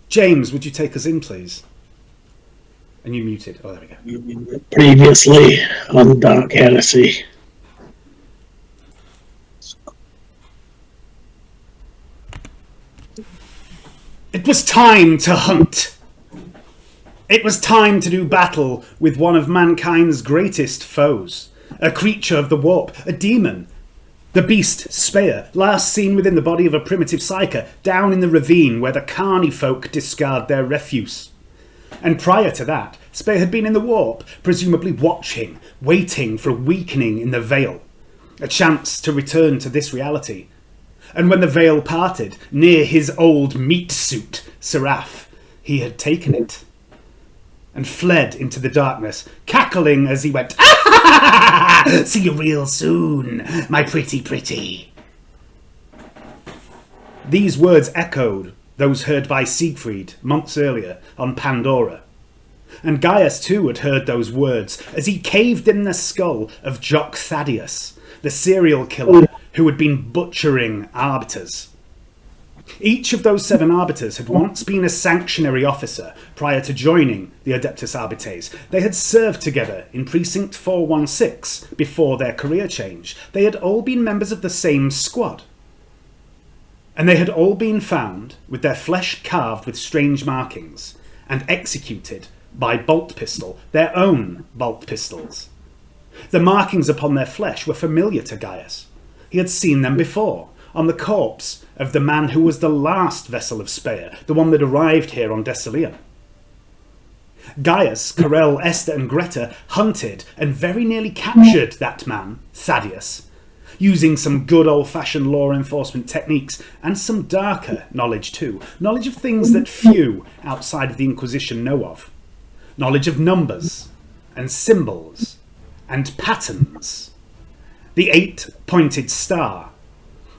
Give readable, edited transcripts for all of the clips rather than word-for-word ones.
James, would you take us in, please? And you muted. Oh, there we go. Previously on Dark Heresy. It was time to hunt. It was time to do battle with one of mankind's greatest foes. A creature of the warp, a demon. The beast, Spayr, last seen within the body of a primitive psyker, down in the ravine where the carny folk discard their refuse. And prior to that, Spayr had been in the warp, presumably watching, waiting for a weakening in the veil. A chance to return to this reality. And when the veil parted, near his old meat suit, Seraph, he had taken it. And fled into the darkness, cackling as he went, "See you real soon, my pretty. These words echoed those heard by Siegfried months earlier on Pandora. And Gaius too had heard those words as he caved in the skull of Jock Thaddeus, the serial killer who had been butchering arbiters. Each of those 7 arbiters had once been a sanctuary officer prior to joining the Adeptus Arbites. They had served together in Precinct 416 before their career change. They had all been members of the same squad. And they had all been found with their flesh carved with strange markings and executed by bolt pistol, their own bolt pistols. The markings upon their flesh were familiar to Gaius. He had seen them before, on the corpse of the man who was the last vessel of Spayr, the one that arrived here on Decilium. Gaius, Corell, Esther and Greta hunted and very nearly captured that man, Thaddeus, using some good old-fashioned law enforcement techniques and some darker knowledge too. Knowledge of things that few outside of the Inquisition know of. Knowledge of numbers and symbols and patterns. The 8-pointed star.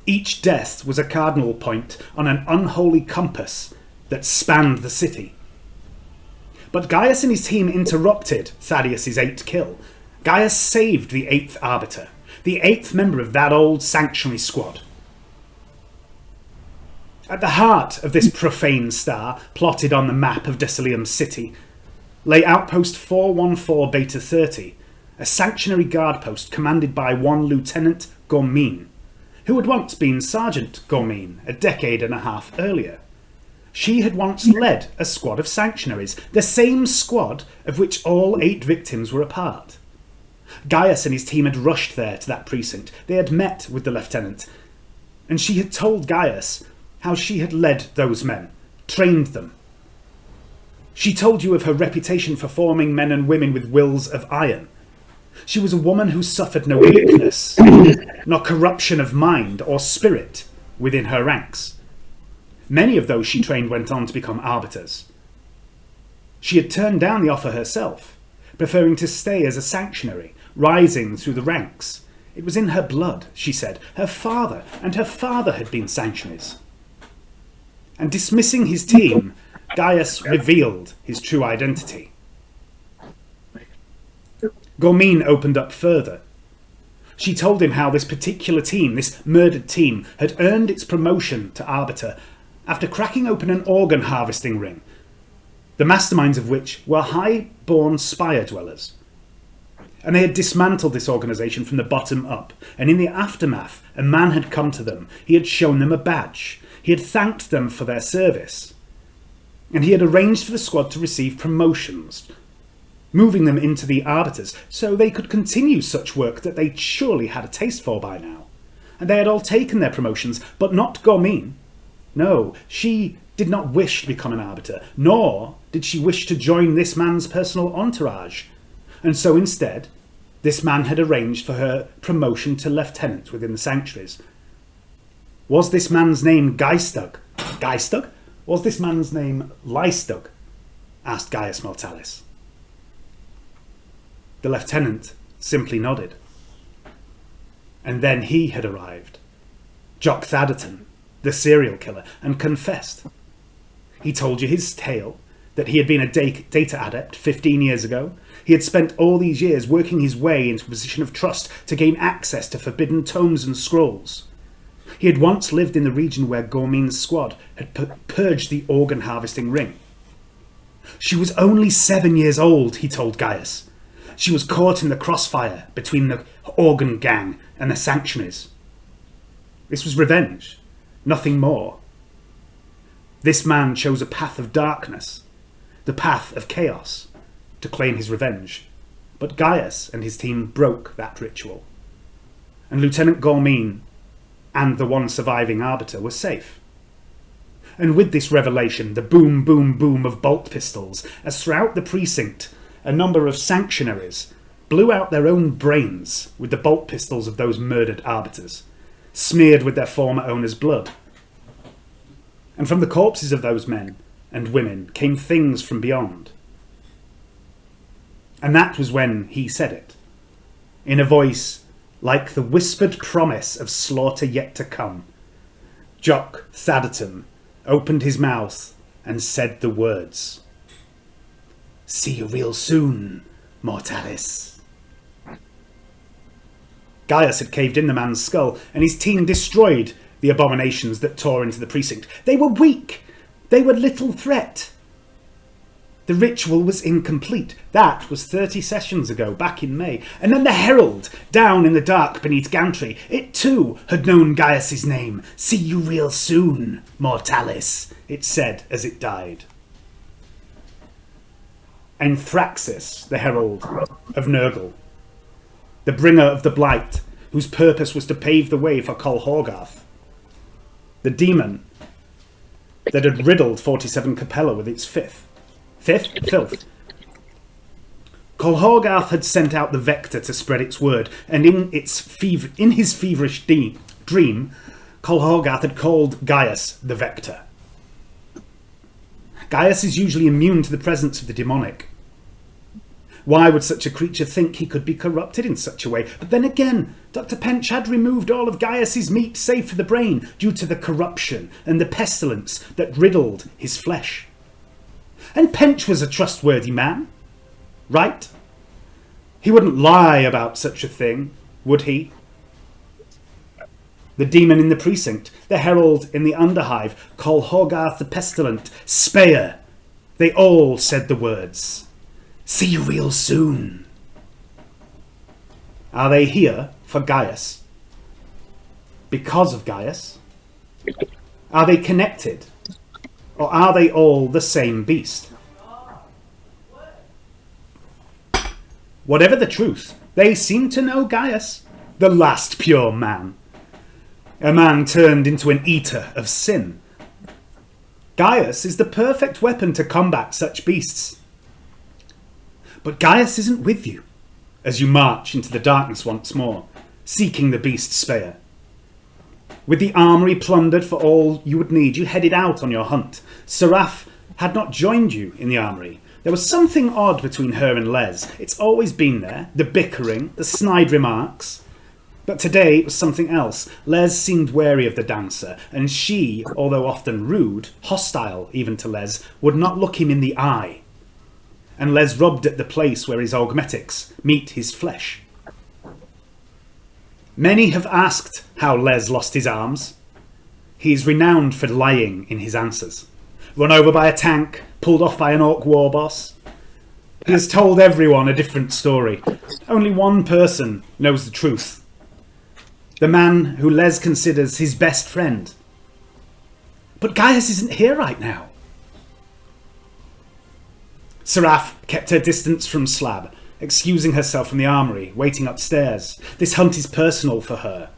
Each death was a cardinal point on an unholy compass that spanned the city. But Gaius and his team interrupted Thaddeus' 8th kill. Gaius saved the 8th Arbiter, the 8th member of that old sanctuary squad. At the heart of this profane star, plotted on the map of Decilium City, lay Outpost 414 Beta 30, a sanctuary guard post commanded by one Lieutenant Gormin, who had once been Sergeant Gormin a decade and a half earlier. She had once led a squad of sanctuaries, the same squad of which all 8 victims were a part. Gaius and his team had rushed there to that precinct. They had met with the lieutenant, and she had told Gaius how she had led those men, trained them. She told you of her reputation for forming men and women with wills of iron. She was a woman who suffered no weakness, nor corruption of mind or spirit within her ranks. Many of those she trained went on to become arbiters. She had turned down the offer herself, preferring to stay as a sanctuary, rising through the ranks. It was in her blood, she said. Her father had been sanctuaries. And dismissing his team, Gaius revealed his true identity. Gormin opened up further. She told him how this particular team, this murdered team, had earned its promotion to Arbiter after cracking open an organ harvesting ring, the masterminds of which were high-born spire dwellers. And they had dismantled this organisation from the bottom up, and in the aftermath, a man had come to them. He had shown them a badge. He had thanked them for their service. And he had arranged for the squad to receive promotions, moving them into the Arbiters, so they could continue such work that they surely had a taste for by now. And they had all taken their promotions, but not Gormin. No, she did not wish to become an Arbiter, nor did she wish to join this man's personal entourage. And so instead, this man had arranged for her promotion to lieutenant within the sanctuaries. Was this man's name Geistug? Geistug? Was this man's name Lystug? Asked Gaius Mortalis. The lieutenant simply nodded. And then he had arrived, Jock Thaddeus, the serial killer, and confessed. He told you his tale, that he had been a data adept 15 years ago. He had spent all these years working his way into a position of trust to gain access to forbidden tomes and scrolls. He had once lived in the region where Gormin's squad had purged the organ harvesting ring. She was only 7 years old, he told Gaius. She was caught in the crossfire between the organ gang and the sanctuaries. This was revenge, nothing more. This man chose a path of darkness, the path of chaos, to claim his revenge. But Gaius and his team broke that ritual. And Lieutenant Gormin and the one surviving Arbiter were safe. And with this revelation, the boom, boom, boom of bolt pistols, as throughout the precinct, a number of sanctuaries blew out their own brains with the bolt pistols of those murdered Arbiters, smeared with their former owner's blood. And from the corpses of those men and women came things from beyond. And that was when he said it, in a voice like the whispered promise of slaughter yet to come. Jock Thadatum opened his mouth and said the words, "See you real soon, Mortalis." Gaius had caved in the man's skull, and his team destroyed the abominations that tore into the precinct. They were weak. They were little threat. The ritual was incomplete. That was 30 sessions ago, back in May. And then the Herald, down in the dark beneath Gantry, it too had known Gaius's name. "See you real soon, Mortalis," it said as it died. And Thraxis, the Herald of Nurgle, the bringer of the Blight, whose purpose was to pave the way for Col Horgarth, the demon that had riddled 47 Capella with its filth. Col Horgarth had sent out the Vector to spread its word, and in his feverish dream, Col Horgarth had called Gaius the Vector. Gaius is usually immune to the presence of the demonic. Why would such a creature think he could be corrupted in such a way? But then again, Dr. Pench had removed all of Gaius's meat save for the brain due to the corruption and the pestilence that riddled his flesh. And Pench was a trustworthy man, right? He wouldn't lie about such a thing, would he? The demon in the precinct, the herald in the underhive, Col Horgarth the Pestilent, Spayr, they all said the words, "See you real soon." Are they here for Gaius? Because of Gaius? Are they connected? Or are they all the same beast? Whatever the truth, they seem to know Gaius, the last pure man. A man turned into an eater of sin. Gaius is the perfect weapon to combat such beasts. But Gaius isn't with you as you march into the darkness once more, seeking the beast Spayr. With the armoury plundered for all you would need, you headed out on your hunt. Seraph had not joined you in the armoury. There was something odd between her and Les. It's always been there, the bickering, the snide remarks. But today it was something else. Les seemed wary of the dancer, and she, although often rude, hostile even to Les, would not look him in the eye. And Les rubbed at the place where his augmetics meet his flesh. Many have asked how Les lost his arms. He is renowned for lying in his answers. Run over by a tank, pulled off by an orc war boss. He has told everyone a different story. Only one person knows the truth. The man who Les considers his best friend. But Gaius isn't here right now. Seraph kept her distance from Slab, excusing herself from the armoury, waiting upstairs. This hunt is personal for her.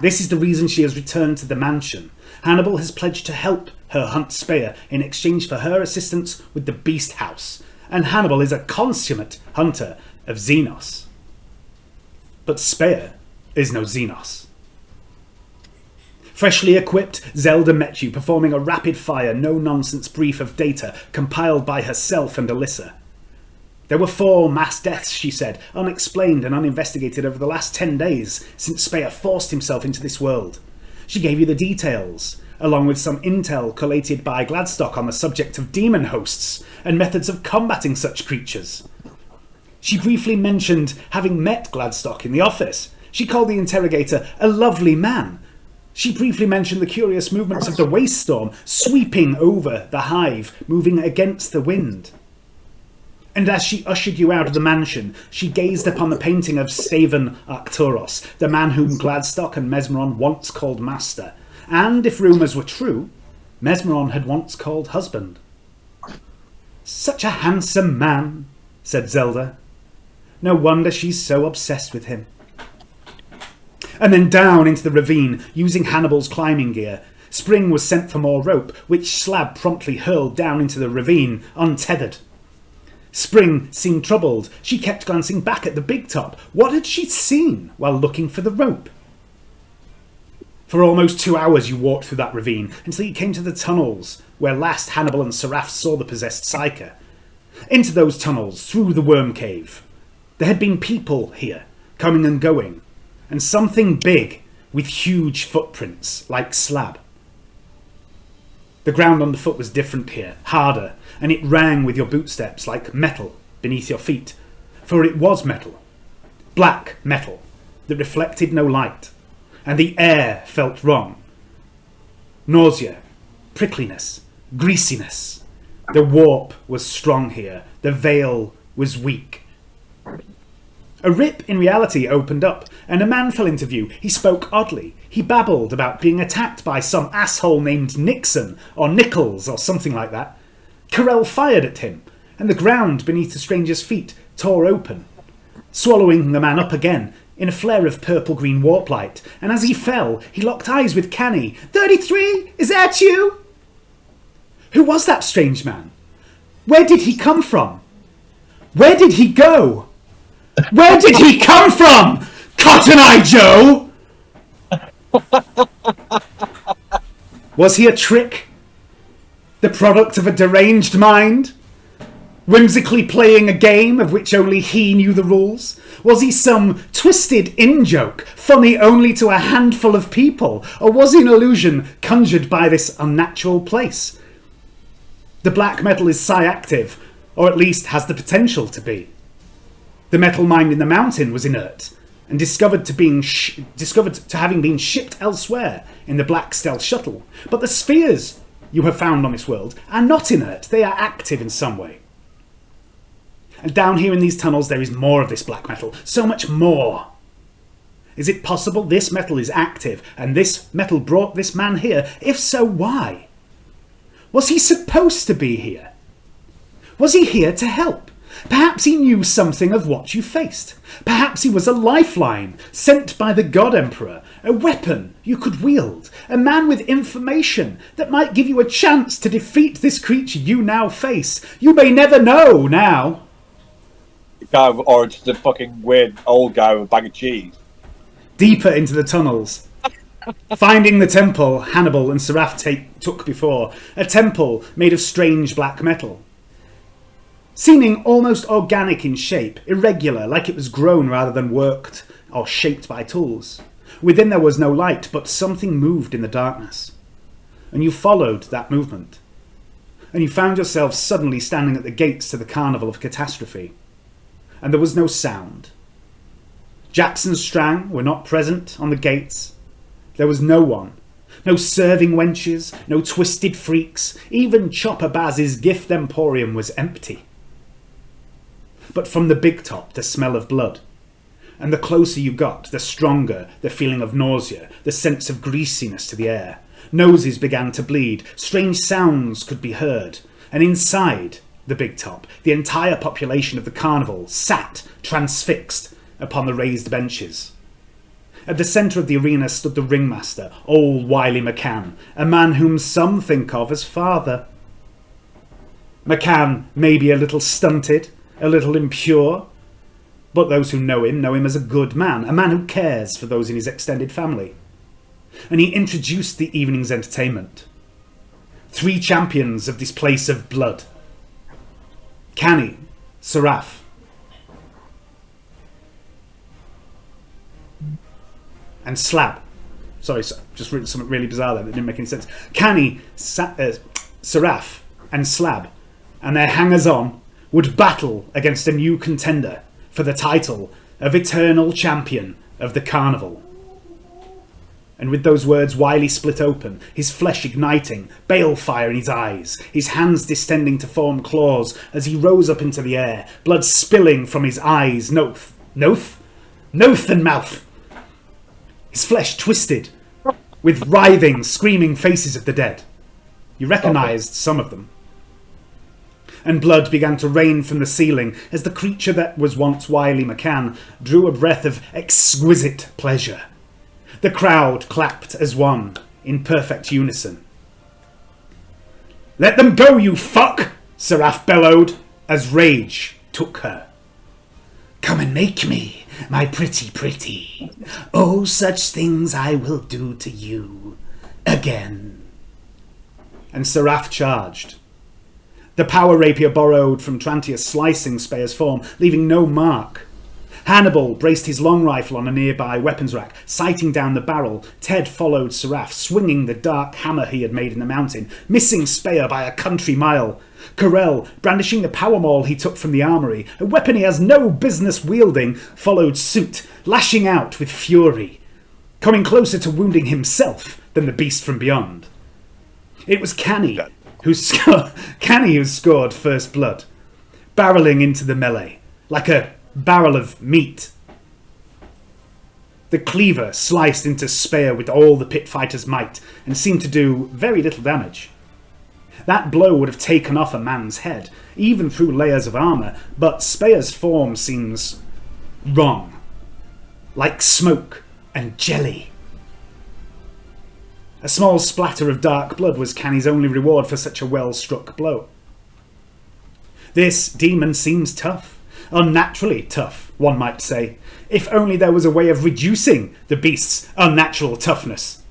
This is the reason she has returned to the mansion. Hannibal has pledged to help her hunt Spayr in exchange for her assistance with the Beast House, and Hannibal is a consummate hunter of Xenos. But Spayr is no Xenos. Freshly equipped, Zelda met you, performing a rapid-fire, no-nonsense brief of data compiled by herself and Alyssa. There were 4 mass deaths, she said, unexplained and uninvestigated over the last 10 days since Spayr forced himself into this world. She gave you the details, along with some intel collated by Gladstock on the subject of demon hosts and methods of combating such creatures. She briefly mentioned having met Gladstock in the office. She called the interrogator a lovely man, She briefly mentioned the curious movements of the waste storm sweeping over the hive, moving against the wind. And as she ushered you out of the mansion, she gazed upon the painting of Staven Arcturus, the man whom Gladstock and Mesmeron once called master, and, if rumours were true, Mesmeron had once called husband. "Such a handsome man," said Zelda. "No wonder she's so obsessed with him." And then down into the ravine, using Hannibal's climbing gear, Spring was sent for more rope, which Slab promptly hurled down into the ravine, untethered. Spring seemed troubled. She kept glancing back at the big top. What had she seen while looking for the rope? For almost 2 hours you walked through that ravine, until you came to the tunnels, where last Hannibal and Seraph saw the possessed Psyker. Into those tunnels, through the worm cave. There had been people here, coming and going, and something big with huge footprints, like Slab. The ground underfoot was different here, harder, and it rang with your bootsteps like metal beneath your feet, for it was metal. Black metal that reflected no light, and the air felt wrong. Nausea, prickliness, greasiness. The warp was strong here, the veil was weak. A rip in reality opened up, and a man fell into view. He spoke oddly. He babbled about being attacked by some asshole named Nixon, or Nichols, or something like that. Carell fired at him, and the ground beneath the stranger's feet tore open, swallowing the man up again in a flare of purple-green warp light, and as he fell, he locked eyes with Canny. 33? Is that you? Who was that strange man? Where did he come from? Where did he go? Where did he come from? Cotton Eye Joe! Was he a trick? The product of a deranged mind? Whimsically playing a game of which only he knew the rules? Was he some twisted in-joke, funny only to a handful of people? Or was he an illusion conjured by this unnatural place? The black metal is psi-active, or at least has the potential to be. The metal mine in the mountain was inert, and discovered to having been shipped elsewhere in the Black Stealth shuttle. But the spheres you have found on this world are not inert, they are active in some way. And down here in these tunnels there is more of this black metal, so much more. Is it possible this metal is active, and this metal brought this man here? If so, why? Was he supposed to be here? Was he here to help? Perhaps he knew something of what you faced. Perhaps he was a lifeline sent by the God Emperor, a weapon you could wield, a man with information that might give you a chance to defeat this creature you now face. You may never know now. Or just a fucking weird old guy with a bag of cheese. Deeper into the tunnels. Finding the temple Hannibal and Seraph took before, a temple made of strange black metal. Seeming almost organic in shape, irregular, like it was grown rather than worked or shaped by tools. Within there was no light, but something moved in the darkness. And you followed that movement. And you found yourself suddenly standing at the gates to the Carnival of Catastrophe. And there was no sound. Jackson Strang were not present on the gates. There was no one. No serving wenches, no twisted freaks. Even Chopper Baz's gift emporium was empty. But from the big top, the smell of blood. And the closer you got, the stronger the feeling of nausea, the sense of greasiness to the air. Noses began to bleed, strange sounds could be heard, and inside the big top, the entire population of the carnival sat, transfixed, upon the raised benches. At the centre of the arena stood the ringmaster, old Wiley McCann, a man whom some think of as father. McCann may be a little stunted, a little impure, but those who know him as a good man, a man who cares for those in his extended family. And he introduced the evening's entertainment. 3 champions of this place of blood. Canny, Seraph, and Slab. Sorry, just written something really bizarre there that didn't make any sense. Canny, Seraph, and Slab, and their hangers-on would battle against a new contender for the title of Eternal Champion of the Carnival. And with those words, Wiley split open, his flesh igniting, balefire in his eyes, his hands distending to form claws as he rose up into the air, blood spilling from his eyes, noth and mouth. His flesh twisted, with writhing, screaming faces of the dead. You recognised some of them. And blood began to rain from the ceiling as the creature that was once Wiley McCann drew a breath of exquisite pleasure. The crowd clapped as one, in perfect unison. "Let them go, you fuck!" Seraph bellowed, as rage took her. "Come and make me, my pretty pretty. Oh, such things I will do to you again." And Seraph charged. The power rapier borrowed from Trantius slicing Spayr's form, leaving no mark. Hannibal braced his long rifle on a nearby weapons rack, sighting down the barrel. Ted followed Seraph, swinging the dark hammer he had made in the mountain, missing Spayr by a country mile. Corell, brandishing the power maul he took from the armory, a weapon he has no business wielding, followed suit, lashing out with fury, coming closer to wounding himself than the beast from beyond. It was Canny who scored first blood, barreling into the melee, like a barrel of meat. The cleaver sliced into Spayr with all the pit fighter's might and seemed to do very little damage. That blow would have taken off a man's head, even through layers of armour, but Spayr's form seems wrong, like smoke and jelly. A small splatter of dark blood was Canny's only reward for such a well-struck blow. This demon seems tough. Unnaturally tough, one might say, if only there was a way of reducing the beast's unnatural toughness.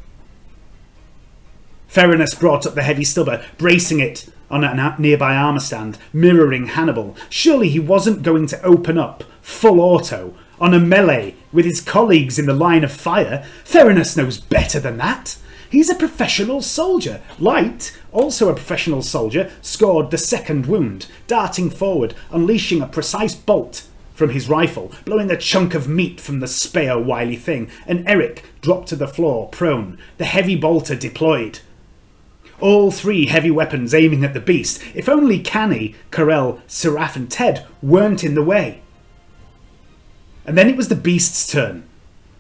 Ferinus brought up the heavy stubber, bracing it on a nearby armour stand, mirroring Hannibal. Surely he wasn't going to open up, full auto, on a melee with his colleagues in the line of fire. Ferinus knows better than that. He's a professional soldier. Light, also a professional soldier, scored the second wound, darting forward, unleashing a precise bolt from his rifle, blowing a chunk of meat from the Spayr wily thing, and Eric dropped to the floor, prone, the heavy bolter deployed. All three heavy weapons aiming at the beast. If only Canny, Corell, Seraph and Ted weren't in the way. And then it was the beast's turn,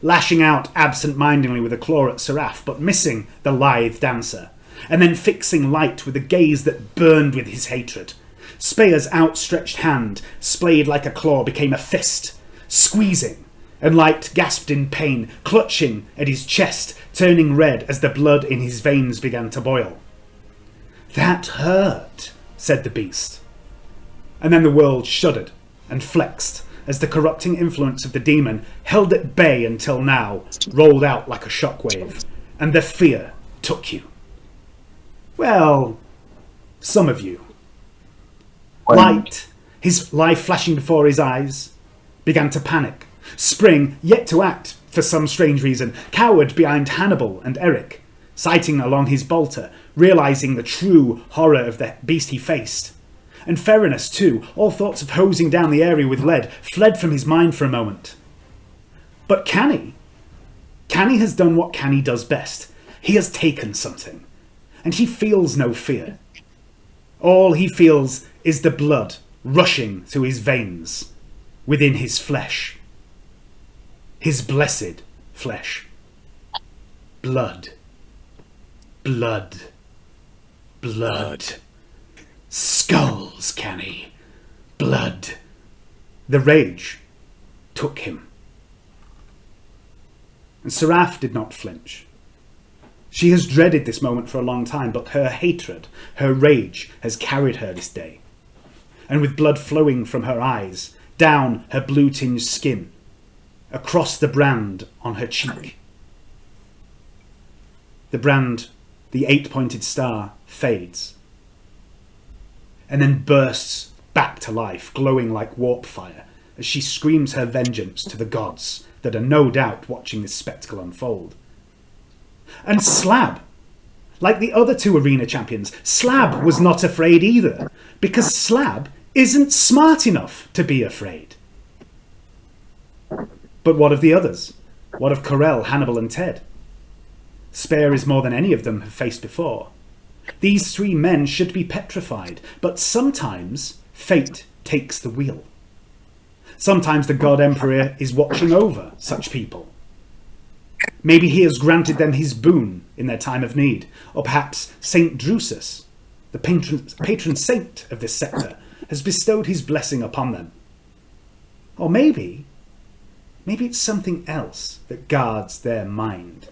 lashing out absent-mindedly with a claw at Seraph, but missing the lithe dancer, and then fixing Light with a gaze that burned with his hatred. Spayr's outstretched hand, splayed like a claw, became a fist, squeezing, and Light gasped in pain, clutching at his chest, turning red as the blood in his veins began to boil. "That hurt," said the beast. And then the world shuddered and flexed, as the corrupting influence of the demon, held at bay until now, rolled out like a shockwave, and the fear took you. Well, some of you. Light, his life flashing before his eyes, began to panic. Spring, yet to act for some strange reason, cowered behind Hannibal and Eric, sighting along his bolter, realising the true horror of the beast he faced. And Ferinus, too, all thoughts of hosing down the area with lead, fled from his mind for a moment. But Canny has done what Canny does best. He has taken something, and he feels no fear. All he feels is the blood rushing through his veins, within his flesh. His blessed flesh. Blood. Blood. Blood. Skulls, Canny. Blood. The rage took him. And Seraph did not flinch. She has dreaded this moment for a long time, but her hatred, her rage, has carried her this day. And with blood flowing from her eyes, down her blue-tinged skin, across the brand on her cheek. The brand, the 8-pointed star, fades, and then bursts back to life, glowing like warp fire, as she screams her vengeance to the gods that are no doubt watching this spectacle unfold. And Slab, like the other two arena champions, Slab was not afraid either, because Slab isn't smart enough to be afraid. But what of the others? What of Corell, Hannibal and Ted? Spayr is more than any of them have faced before. These 3 men should be petrified, but sometimes fate takes the wheel. Sometimes the God Emperor is watching over such people. Maybe he has granted them his boon in their time of need, or perhaps Saint Drusus, the patron saint of this sector, has bestowed his blessing upon them. Or maybe it's something else that guards their mind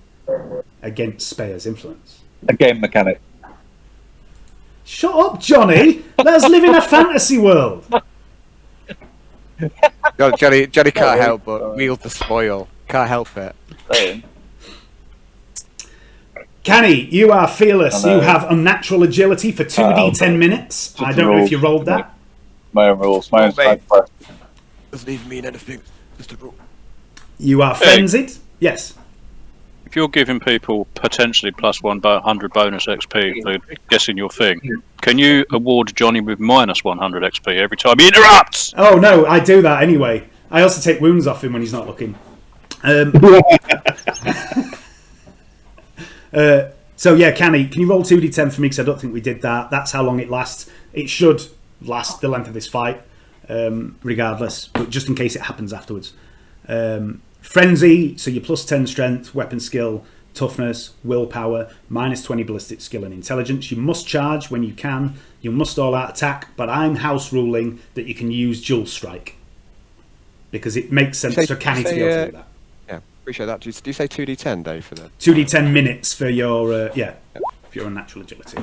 against Spayr's influence. A game mechanic. Shut up, Johnny! Let us live in a fantasy world! Johnny can't help but wield the spoil. Can't help it. Canny, you are fearless. You have unnatural agility for 2d10 minutes. I don't know if you rolled that. My own rules. My own strike. Doesn't even mean anything. Just a rule. You are frenzied? Yes. If you're giving people potentially plus 100 bonus XP for guessing your thing, can you award Johnny with minus 100 XP every time he interrupts? Oh no, I do that anyway. I also take wounds off him when he's not looking. So yeah, Canny, can you roll 2d10 for me? Because I don't think we did that. That's how long it lasts. It should last the length of this fight, regardless, but just in case it happens afterwards. Frenzy, so you're plus 10 strength, weapon skill, toughness, willpower, minus 20 ballistic skill and intelligence. You must charge when you can. You must all-out attack, but I'm house ruling that you can use dual strike because it makes sense for Canny to be able to do that. Yeah, appreciate that. Do you say 2d10, Dave, for that? 2d10 minutes for your for your unnatural agility.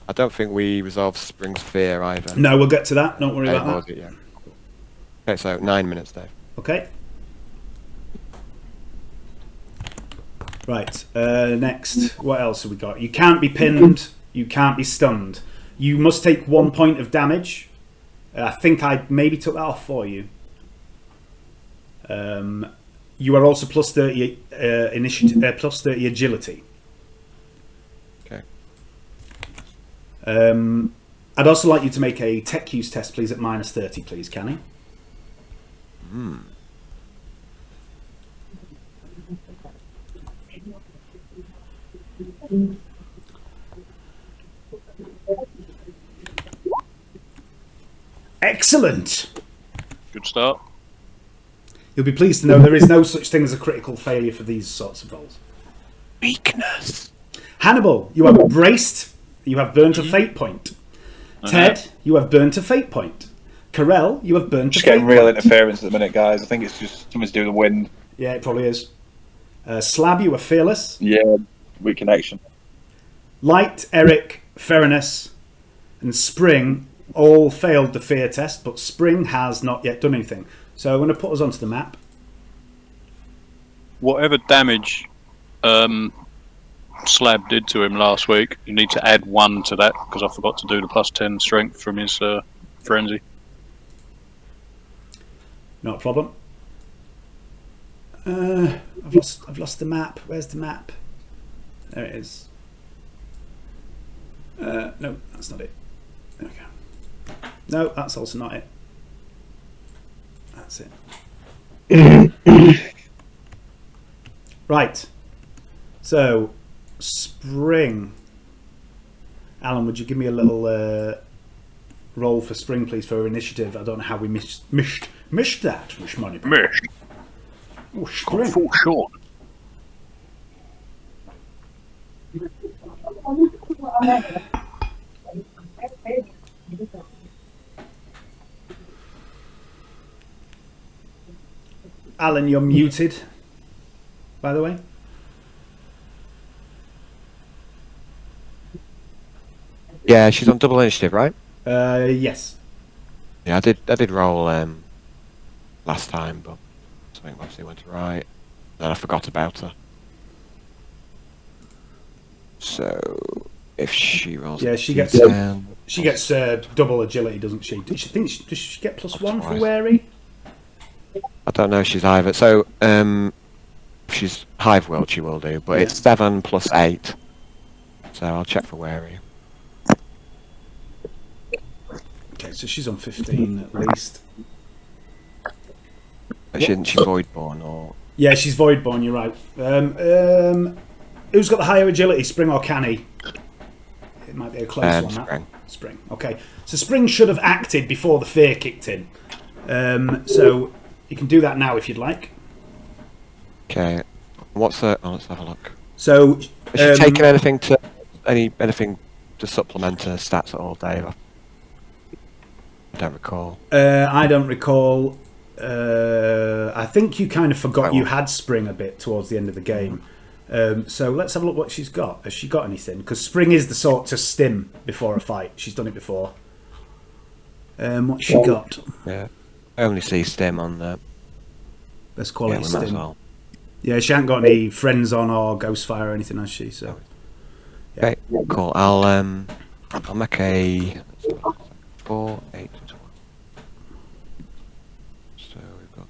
I don't think we resolved Spring's fear either. No, we'll get to that. Don't worry about that. Yeah. Okay, so 9 minutes, Dave. Okay. Right, next, what else have we got? You can't be pinned, you can't be stunned. You must take 1 point of damage. I think I maybe took that off for you. You are also plus 30 initiative, plus 30 agility. Okay. I'd also like you to make a tech use test, please, at minus 30, please, Canny. Excellent. Good start. You'll be pleased to know there is no such thing as a critical failure for these sorts of rolls. Weakness. Hannibal, you are braced. You have burned a fate point. Ted, you have burned a fate point. Carell, you have burned a Just fate getting real point. interference at the minute, guys. I think it's just something to do with the wind. Yeah, it probably is. Slab, you are fearless. Yeah, weak connection. Light, Eric, Ferinus, and Spring all failed the fear test, but Spring has not yet done anything. So I'm going to put us onto the map. Whatever damage Slab did to him last week, you need to add 1 to that because I forgot to do the plus 10 strength from his frenzy. Not a problem. I've lost the map. Where's the map? There it is. No, that's not it. There we go. No, that's also not it. That's it. Right. So, Spring. Alan, would you give me a little roll for Spring, please, for initiative? I don't know how we missed that. Mish money. Mish. Oh, Spring. Full short. Alan, you're muted, by the way. Yeah, she's on double initiative, right? Yes. Yeah, I did roll last time, but something obviously went right. Then I forgot about her. So if she rolls, Yeah, she gets 10, she gets double agility, doesn't she? Does she get plus 1 for Right. wary? I don't know if she's either. So if she's hive world, she will do, but it's 7 plus 8. So I'll check for wary. Okay, so she's on 15 at least. Isn't she voidborn or? Yeah, she's Voidborn, you're right. Who's got the higher agility, Spring or Canny? It might be a close one. Spring. That. Spring. Okay. So Spring should have acted before the fear kicked in. So you can do that now if you'd like. Okay. What's the? Oh, let's have a look. So Has she taken anything to supplement her stats at all, Dave? I don't recall. I don't recall. I think you kind of forgot you had Spring a bit towards the end of the game. So let's have a look what she's got. Has she got anything? Because Spring is the sort to stim before a fight. She's done it before. What's she got? Yeah. I only see stim on the Best quality we might as stim. well. Yeah, she hasn't got any friends on or Ghostfire or anything, has she? So Okay, cool. I'll make a 4, 8, 12. So we've got.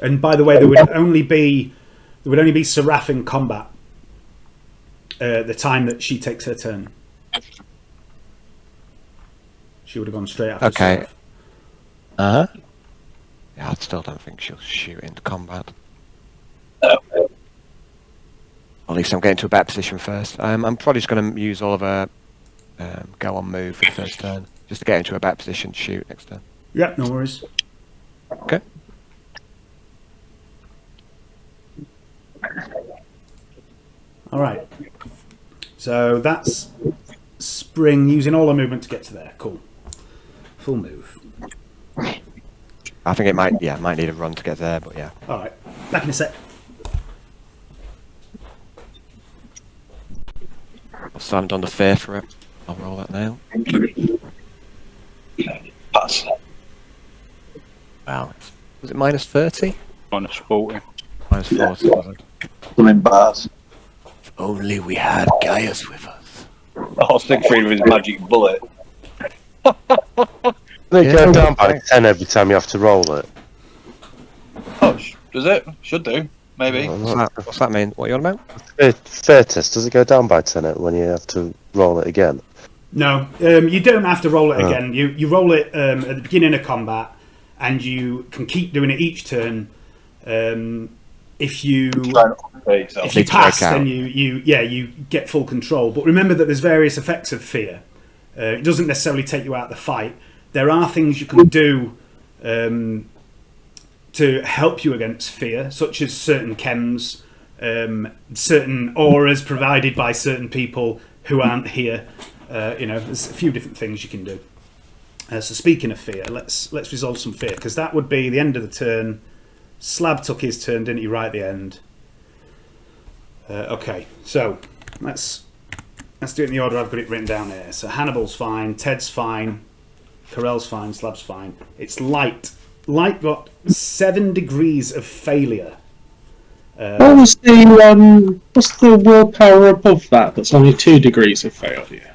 And by the way, there would only be Seraph in combat the time that she takes her turn. She would have gone straight after Okay. Seraph. Yeah, I still don't think she'll shoot into combat. At least I'm getting to a better position first. I'm probably just going to use all of her go on move for the first turn, just to get into a better position to shoot next turn. Yeah, no worries. Okay. All right. So that's Spring using all her movement to get to there. Cool. Full move. I think it might need a run to get there, but yeah. All right. Back in a sec. So I haven't done the fear for it. I'll roll that now. Pass. Wow. Was it minus 30? Minus 40. Minus 40, was it? I'm in bars. If only we had Gaius with us. Oh, Siegfried with his magic bullet. They go down by 10 every time you have to roll it. Oh, does it? Should do. Maybe. What's that mean? What are you on about? Fair test, does it go down by 10 when you have to roll it again? No, you don't have to roll it again. You roll it at the beginning of combat, and you can keep doing it each turn. If you pass, then you get full control. But remember that there's various effects of fear. It doesn't necessarily take you out of the fight. There are things you can do to help you against fear, such as certain chems, certain auras provided by certain people who aren't here. There's a few different things you can do. So speaking of fear, let's resolve some fear, because that would be the end of the turn. Slab took his turn, didn't he, right at the end? Okay, so let's do it in the order I've got it written down here. So Hannibal's fine, Ted's fine, Corell's fine, Slab's fine. It's Light. Light got 7 degrees of failure. What was the what's the willpower above that? That's only 2 degrees of failure.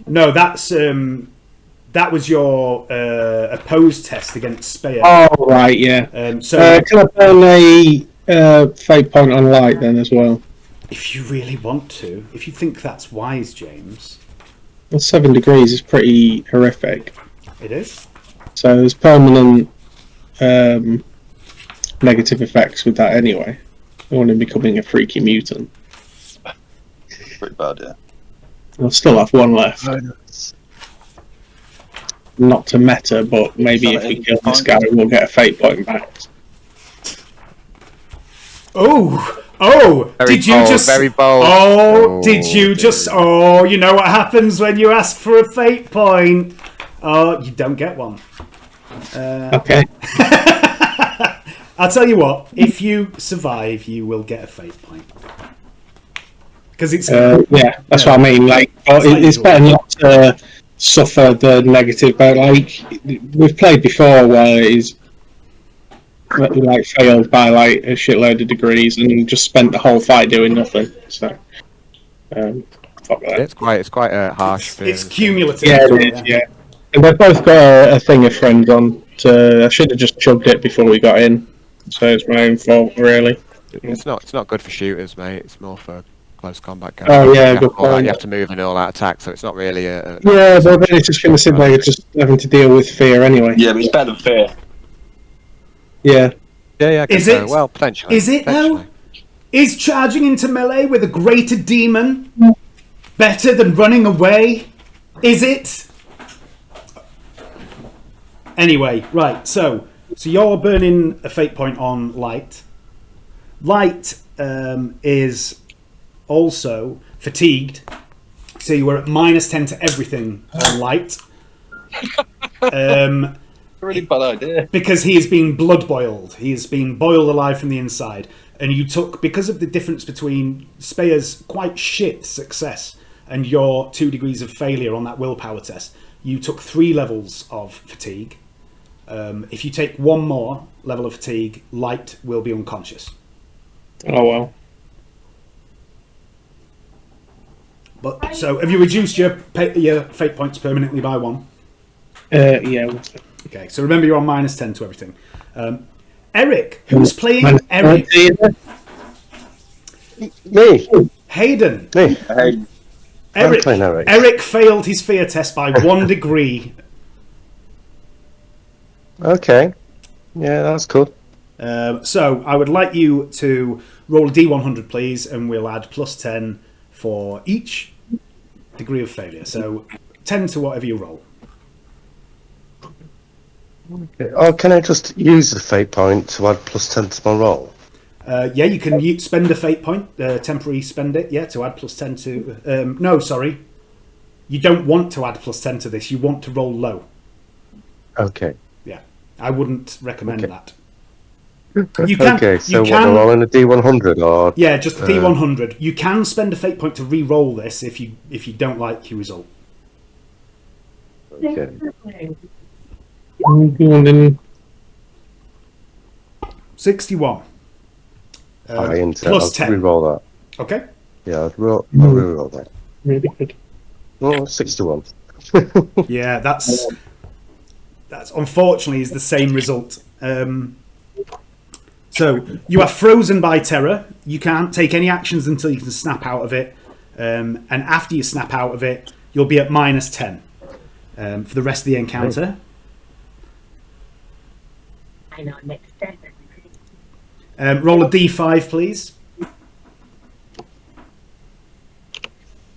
No, that was your opposed test against Spayr. Oh right, yeah. So can I burn a fate point on Light then as well? if you really want to, if you think that's wise, James. Well, 7 degrees is pretty horrific. It is. So there's permanent negative effects with that anyway. I want him becoming a freaky mutant. Pretty bad, yeah. I'll still have 1 left. Not to meta, but maybe if we kill this guy, we'll get a fate point back. Oh! Very did you bold, just? very bold. Oh, did Oh, you just? Oh, you know what happens when you ask for a fate point? Oh, you don't get one. Okay. I'll tell you what. If you survive, you will get a fate point. Because it's yeah, that's what I mean. Like, it's better not to suffer the negative, but like we've played before where it's like failed by like a shitload of degrees and just spent the whole fight doing nothing. So, fuck that. It's quite a harsh thing. it's cumulative. Yeah, it is. Yeah, and they've both got a thing of friends on. So I should have just chugged it before we got in. So it's my own fault, really. It's not good for shooters, mate. It's more for close combat guys. Oh yeah, you good have, all that, point. you have to move and all that attack, so it's not really a Yeah, but then it's just going to sit there just having to deal with fear anyway. Yeah, but it's better than fear. Yeah. Yeah, I guess Is so. it? Well, potentially. Is it though? Potentially. Is charging into melee with a greater demon better than running away? Is it? Anyway, right, so you're burning a fate point on Light. Light is also fatigued, so you were at -10 to everything on Light. Really bad idea. Because he is being blood boiled. He is being boiled alive from the inside. And you took, because of the difference between Spayr's quite shit success and your 2 degrees of failure on that willpower test, you took 3 levels of fatigue. If you take 1 more level of fatigue, Light will be unconscious. Oh well. But so, have you reduced your fate points permanently by 1? Yeah. Okay, so remember you're on -10 to everything. Eric, who's playing Eric? Me. Hayden. Me. Hey, Eric. playing Eric. Eric failed his fear test by 1 degree. Okay. Yeah, that's cool. So I would like you to roll a D100, please, and we'll add +10 for each degree of failure. So 10 to whatever you roll. Okay. Oh, can I just use the fate point to add +10 to my roll? Yeah, you can spend a fate point, temporary spend it, yeah, to add +10 to... no, sorry. You don't want to add +10 to this. You want to roll low. Okay. Yeah, I wouldn't recommend Okay. that. You can, Okay, so you what, can, am I rolling a D100 or... yeah, just the D100. You can spend a fate point to re-roll this if you don't like your result. Okay. I'm going 61. I'll +10. re-roll that. Okay. Yeah, I'll re-roll that. really good. Oh, 61. Yeah, that's unfortunately is the same result. So you are frozen by terror. You can't take any actions until you can snap out of it. And after you snap out of it, you'll be at -10 for the rest of the encounter. I know, next step. Roll a D5, please.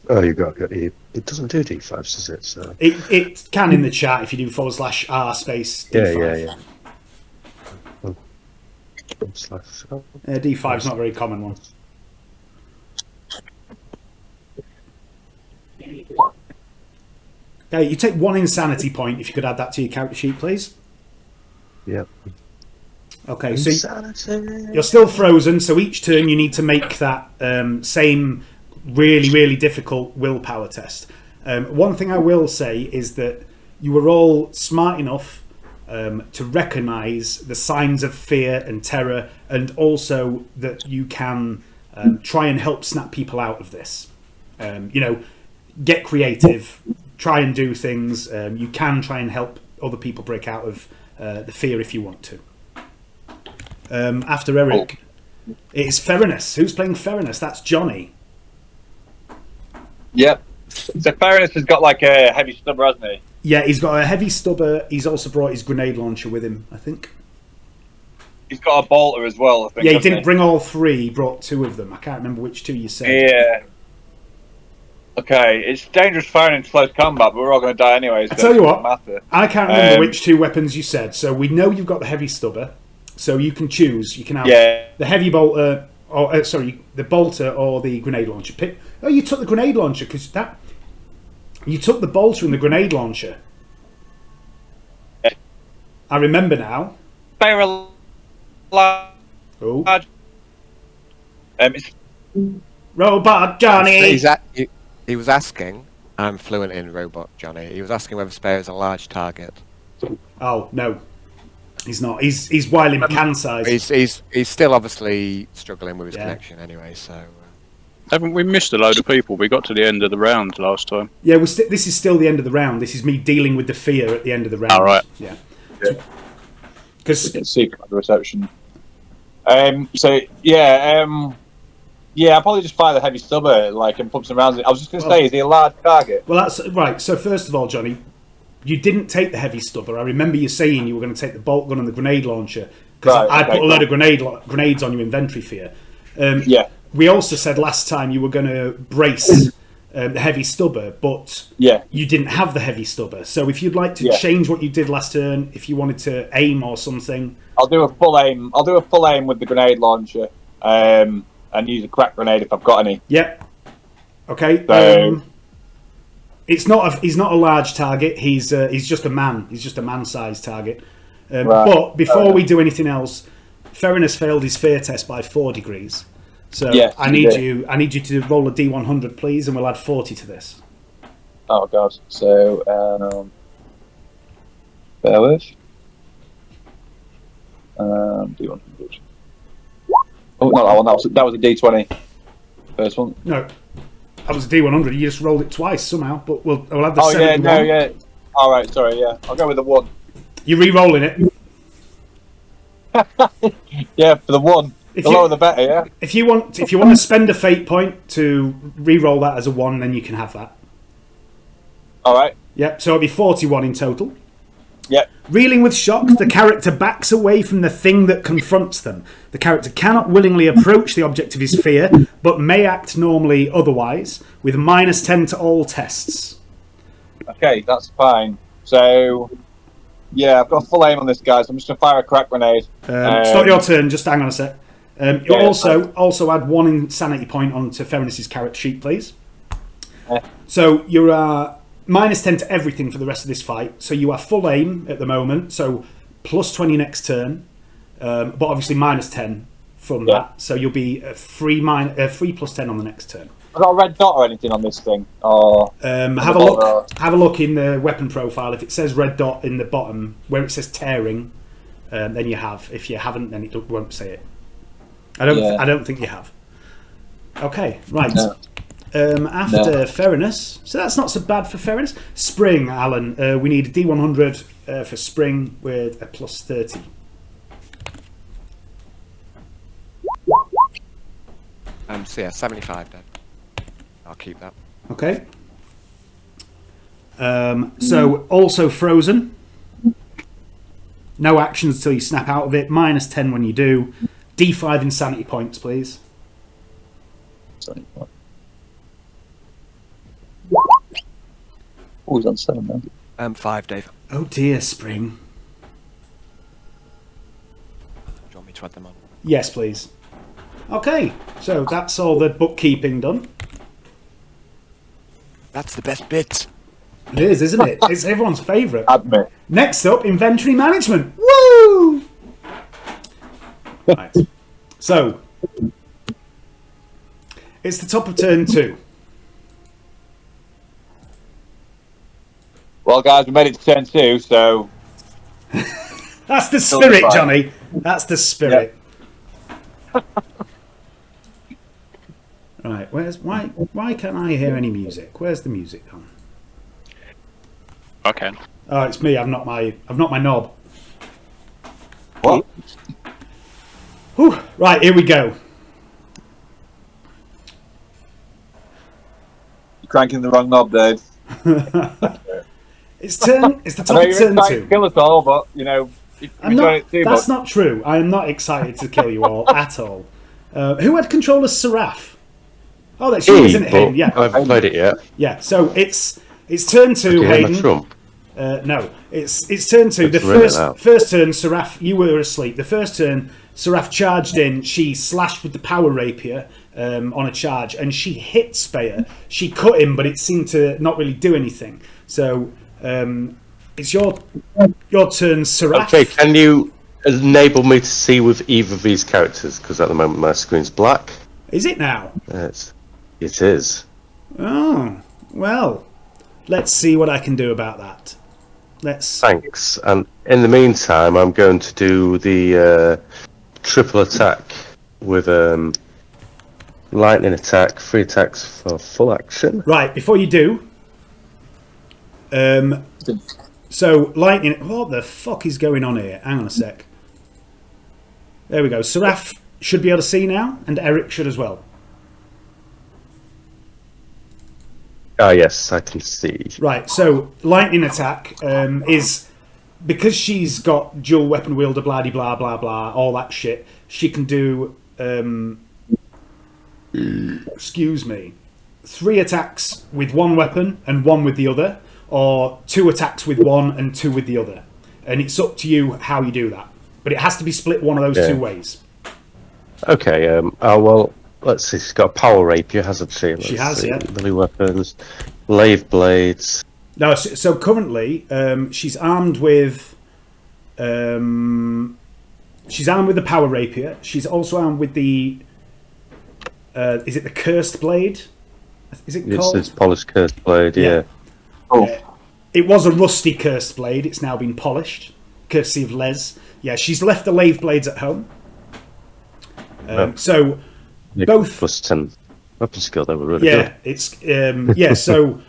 Oh, you got it. It doesn't do D5s, does it? So It can in the chat if you do /R space D5. yeah. D5 is not a very common one. Okay, you take 1 insanity point if you could add that to your character sheet, please. Yep. Okay, so Insanity. you're still frozen, so each turn you need to make that same really, really difficult willpower test. One thing I will say is that you were all smart enough to recognise the signs of fear and terror, and also that you can try and help snap people out of this. Get creative, try and do things. You can try and help other people break out of the fear if you want to. After Eric, it is Ferinus. Who's playing Ferinus? That's Johnny. Yep. So Fairness has got like a heavy stubber, hasn't he? Yeah, he's got a heavy stubber. He's also brought his grenade launcher with him, I think. He's got a bolter as well, I think. Yeah, he hasn't didn't bring all 3. He brought 2 of them. I can't remember which 2 you said. Yeah. Okay, it's dangerous firing in close combat, but we're all going to die anyway. So I tell you it what, doesn't matter. I can't remember which 2 weapons you said. So we know you've got the heavy stubber. So you can choose. You can have the heavy bolter, or the bolter or the grenade launcher. Oh, you took the grenade launcher because you took the bolter and the grenade launcher. Yeah. I remember now. Barrel. Oh. It's Robot Johnny. He was asking. I'm fluent in Robot Johnny. He was asking whether Spayr is a large target. Oh no, he's not. He's wily McCann size. He's still obviously struggling with his connection anyway. So haven't we missed a load of people? We got to the end of the round last time. Yeah, this is still the end of the round. This is me dealing with the fear at the end of the round. All right. Yeah. Because you can see the reception. I'll probably just fire the heavy stubber, and pump some rounds in. I was just going to say, is he a large target? Well, that's right. So first of all, Johnny, you didn't take the heavy stubber. I remember you saying you were going to take the bolt gun and the grenade launcher. because Right, I okay, put a load of grenades on your inventory for you. Yeah. We also said last time you were going to brace the heavy stubber, but Yeah. you didn't have the heavy stubber. So if you'd like to change what you did last turn, if you wanted to aim or something, I'll do a full aim. I'll do a full aim with the grenade launcher, and use a crack grenade if I've got any. Yep. Okay. So, he's not a large target. He's just a man. He's just a man-sized target. Right. But before we do anything else, Ferrin has failed his fear test by 4 degrees. So Yes, I need you to roll a D100, please, and we'll add 40 to this. oh god. So bear with. D100. Oh, not that one. That was a D20. First one. No, that was a D100. You just rolled it twice somehow. But we'll add the Oh 71. yeah, no, yeah. All right, sorry, yeah. I'll go with the 1. You're re-rolling it. Yeah, for the 1. The lower the better, yeah. If you want to spend a fate point to re-roll that as a 1, then you can have that. All right. Yep. So it'll be 41 in total. Yep. Reeling with shock, the character backs away from the thing that confronts them. The character cannot willingly approach the object of his fear, but may act normally otherwise, with -10 to all tests. Okay, that's fine. So, yeah, I've got full aim on this guy, so I'm just going to fire a crack grenade. It's not your turn, just hang on a sec. You Yeah, also add 1 insanity point onto Ferrinus's character sheet, please. Yeah. So you are -10 to everything for the rest of this fight. So you are full aim at the moment, so +20 next turn, but obviously -10 from that. So you'll be 3 plus 10 on the next turn. I've got a red dot or anything on this thing. Or Have a look. Have a look in the weapon profile. If it says red dot in the bottom where it says tearing, then you have. If you haven't, then it won't say it. I don't think you have. Okay, right. No. After Ferrinus, so that's not so bad for Ferrinus. Spring, Alan. We need a D100 for Spring with a +30. So yeah, 75 then. I'll keep that. Okay. So also frozen. No actions until you snap out of it. -10 when you do. D5 insanity points, please. Oh, he's on 7 now. 5, Dave. Oh dear, Spring. Do you want me to add them on? Yes, please. Okay, so that's all the bookkeeping done. That's the best bit. It is, isn't it? It's everyone's favourite. Admit. Next up, inventory management. Woo! Right. So, it's the top of turn 2. Well, guys, we made it to turn 2, so That's the spirit, Johnny. That's the spirit. Right, why can't I hear any music? Where's the music gone? Okay. Oh, it's me. I've not my knob. what? Whew. Right, here we go. You're cranking the wrong knob, Dave. It's the I top know of you're turn trying to 2. kill us all, but you know, if I'm you're doing not, it too that's much. not true. I am not excited to kill you all at all. Who had control of Seraph? Oh, that's you, isn't it, Hayden? Yeah. I haven't played it yet. Yeah. So it's turn 2, Do you hear my Hayden. Trump? No, it's turn 2. The Let's run it out. first turn, Seraph, you were asleep. The first turn, Seraph charged in. She slashed with the power rapier on a charge, and she hit Spayr. She cut him, but it seemed to not really do anything. So it's your turn, Seraph. Okay, can you enable me to see with either of these characters? Because at the moment my screen's black. Is it now? It is. Oh, well, let's see what I can do about that. Thanks. And in the meantime, I'm going to do the triple attack with lightning attack, 3 attacks for full action. Right, before you do, so lightning. What the fuck is going on here? Hang on a sec. There we go. Seraph should be able to see now, and Eric should as well. Ah, yes, I can see. Right, so lightning attack is because she's got dual weapon wielder, blah blah blah blah, all that shit. She can do, excuse me, 3 attacks with one weapon and 1 with the other, or 2 attacks with one and 2 with the other. And it's up to you how you do that. But it has to be split one of those 2 ways. Okay. Well, let's see. She's got a power rapier, hasn't she? She has, yeah. Melee weapons, lathe blades. No, so currently she's armed with. She's armed with the power rapier. She's also armed with the. Is it the cursed blade? Is it called? It's polished cursed blade. Yeah. It was a rusty cursed blade. It's now been polished, courtesy of Les. Yeah, she's left the lathe blades at home. So both +10 weapon skill. They were really good. It's So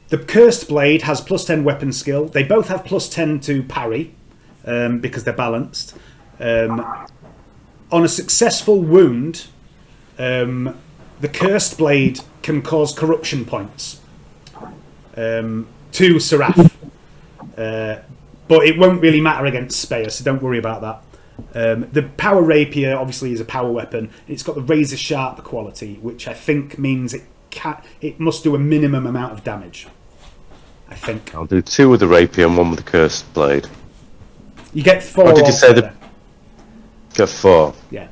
the cursed blade has +10 weapon skill. They both have +10 to parry because they're balanced. On a successful wound, the cursed blade can cause corruption points to Seraph, but it won't really matter against Spayr, so don't worry about that. The power rapier obviously is a power weapon. It's got the razor sharp quality, which I think means it must do a minimum amount of damage. I think I'll do 2 with the rapier and 1 with the cursed blade. you get 4. What did you say? Got 4. Yeah.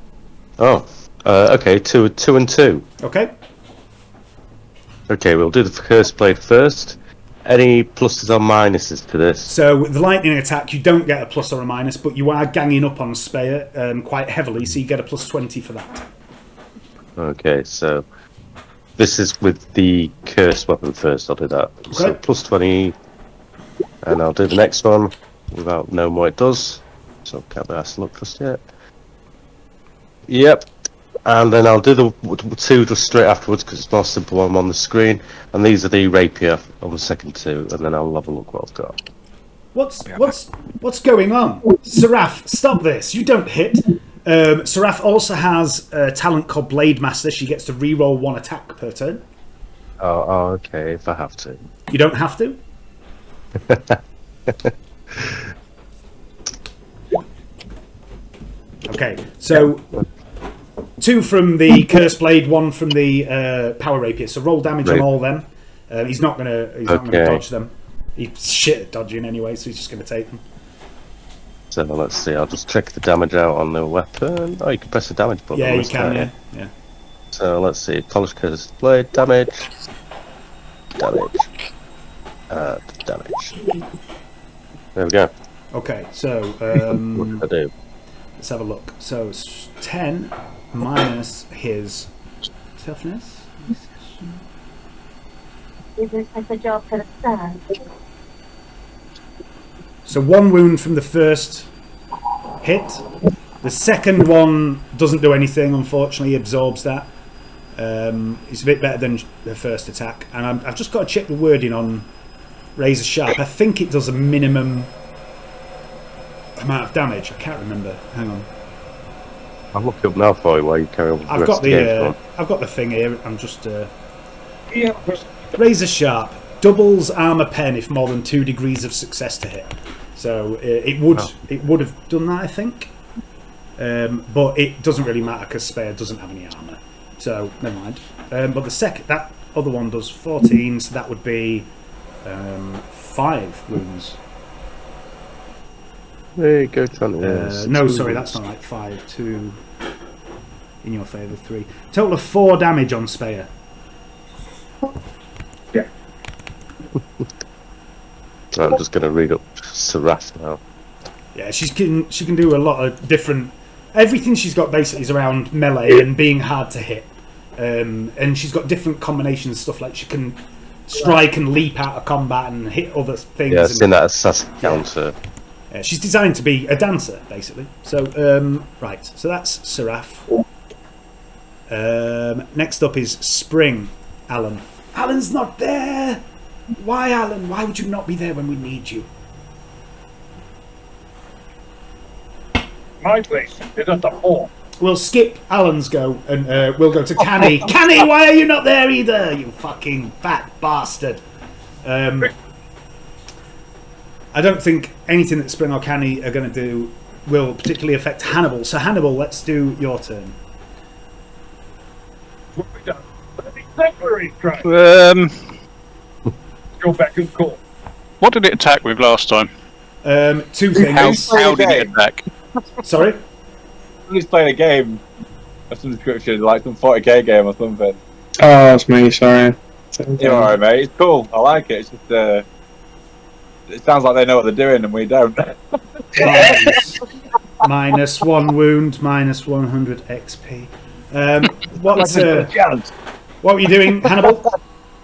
Oh. Okay. 2 and 2. Okay. Okay, we'll do the cursed blade first. Any pluses or minuses to this? So with the lightning attack, you don't get a plus or a minus, but you are ganging up on Spayr quite heavily, so you get a +20 for that. Okay, so this is with the cursed weapon first. I'll do that. Okay. So +20, and I'll do the next one without knowing what it does. So can't be asked to look just yet. Yep. And then I'll do the 2 just straight afterwards because it's more simple one on the screen. And these are the rapier on the second 2, and then I'll have a look what I've got. What's going on? Seraph, stop this. You don't hit. Seraph also has a talent called Blade Master. She gets to reroll 1 attack per turn. Oh, okay, if I have to. You don't have to. Okay, so 2 from the Curse Blade, 1 from the Power Rapier. So roll damage on all them. He's not gonna dodge them. He's shit at dodging anyway, so he's just gonna take them. So let's see. I'll just check the damage out on the weapon. Oh, you can press the damage button. Yeah, you can. Yeah. So let's see. Polished Curse Blade damage, damage. There we go. Okay, so What did I do? let's have a look. So it's 10 minus his toughness. Is this like a job for the sun? So 1 wound from the first hit. The second one doesn't do anything, unfortunately. He absorbs that. It's a bit better than the first attack. And I've just got to check the wording on Razor Sharp. I think it does a minimum amount of damage. I can't remember. Hang on. I'll look it up now for you while you carry on with the I've rest got of the game. I've got the thing here. I'm just Razor Sharp doubles armor pen if more than 2 degrees of success to hit. So it would have done that, I think, but it doesn't really matter because Spayr doesn't have any armor. So never mind. But that other one does 14, so that would be 5 wounds. There you go, Johnny. No, sorry, that's not right. 5, 2 in your favour, 3. Total of 4 damage on Spayr. Yeah. I'm just going to read up Seraph now. Yeah, she can do a lot of different. Everything she's got basically is around melee and being hard to hit. And she's got different combinations, stuff like she can strike and leap out of combat and hit other things. Yeah, I've seen that assassin counter. She's designed to be a dancer, basically. So, right, so that's Seraph. Next up is Spring, Alan. Alan's not there! Why, Alan? Why would you not be there when we need you? My place is at the hall. We'll skip Alan's go and we'll go to Canny. Canny, why are you not there either? You fucking fat bastard. I don't think anything that Spring or Canny are going to do will particularly affect Hannibal. So Hannibal, let's do your turn. What we done? Sanctuary strike. Go back and call. What did it attack with last time? Two things. How did it attack? Sorry? Somebody's playing a game of some description, like some 40k game or something. Oh, it's me. Sorry. You're alright, mate. It's cool. I like it. It's just it sounds like they know what they're doing and we don't. Minus 1 wound, minus 100 XP. What were you doing, Hannibal?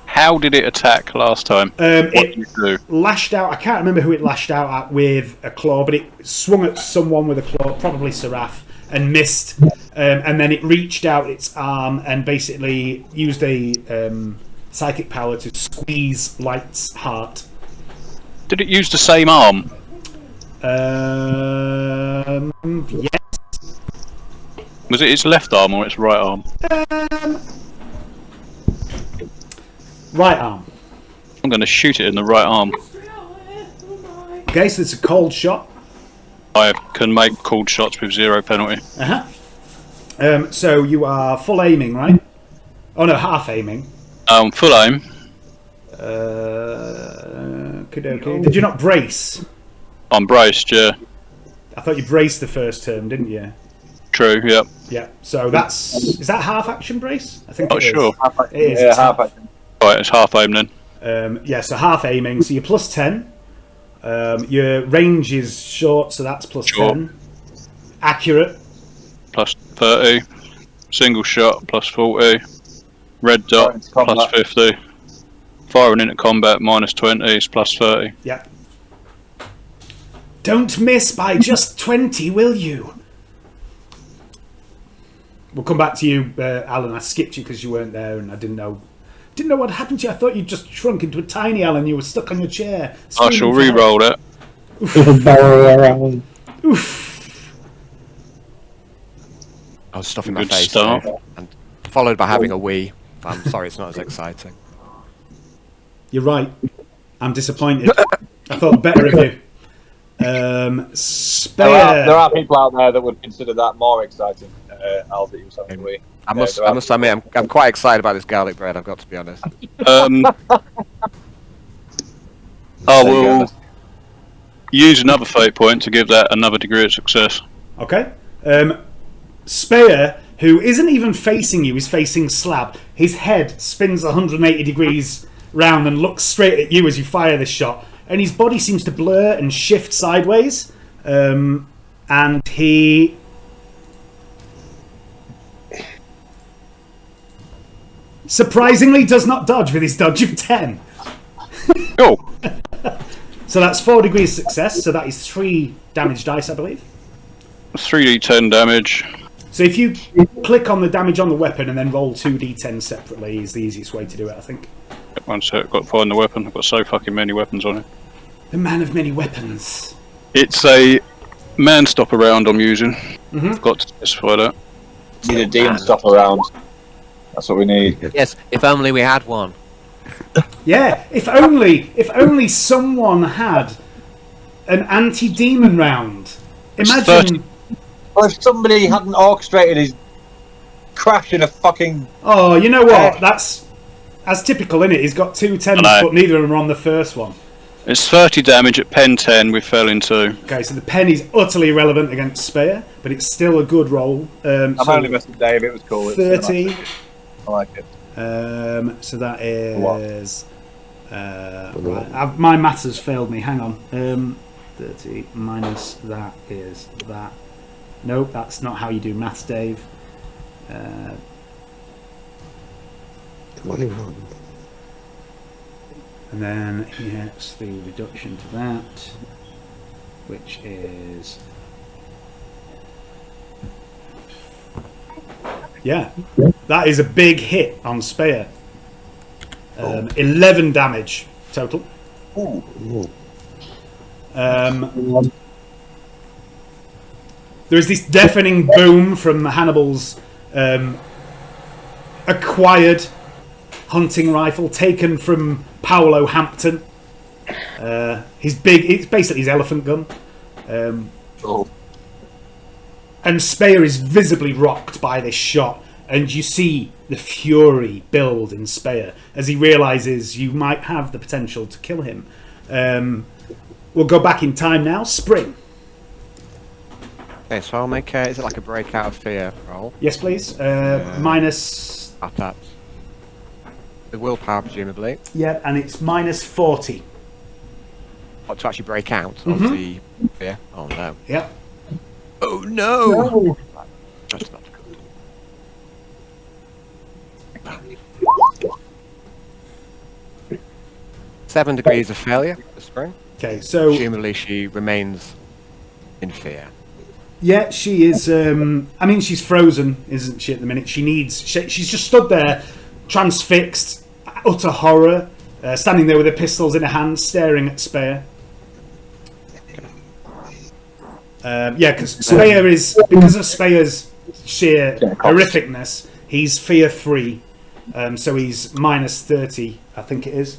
How did it attack last time? What did It you do? lashed out. I can't remember who it lashed out at with a claw, but it swung at someone with a claw, probably Seraph, and missed. And then it reached out its arm and basically used a psychic power to squeeze Light's heart. Did it use the same arm? Yes. Was it its left arm or its right arm? Right arm. I'm going to shoot it in the right arm. Okay, so it's a cold shot. I can make cold shots with 0 penalty. So you are full aiming, right? Oh no, half aiming. Full aim. Okay. Did you not brace? I'm braced, yeah. I thought you braced the first turn, didn't you? True, yep. Yeah. So is that half action brace? I think. Not it is. sure. It is. Yeah, It's half action. Right, it's half aim then. Yeah. So half aiming. So you're plus 10. Your range is short, so that's plus Short. 10. Accurate. Plus 30. Single shot, plus 40. Red dot, into combat. plus 50. Firing into combat, minus 20 is plus 30. Yeah. Don't miss by just 20, will you? We'll come back to you, Alan. I skipped you because you weren't there, and I didn't know what happened to you. I thought you just shrunk into a tiny Alan. You were stuck on your chair. I shall re-roll it. Barrel around. Oof. I was stuffing my Good face, start. and followed by having a wee. I'm sorry, it's not as exciting. You're right. I'm disappointed. I thought better of you. Spayr. There are people out there that would consider that more exciting. Al, that you were saying, we. I must admit, I'm quite excited about this garlic bread. I've got to be honest. I will use another fate point to give that another degree of success. Okay. Spayr, who isn't even facing you, is facing Slab. His head spins 180 degrees round and looks straight at you as you fire this shot. And his body seems to blur and shift sideways. And he... surprisingly does not dodge with his dodge of 10. Cool. So that's 4 degrees success. So that is 3 damage dice, I believe. 3d10 damage. So if you click on the damage on the weapon and then roll 2d10 separately is the easiest way to do it, I think. One sec, I've got to find the weapon. I've got so fucking many weapons on it. The man of many weapons. It's a man stop around I'm using. I've got to specify that. Need a demon stop around. That's what we need. Yes, if only we had one. Yeah, if only someone had an anti-demon round. Imagine... Well, if somebody hadn't orchestrated his crash in a fucking... Oh, you know what? That's typical, innit? He's got 2 10s, but neither of them are on the first one. It's 30 damage at pen 10 with fell into. Okay, so the pen is utterly irrelevant against Spayr, but it's still a good roll. I'm only messing with Dave, it was cool. 30. I like it. So that is... right, my maths has failed me, hang on. 30 minus that is that. Nope, that's not how you do maths, Dave. 21. And then he gets the reduction to that, which is... yeah, that is a big hit on Spayr. 11 damage total. There is this deafening boom from Hannibal's acquired hunting rifle taken from Paolo Hampton. His big, it's basically his elephant gun. Oh. And Spayr is visibly rocked by this shot, and you see the fury build in Spayr as he realises you might have the potential to kill him. We'll go back in time now. Spring. Okay, so I'll make is it like a breakout of fear roll? Yes, please. Minus... That. The willpower, presumably. Yeah, and it's minus 40. What, to actually break out of the fear? Oh no. Yep. Oh no! That's not good. 7 degrees of failure for Spring. Okay, so... Presumably she remains in fear. Yeah, she is. I mean, she's frozen, isn't she, at the minute? She's just stood there, transfixed, utter horror, standing there with her pistols in her hands, staring at Spayr. Yeah, because Spayr is, because of Spayr's sheer horrificness, he's fear 3, so he's minus 30, I think it is.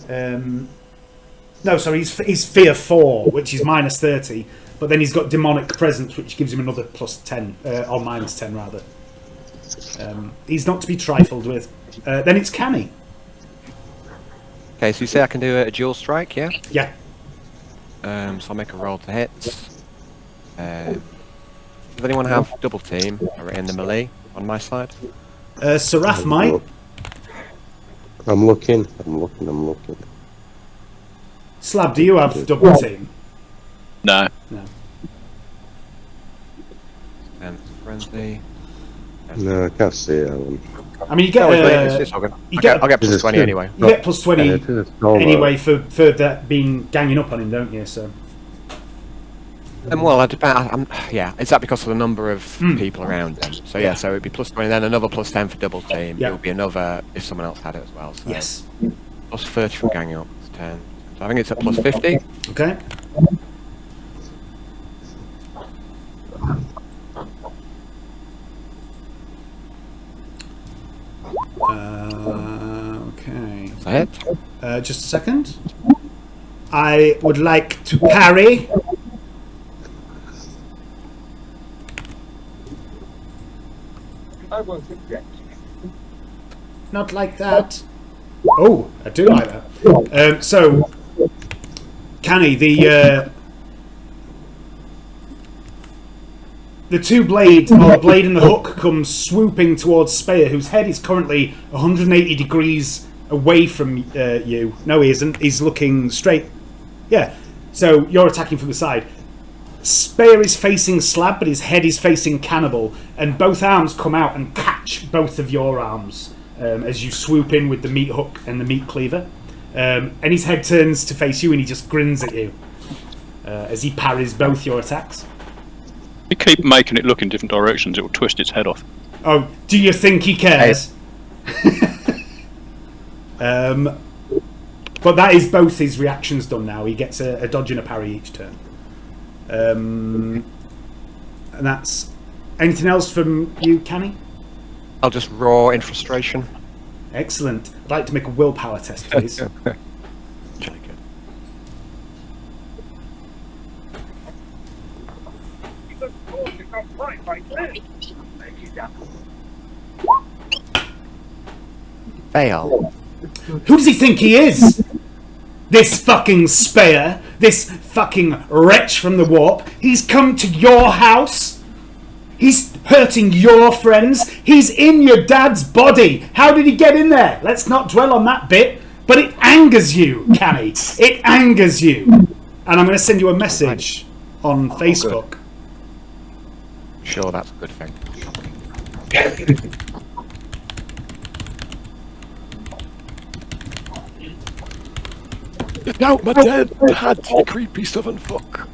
No, sorry, he's fear 4, which is minus 30. But then he's got demonic presence, which gives him another plus 10, or minus 10 rather. He's not to be trifled with. Then it's Canny. Okay, so you say I can do a dual strike, yeah? Yeah. So I'll make a roll to hit. Does anyone have double team or in the melee on my side? Seraph might. I'm looking. Slab, do you have double team? No. No. And friendly. No, I can't see that one. I mean, you get it's all good. I'll get plus 20 anyway. You get plus 20 Yeah, anyway for that being ganging up on him, don't you? So. Well, yeah, is that because of the number of people around them? So yeah, so it'd be plus 20, then another plus 10 for double team. Yeah. It would be another if someone else had it as well. So Yes. Plus 30 from ganging up, plus 10. So I think it's at plus 50. Okay. Okay. Is that it? Just a second. I would like to parry. I won't object. Not like that. Oh, I do like that. So, Canny, the two blades, or the blade and the hook, come swooping towards Spayr, whose head is currently 180 degrees away from you. No, he isn't. He's looking straight. Yeah. So you're attacking from the side. Spayr is facing Slab, but his head is facing Cannibal, and both arms come out and catch both of your arms as you swoop in with the meat hook and the meat cleaver. And his head turns to face you, and he just grins at you as he parries both your attacks. You keep making it look in different directions, it will twist its head off. Oh, do you think he cares? But that is both his reactions done now. He gets a dodge and a parry each turn. And that's... Anything else from you, Canny? I'll just roar in frustration. Excellent. I'd like to make a willpower test, please. Jolly good. Fail. Who does he think he is? This fucking Spayr, this fucking wretch from the warp. He's come to your house. He's hurting your friends. He's in your dad's body. How did he get in there? Let's not dwell on that bit. But it angers you, Canny. It angers you. And I'm going to send you a message on Facebook. Sure, that's a good thing. Get out my dead dad, you creepy southern fuck.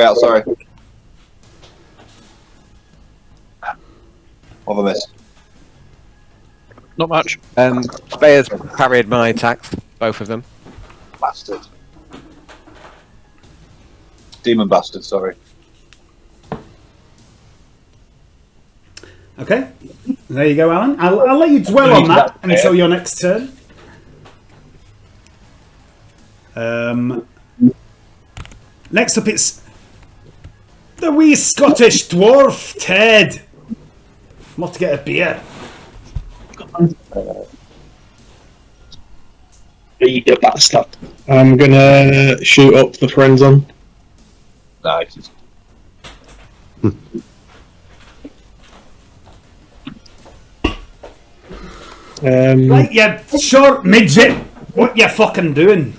out, sorry. What have I missed? Not much. Spayr's parried my attacks, both of them. Bastard. Demon bastard, sorry. Okay, there you go, Alan. I'll let you dwell on that until your next turn. Next up, it's the wee Scottish dwarf, Ted. I'm off to get a beer. You bastard. I'm gonna shoot up the friend zone. Nice. Right, you short midget. What you fucking doing?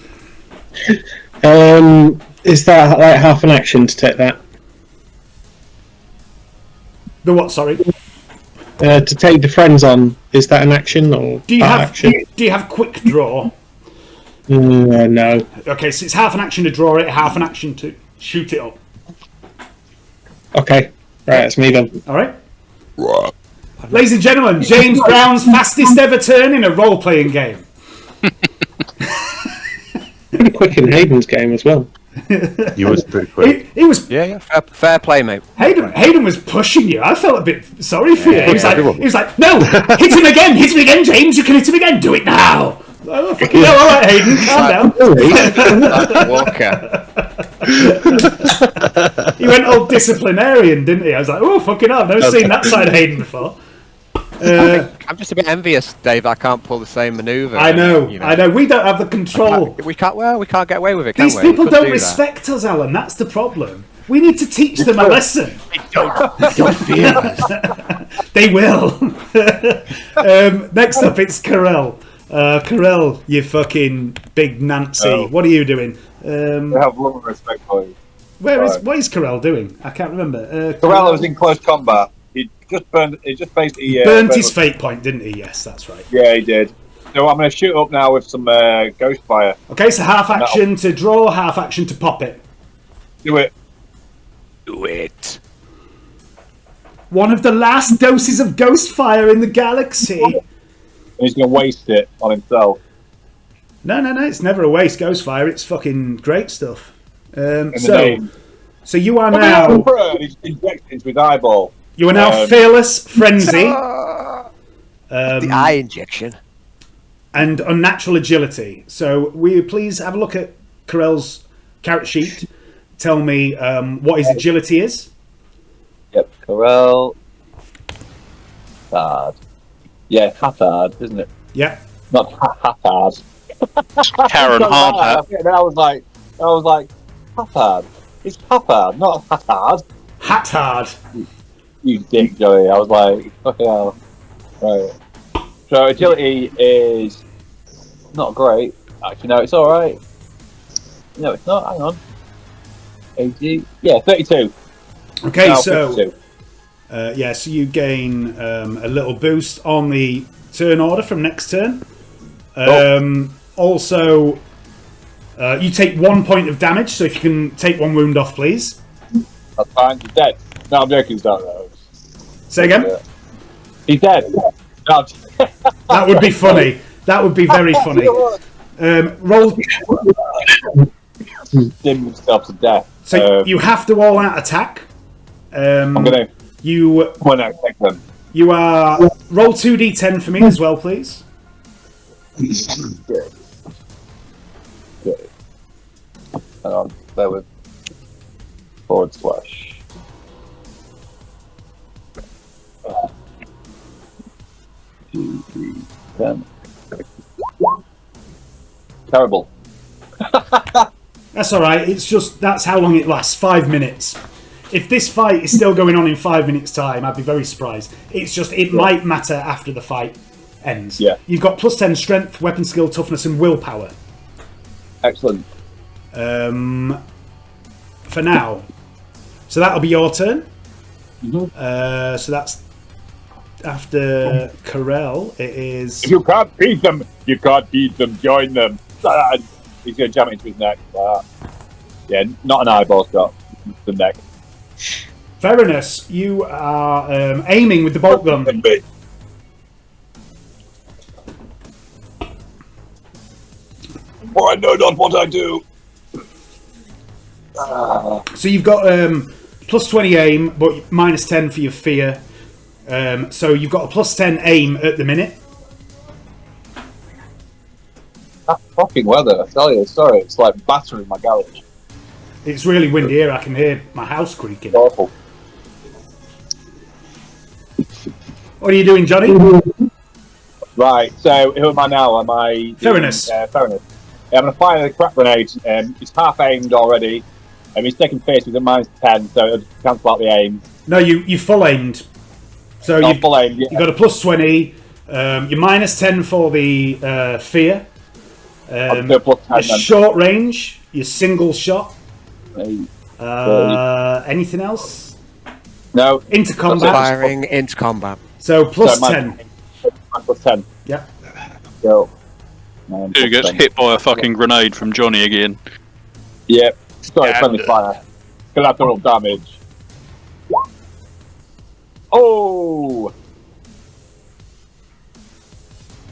Is that like half an action to take that? The what? Sorry. To take the friends on, is that an action or Do you have action? Do you have quick draw? No. Okay, so it's half an action to draw it, half an action to shoot it up. Okay. Right, it's me then. All right. Ladies and gentlemen, James Brown's fastest ever turn in a role-playing game. Pretty quick in Hayden's game as well. He was pretty quick. He was. Yeah. Fair play, mate. Hayden was pushing you. I felt a bit sorry for you. He was everyone. like, no, hit him again, James. You can hit him again. Do it now. Oh, fucking hell, all right, Hayden, calm down. Walker. He went all disciplinarian, didn't he? I was like, oh, fucking hell, I've never seen that side of Hayden before. I'm just a bit envious, Dave. I can't pull the same manoeuvre. I know. We don't have the control. We can't. Well, we can't get away with it. Can These we? people We could don't do that. respect us, Alan. That's the problem. We need to teach them a lesson. Don't fear us. They will. Next up, it's Carell. Carell, you fucking big Nancy. Oh. What are you doing? I have love and respect for you. What is Carell doing? I can't remember. Corella was in close combat. He just basically burnt his fate point, didn't he? Yes, that's right. Yeah, he did. So I'm going to shoot up now with some ghost fire. Okay, so half action to draw, half action to pop it. Do it. Do it. One of the last doses of ghost fire in the galaxy. And he's going to waste it on himself. No, it's never a waste. Ghost fire, it's fucking great stuff. In the name. So you are now. He's injected into his eyeball. You are now fearless, frenzy, The eye injection. and unnatural agility. So will you please have a look at Carell's character sheet? Tell me what his agility is. Yep, Corell. Hard. Yeah, Hathard, isn't it? Yeah. Not Hathard. Karen Hardhat. Yeah, then I was like, Hathard. It's Hathard, not Hathard. Hathard. You dick, Joey. I was like, fucking hell. Right. So agility is not great. Actually, no, it's alright. No, it's not. Hang on. 80. Yeah, 32. Okay, No, so 52. so you gain a little boost on the turn order from next turn. Also, you take 1 point of damage. So if you can take one wound off, please. That's fine. He's dead. No, I'm joking. He's not. No. Say again. He's dead. No, That would be funny. That would be very funny. Roll. Dim himself to death. So you have to all out attack. I'm gonna. You When I take them. you are roll 2d10 for me as well, please. Good. Good. Hang on. There with /. 2, 3, 10. Terrible. That's all right. It's just that's how long it lasts. 5 minutes. If this fight is still going on in 5 minutes' time, I'd be very surprised. It's just it might matter after the fight ends. Yeah. You've got +10 strength, weapon skill, toughness, and willpower. Excellent. For now. So that'll be your turn. So that's after Carell. It is. If you can't beat them, you can't beat them. Join them. He's going to jam it into his neck like that. Yeah, not an eyeball shot. the neck. Fairness, you are aiming with the bolt gun. For I know not what I do. So you've got plus 20 aim, but minus 10 for your fear. So you've got a plus 10 aim at the minute. That fucking weather, I tell you, sorry, it's like battering my garage. It's really windy here. I can hear my house creaking. Awful. What are you doing, Johnny? Right, so who am I now? Am I... Fairness. Fairness. I'm going to fire the crack grenade. It's half aimed already. He's taking face with a minus 10, so it'll cancel out the aim. No, you full aimed. So Oh, full aimed, yeah. you've got a plus 20. You're minus 10 for the fear. I'll do a plus 10 Your then. short range. Your single shot. 30. Anything else? No. Into combat. Firing into combat. So plus So 10. Plus 10. Yeah. Go. Who gets hit by a fucking grenade from Johnny again? Yep. Sorry, friendly fire. Collateral damage. Oh!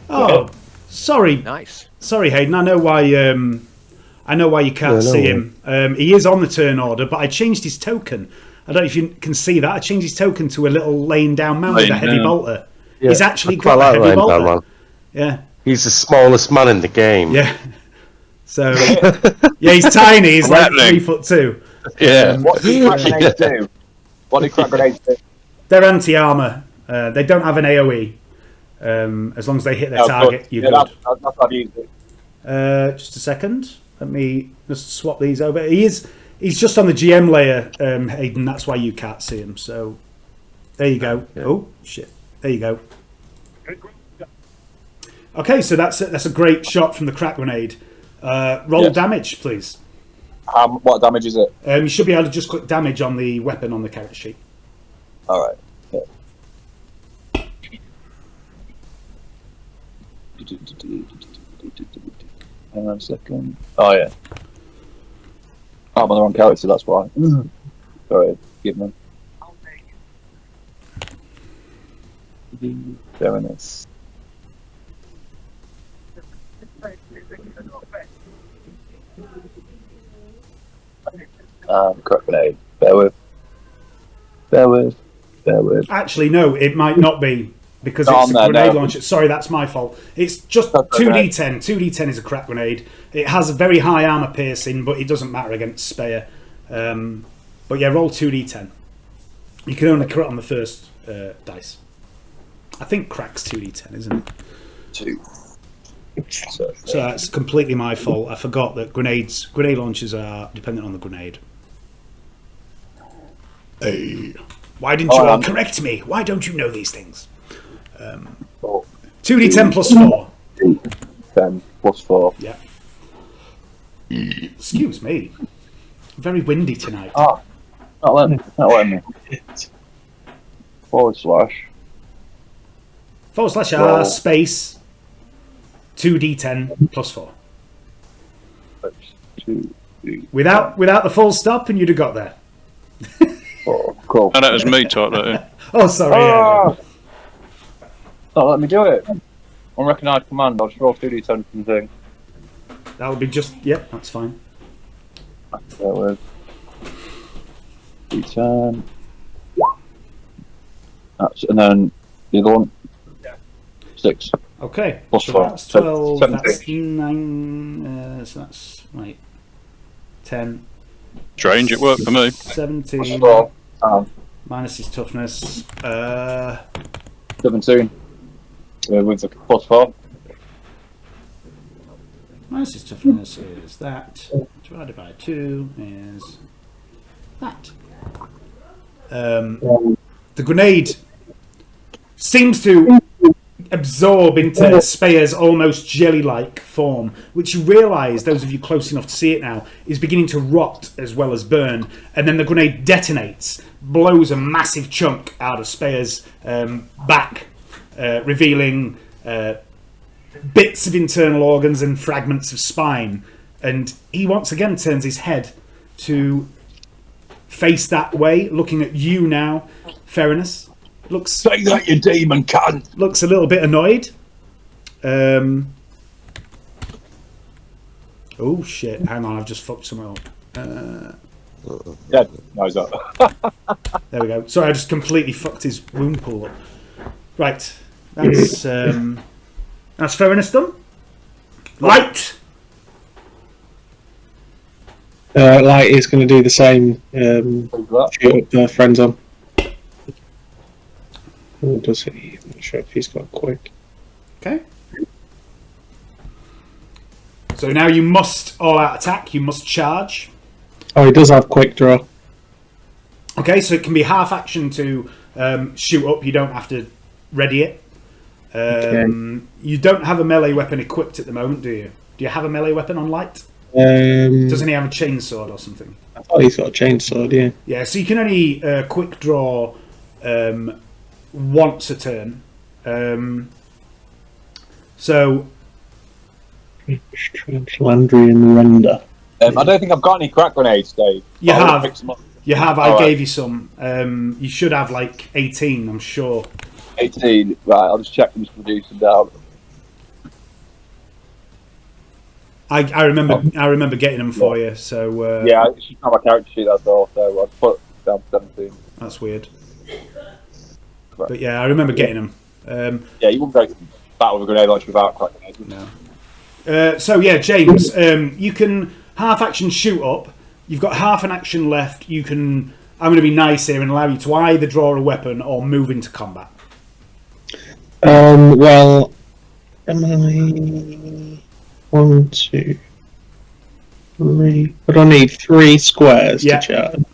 Oh, sorry. Nice. Sorry, Hayden. I know why. I know why you can't see him. He is on the turn order, but I changed his token. I don't know if you can see that. I changed his token to a little laying down man with a heavy bolter. Yeah, He's actually I quite got like a heavy laying down bolter. man. Yeah. He's the smallest man in the game. Yeah. So yeah, he's tiny. He's like 3'2". Yeah. What do crack grenades do? What do crack grenades do? They're anti-armor. They don't have an AOE. As long as they hit their target, you're good. That's how I use it. Just a second. Let me just swap these over. He's just on the GM layer, Hayden. That's why you can't see him. So there you go. Yeah. Oh shit! There you go. Okay, so that's a great shot from the crack grenade. Roll damage, please. What damage is it? You should be able to just click damage on the weapon on the character sheet. All right. Hang on a second. Oh yeah. Oh, I'm on the wrong character. That's why. Sorry, give me. Fairness. Crack grenade. Bear with. Actually, no, it might not be because it's a grenade launcher. Sorry, that's my fault. It's just 2d10. 2d10 is a crack grenade. It has a very high armor piercing, but it doesn't matter against Spayr. But yeah, roll 2d10. You can only crit on the first dice. I think crack's 2d10, isn't it? 2. So that's completely my fault. I forgot that grenade launchers are dependent on the grenade. Hey. Why didn't you all correct me? Why don't you know these things? 2d10 plus 4. 10 plus 4. Yeah. Excuse me. Very windy tonight. Oh, not letting me. // space 2d10 plus 4. 2, 3, Without the full stop, and you'd have got there. 4. Cool. Oh, that was me type that in. Oh, sorry. Oh! Not let me do it. Unrecognised command. I'll just roll 2d10 from the thing. That would be just. Yep, that's fine. That was d10. And then the other one. 6. Okay. Plus So 4. that's 12. 17. That's 9. So that's right. 10. Strange, it worked for me. 17. Plus 4. Minus his toughness. 17. With the plus 4. Minus his toughness is that. Divided by 2 is that. The grenade seems to absorb into Spayr's almost jelly-like form, which you realise, those of you close enough to see it now, is beginning to rot as well as burn. And then the grenade detonates, blows a massive chunk out of Spayr's back, revealing bits of internal organs and fragments of spine. And he once again turns his head to face that way, looking at you now. Fairness looks. Say that, you demon cunt! Looks a little bit annoyed. Oh shit! Hang on, I've just fucked something up. Yeah, no, he's up. There we go. Sorry, I just completely fucked his wound pool up. Right, that's Fairness done. Light. Light is going to do the same. Shoot up the friends on. Oh, does he? I'm not sure if he's got quick. Okay. So now you must all-out attack. You must charge. Oh, he does have quick draw. Okay, so it can be half action to shoot up. You don't have to ready it. You don't have a melee weapon equipped at the moment, do you? Do you have a melee weapon on Light? Doesn't he have a chainsword or something? I thought he's got a chainsword, yeah. Yeah, so you can only quick draw once a turn. So... Landrian Render. I don't think I've got any crack grenades, Dave. You have. You have. I All gave right. you some. You should have like 18, I'm sure. 18. Right, I'll just check and just reduce them down. I remember getting them for you. So Yeah, I should have my character sheet, that's all. So I'll put down 17. that's weird. But yeah, I remember getting them. Yeah, you wouldn't go to battle with a grenade launcher without crack grenades. would you? No. So yeah, James, you can half action shoot up. You've got half an action left. You can. I'm going to be nice here and allow you to either draw a weapon or move into combat. Well, am I 1, 2, 3? But I need 3 squares to charge.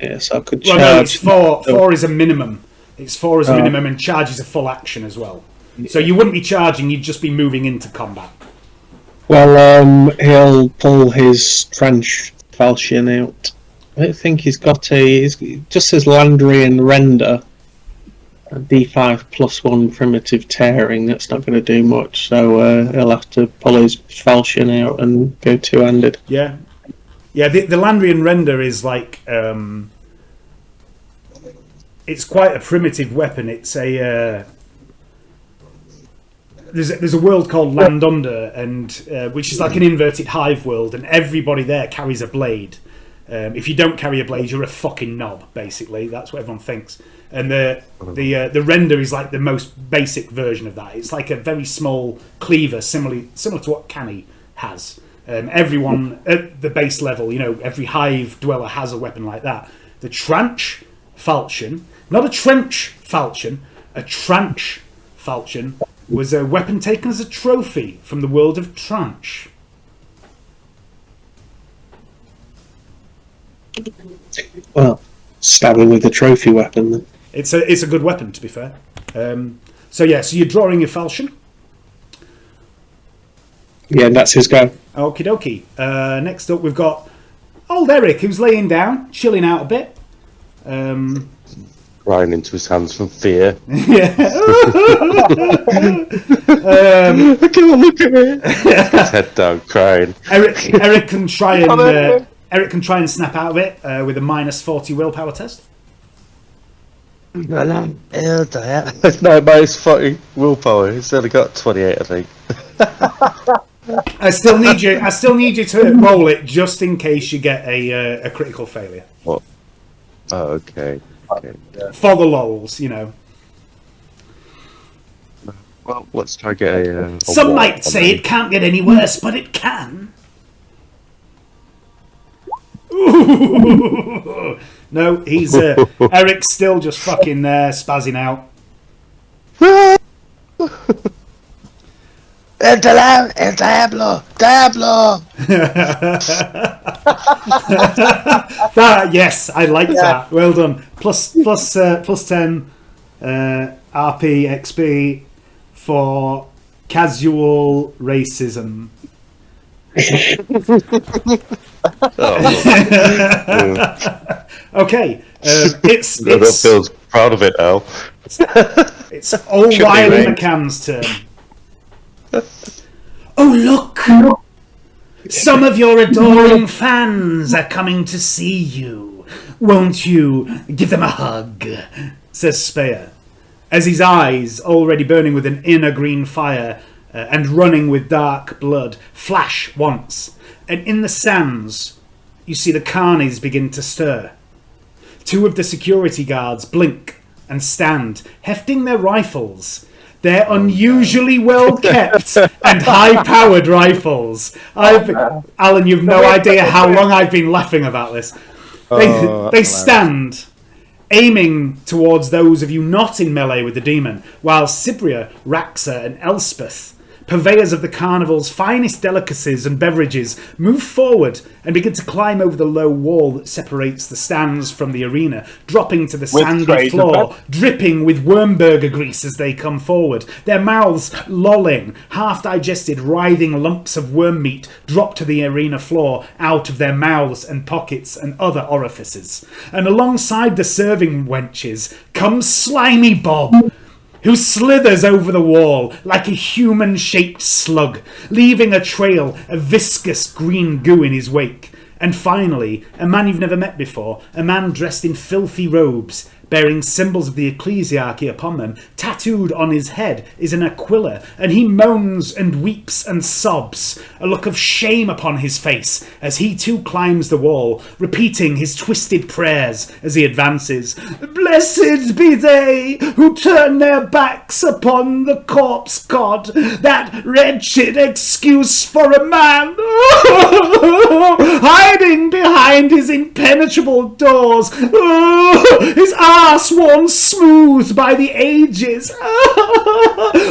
Yes, I could charge. Well, no, it's 4. 4 is a minimum. It's 4 is a minimum, and charge is a full action as well. So you wouldn't be charging; you'd just be moving into combat. Well, he'll pull his trench falchion out. I don't think he's got it just says Landrian Render. A D5 +1 primitive tearing. That's not going to do much. So he'll have to pull his falchion out and go two-handed. Yeah, yeah. The Landrian Render is like it's quite a primitive weapon. It's a there's a world called Land Under, and which is like an inverted hive world, and everybody there carries a blade. If you don't carry a blade, you're a fucking knob. Basically, that's what everyone thinks. And the Render is like the most basic version of that. It's like a very small cleaver, similar to what Canny has. Everyone at the base level, every hive dweller has a weapon like that. The Tranch Falchion, not a Trench Falchion, a Tranch Falchion was a weapon taken as a trophy from the world of Tranch. Well, stab him with the trophy weapon then. It's a good weapon, to be fair. So you're drawing your falchion. Yeah, that's his go. Okie dokie. Next up, we've got old Eric, who's laying down, chilling out a bit. Crying into his hands from fear. Yeah. I can't look at it. His head down, crying. Eric can try and snap out of it with a -40 willpower test. No, minus 40 willpower. He's only got 28, I think. I still need you to roll it just in case you get a critical failure. What? Oh, okay. For the lols, Well, let's try and get a Some might say it can't get any worse, but it can. Ooh. No, he's Eric's still just fucking there, spazzing out. El Diablo! Yes, I like that. Well done. Plus 10 RP XP for casual racism. Okay, it's feels proud of it now. It's old Wiley McCann's turn. Oh look! Some of your adoring fans are coming to see you. Won't you give them a hug? Says Spayr, as his eyes, already burning with an inner green fire and running with dark blood, flash once, and in the sands you see the carnies begin to stir. 2 of the security guards blink and stand, hefting their rifles. They're unusually well kept and high-powered rifles. Alan, you've no idea how long I've been laughing about this. They stand, aiming towards those of you not in melee with the demon, while Cybria, Raxa, and Elspeth, purveyors of the carnival's finest delicacies and beverages, move forward and begin to climb over the low wall that separates the stands from the arena, dropping to the sandy floor, dripping with wormburger grease as they come forward. Their mouths lolling, half-digested, writhing lumps of worm meat drop to the arena floor out of their mouths and pockets and other orifices. And alongside the serving wenches comes Slimy Bob, who slithers over the wall like a human-shaped slug, leaving a trail of viscous green goo in his wake. And finally, a man you've never met before, a man dressed in filthy robes, bearing symbols of the ecclesiarchy upon them. Tattooed on his head is an aquila, and he moans and weeps and sobs, a look of shame upon his face as he too climbs the wall, repeating his twisted prayers as he advances. Blessed be they who turn their backs upon the corpse god, that wretched excuse for a man, hiding behind his impenetrable doors, his arse worn smooth by the ages.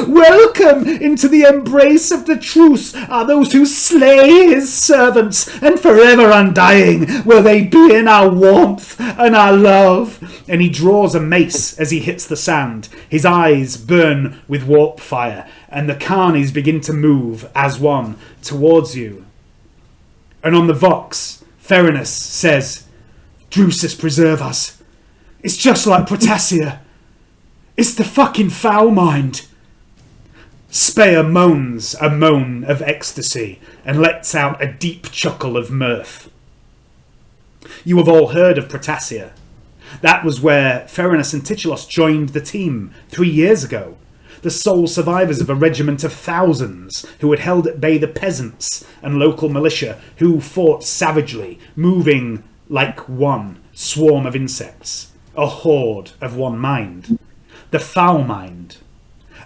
Welcome into the embrace of the truth are those who slay his servants, and forever undying will they be in our warmth and our love. And he draws a mace as he hits the sand. His eyes burn with warp fire, and the carnies begin to move as one towards you. And on the Vox, Theranos says, Drusus preserve us. It's just like Protasia. It's the fucking foul mind. Spayr moans a moan of ecstasy and lets out a deep chuckle of mirth. You have all heard of Protasia. That was where Theranos and Titulos joined the team 3 years ago. The sole survivors of a regiment of thousands who had held at bay the peasants and local militia who fought savagely, moving like one swarm of insects. A horde of one mind. The foul mind.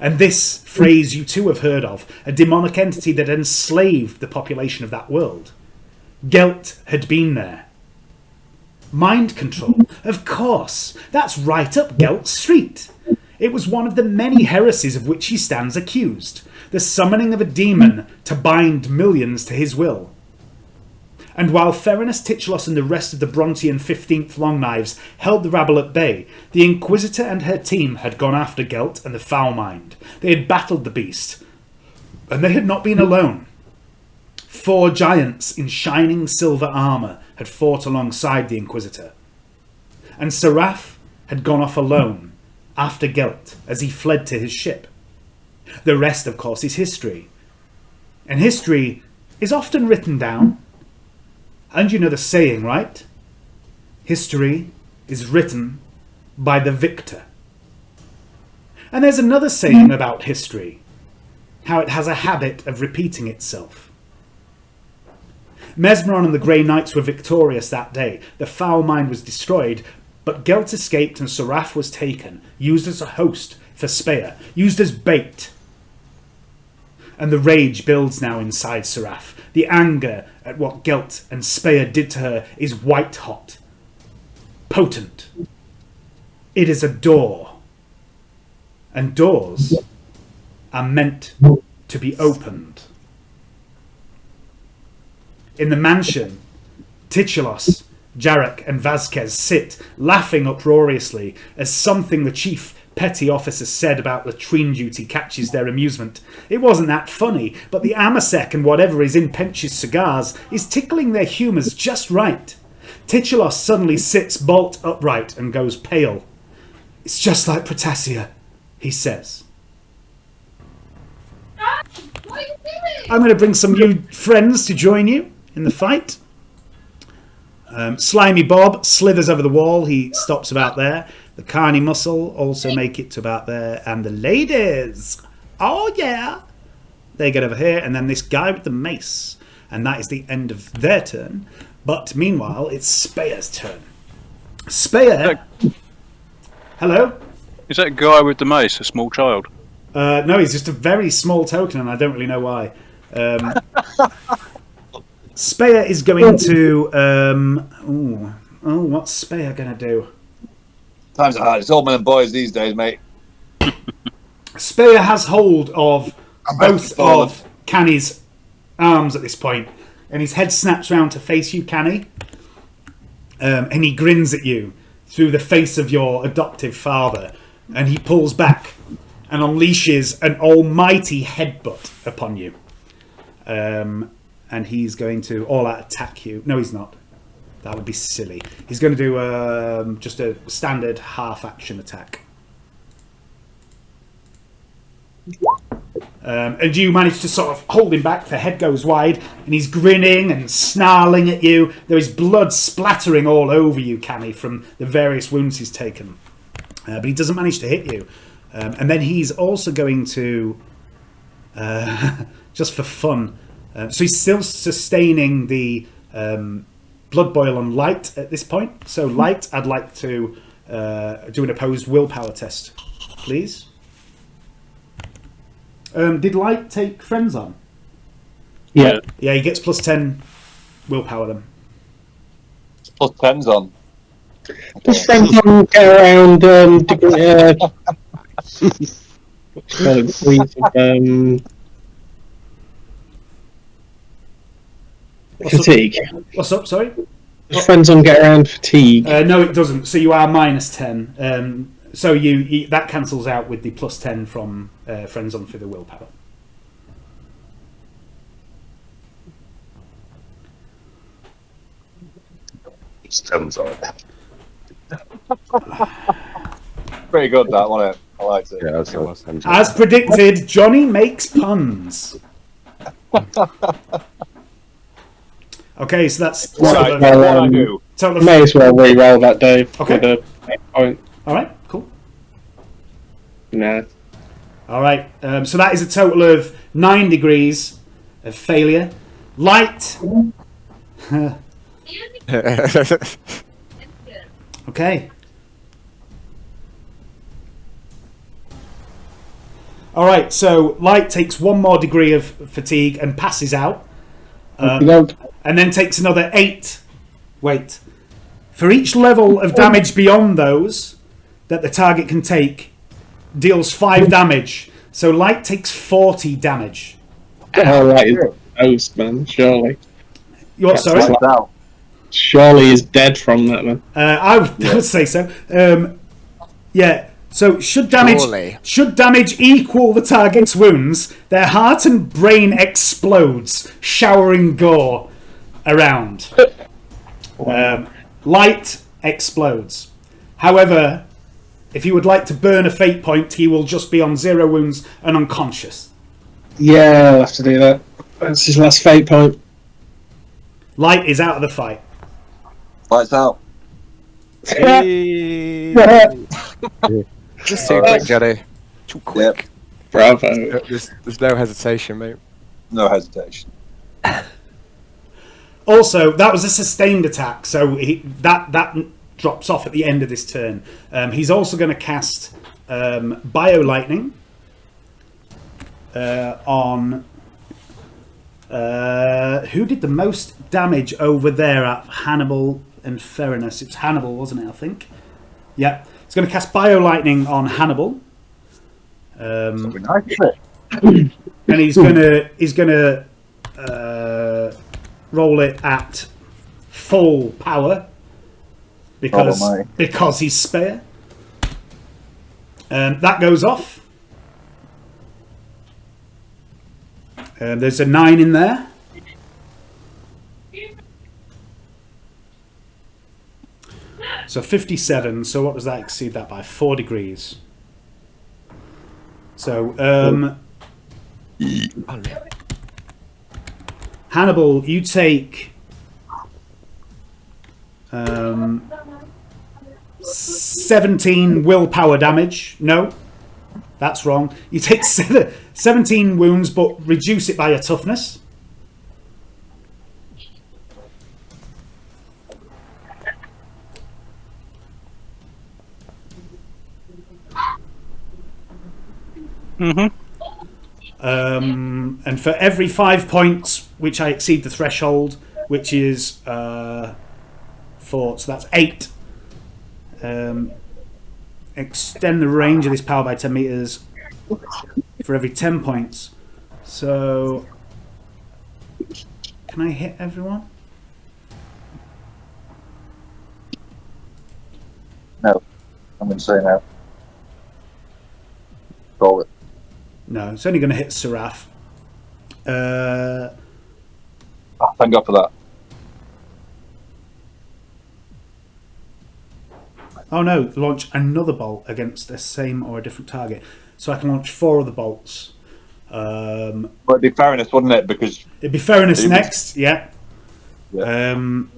And this phrase you too have heard of, a demonic entity that enslaved the population of that world. Gelt had been there. Mind control, of course. That's right up Gelt's street. It was one of the many heresies of which he stands accused. The summoning of a demon to bind millions to his will. And while Theranos, Titulos and the rest of the Brontian 15th Longknives held the rabble at bay, the Inquisitor and her team had gone after Gelt and the Foul Mind. They had battled the beast, and they had not been alone. 4 giants in shining silver armour had fought alongside the Inquisitor. And Seraph had gone off alone after Gelt as he fled to his ship. The rest, of course, is history. And history is often written down. And you know the saying, right? History is written by the victor. And there's another saying about history, how it has a habit of repeating itself. Mesmeron and the Grey Knights were victorious that day. The Foul Mind was destroyed, but Gelt escaped and Seraph was taken, used as a host for Spayr, used as bait. And the rage builds now inside Seraph. The anger at what Gelt and Spayr did to her is white hot. Potent. It is a door. And doors are meant to be opened. In the mansion, Titulos, Jarek and Vasquez sit, laughing uproariously as something the chief petty officer said about latrine duty catches their amusement. It wasn't that funny, but the Amasek and whatever is in Pench's cigars is tickling their humours just right. Titulos suddenly sits bolt upright and goes pale. It's just like Protasia, he says. What are you doing? I'm going to bring some new friends to join you in the fight. Slimy Bob slithers over the wall. He stops about there. The Carney Muscle also make it to about there. And the ladies, oh yeah, they get over here. And then this guy with the mace. And that is the end of their turn. But meanwhile, it's Spayr's turn. Spayr. Hello? Is that guy with the mace a small child? No, he's just a very small token, and I don't really know why. Spayr is going to... what's Spayr going to do? Times are hard. It's all men and boys these days, mate. Spayr has hold of both of Canny's arms at this point, and his head snaps round to face you, Canny, and he grins at you through the face of your adoptive father, and he pulls back and unleashes an almighty headbutt upon you. And he's going to all-out attack you. No, he's not. That would be silly. He's going to do just a standard half-action attack. And you manage to sort of hold him back. The head goes wide, and he's grinning and snarling at you. There is blood splattering all over you, Canny, from the various wounds he's taken. But he doesn't manage to hit you. And then he's also going to, just for fun, so he's still sustaining the blood boil on Light at this point. So Light, I'd like to do an opposed willpower test, please. Did Light take friends on? Yeah. Yeah, he gets plus 10 willpower then. Plus 10's on. Just friends on get around fatigue. What's up, sorry? Does friends on get around fatigue? No, it doesn't. So you are minus 10. So you that cancels out with the plus 10 from friends on for the willpower. It's tons on. Pretty good, that, wasn't it? I liked it. Yeah, that's what tons on. As predicted, Johnny makes puns. Okay, so that's Right, what I do? total of May as well re-roll that, Dave. Okay. With a point. all right, cool. Nah. All right, so that is a total of 9 degrees of failure. Light. Okay. All right, so Light takes 1 more degree of fatigue and passes out. And then takes another 8. Wait. For each level of damage beyond those that the target can take, deals 5 damage. So Light takes 40 damage. That is toast, man. Surely. You what, sorry? Surely is dead from that, man. I would say so. Yeah. So should damage equal the target's wounds, their heart and brain explodes, showering gore around. Light explodes. However, if you would like to burn a fate point, he will just be on 0 wounds and unconscious. Yeah, I'll have to do that. That's his last fate point. Light is out of the fight. Lights out. Just too quick, Johnny. Too quick. Yep. Bravo. There's no hesitation, mate. No hesitation. Also, that was a sustained attack, so that drops off at the end of this turn. He's also going to cast Bio Lightning on... who did the most damage over there at Hannibal and Theranos? It's Hannibal, wasn't it, I think? Yeah. He's going to cast Bio Lightning on Hannibal. And he's gonna roll it at full power because he's Spayr. That goes off. There's a 9 in there. So 57. So what does that exceed that by? 4 degrees. So Hannibal, you take 17 willpower damage. No, that's wrong. You take 17 wounds, but reduce it by your toughness. And for every 5 points which I exceed the threshold, which is 4, so that's 8. Extend the range of this power by 10 meters for every 10 points. So, can I hit everyone? No. I'm going to say no. Roll it. No, it's only going to hit Seraph. Oh, thank God for that. Oh no, launch another bolt against the same or a different target. So I can launch 4 other bolts. But it'd be fairness, wouldn't it? Because it'd be Fairness next, yeah. So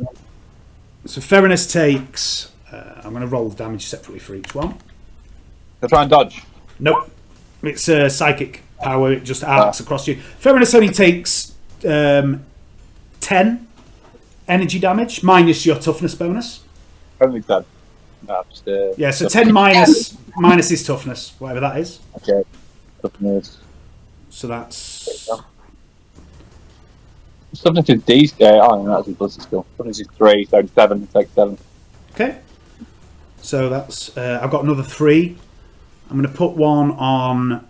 Fairness takes... I'm going to roll the damage separately for each one. They'll try and dodge. Nope. It's psychic power, it just arcs across you. Fairness only takes 10 energy damage, minus your toughness bonus. Only 10. No, just, yeah, so 10 minus his toughness, whatever that is. Okay. Toughness. So that's... Toughness is D. Oh, no, that's a plus skill. Toughness is 3, so 7. Take 7. Okay. So that's... I've got another 3. I'm going to put one on...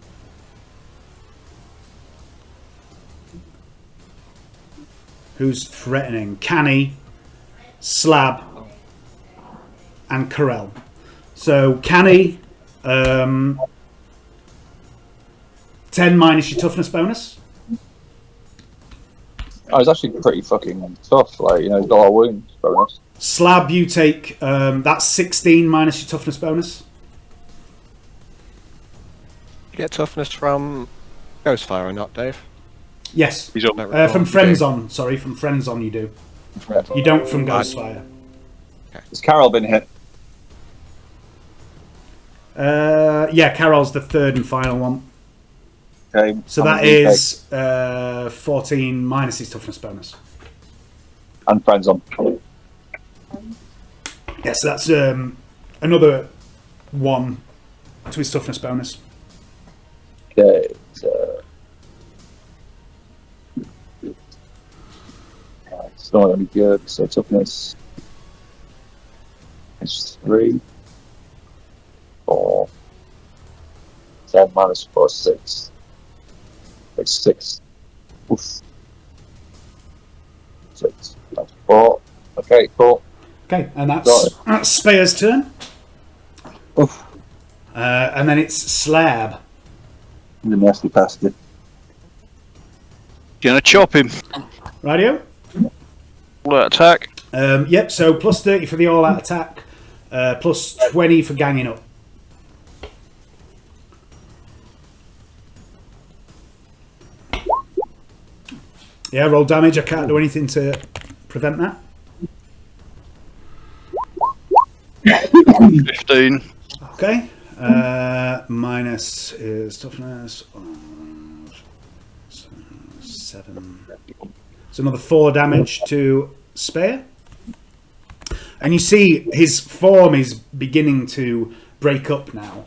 Who's threatening? Canny, Slab, and Corel. So Canny, 10 minus your toughness bonus. Oh, it's actually pretty fucking tough. Like, you know, he's got a lot of wounds bonus. Slab, you take that's 16 minus your toughness bonus. You get toughness from Ghostfire or not, Dave? Yes. He's up from Friends On. Sorry, from Friends On you do. You don't from Ghostfire. Has Carol been hit? Yeah, Carol's the third and final one. Okay. So that is 14 minus his toughness bonus. And Friends On. Yeah, so that's another 1 to his toughness bonus. Okay, so... It's not any good, so toughness is 3, 4, 10 minus 4, 6. It's 6. Oof. 6 minus 4. Okay, cool. Okay, and that's Spayr's turn. Oof. And then it's Slab. The nasty bastard. Gonna chop him. Radio? All out attack. Yep, so plus 30 for the all-out attack, plus 20 for ganging up. Yeah, roll damage. I can't do anything to prevent that. 15. Okay. Minus his toughness. 7. So another 4 damage to Spayr. And you see his form is beginning to break up now.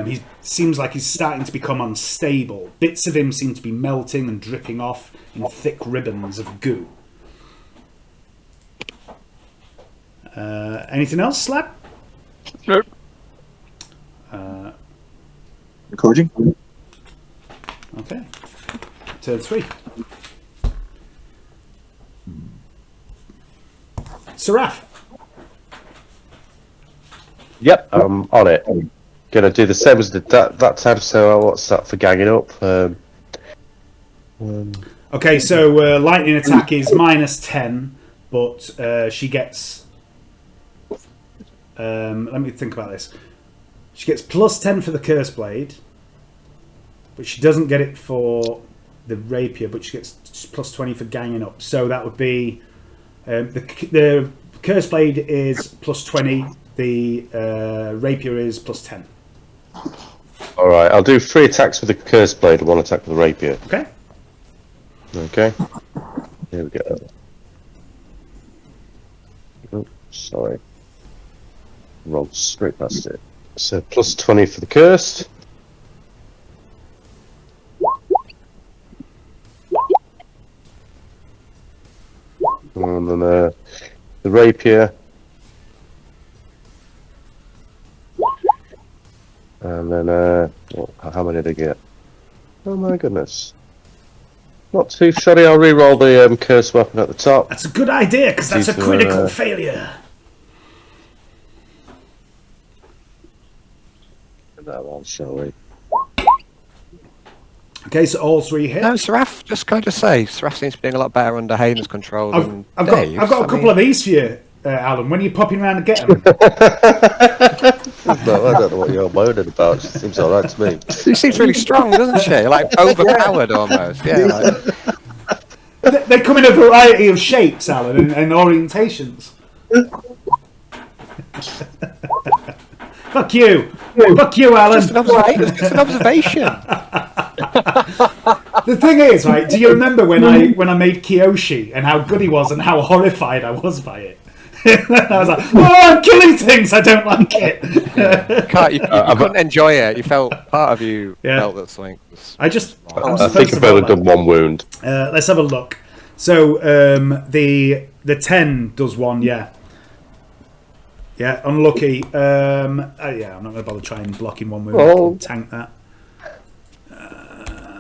He seems like he's starting to become unstable. Bits of him seem to be melting and dripping off in thick ribbons of goo. Anything else, Slab? Nope. Recording? Okay. Turn 3. Seraph. Yep, I'm on it. I'm gonna do the same as that time. So what's that for ganging up? Okay, so lightning attack is minus 10, but she gets... let me think about this. She gets plus 10 for the Curse Blade, but she doesn't get it for the Rapier, but she gets plus 20 for ganging up. So that would be... the Curse Blade is plus 20. The Rapier is plus 10. Alright, I'll do 3 attacks with the Curse Blade and 1 attack with the Rapier. Okay. Okay. Here we go. Oops, sorry. Rolled straight past it. So plus 20 for the Cursed. And then the Rapier. And then, how many did I get? Oh my goodness. Not too shoddy. I'll re-roll the Curse weapon at the top. That's a good idea, because that's a critical failure. That one, shall we? Okay, so all 3 hit. No, Seraph, just can I just say, Seraph seems to be doing a lot better under Hayden's control than I've Dave. got a couple of these for you, Alan. When are you popping around to get them? No, I don't know what you're moaning about. She seems alright to me. She seems really strong, doesn't she? Like, overpowered almost. Yeah, like... They come in a variety of shapes, Alan, and orientations. Fuck you! Fuck you, Alan! Just an observation. The thing is, right? Do you remember when I made Kiyoshi and how good he was and how horrified I was by it? I was like, "Oh, I'm killing things. I don't like it." You couldn't enjoy it. You felt part of you felt that something was. I think I've only done 1 wound. Let's have a look. So the 10 does 1, yeah. Yeah, unlucky. I'm not going to bother trying blocking 1 wound. I can tank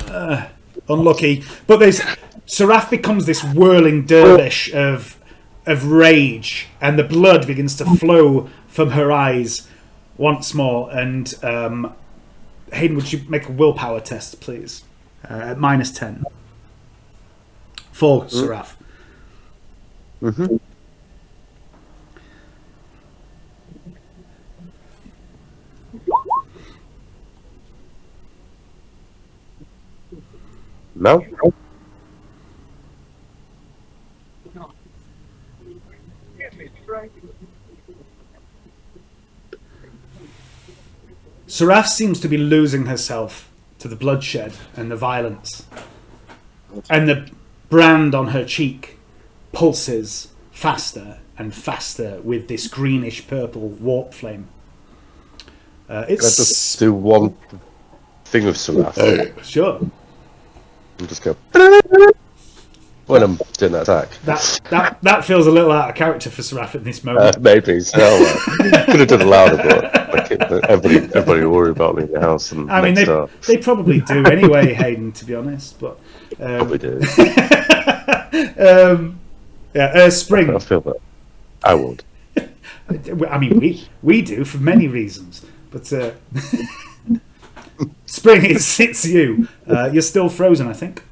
that. Unlucky. But Seraph becomes this whirling dervish of rage, and the blood begins to flow from her eyes once more. And Hayden, would you make a willpower test, please? At -10. For Seraph. Mm-hmm. No? Seraph seems to be losing herself to the bloodshed and the violence. And the brand on her cheek pulses faster and faster with this greenish purple warp flame. Let's just do one thing with Seraph. Sure. And just go when I'm doing that attack. That feels a little out of character for Seraph at this moment. Maybe so. Could have done it louder, but everybody worry about me in the house. And I mean, they probably do anyway, Hayden. To be honest, but probably do. Spring. I feel that I would. I mean, we do for many reasons, but Spring, it's you. You're still frozen, I think.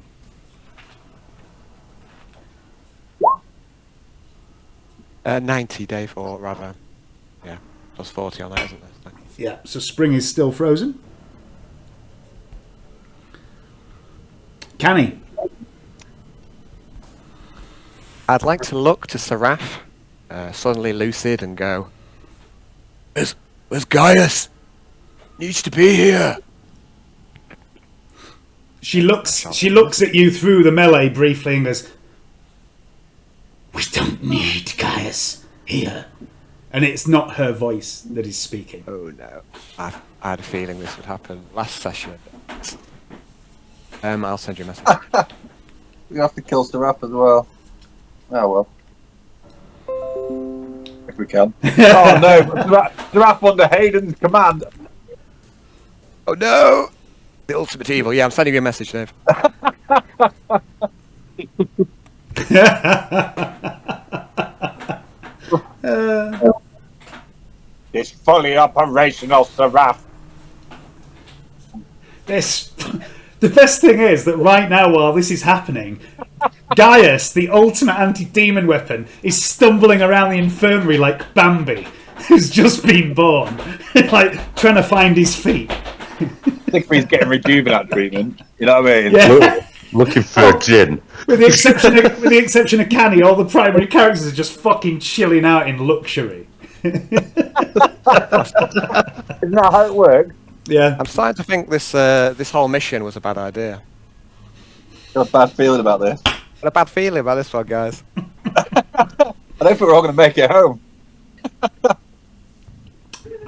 $90, Dave, or rather, yeah, plus 40 on that, isn't there? Yeah, so Spring is still frozen. Canny. I'd like to look to Seraph, suddenly lucid, and go, Where's Gaius? Needs to be here. She looks at you through the melee briefly and goes, "We don't need Gaius here." And it's not her voice that is speaking. Oh no. I had a feeling this would happen last session. I'll send you a message. We have to kill Seraph as well. Oh well. If we can. Oh no, Seraph under Hayden's command. Oh no! The ultimate evil. Yeah, I'm sending you a message, Dave. It's fully operational, Seraph. The best thing is that right now, while this is happening, Gaius, the ultimate anti-demon weapon, is stumbling around the infirmary like Bambi, who's just been born, like trying to find his feet. I think he's getting rejuvenate treatment. You know what I mean? Yeah. looking for a gin. With the exception of Canny, all the primary characters are just fucking chilling out in luxury. Isn't that how it works? Yeah. I'm starting to think this whole mission was a bad idea. Got a bad feeling about this. Got a bad feeling about this one, guys. I don't think we're all going to make it home.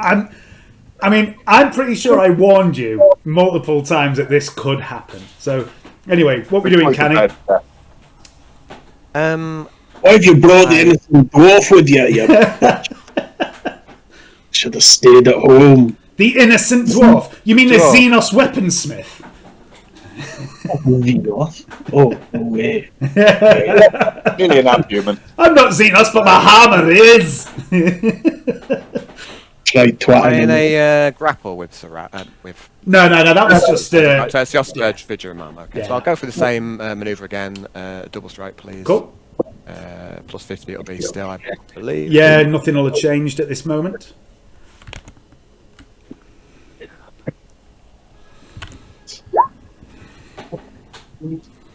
I'm pretty sure I warned you multiple times that this could happen. So, anyway, what we're doing, Canny? Why have you brought the innocent dwarf with you? Should have stayed at home. The innocent dwarf? You mean the Xenos weaponsmith? Xenos? Oh, no way. Really an abhuman. I'm not Xenos, but my hammer is! Like twatting. In a grapple with Sarat. No, that was just... so it's just Vigilman. Okay, Yeah. so I'll go for the same manoeuvre again. Double strike, please. Cool. Plus 50 it'll be still, I believe. Yeah, nothing will have changed at this moment.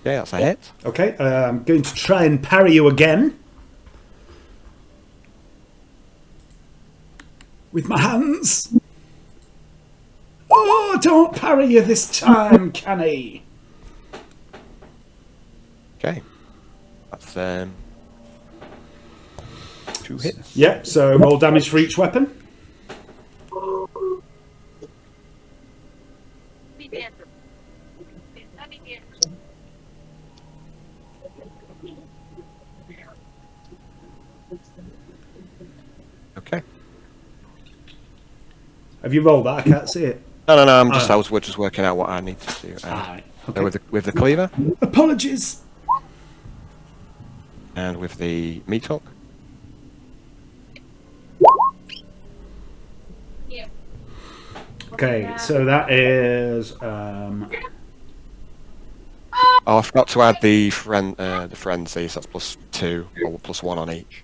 Yeah, that's a hit. Okay, I'm going to try and parry you again. With my hands. Oh, don't parry you this time, Canny. Okay. That's 2 hits. Yep, so roll damage for each weapon. Okay. Have you rolled that? I can't see it. No, we're just working out what I need to do. Right, So okay. with the cleaver Apologies. and with the meat hook. Okay, so that is... Oh, I forgot to add the frenzy, so that's +2 or +1 on each.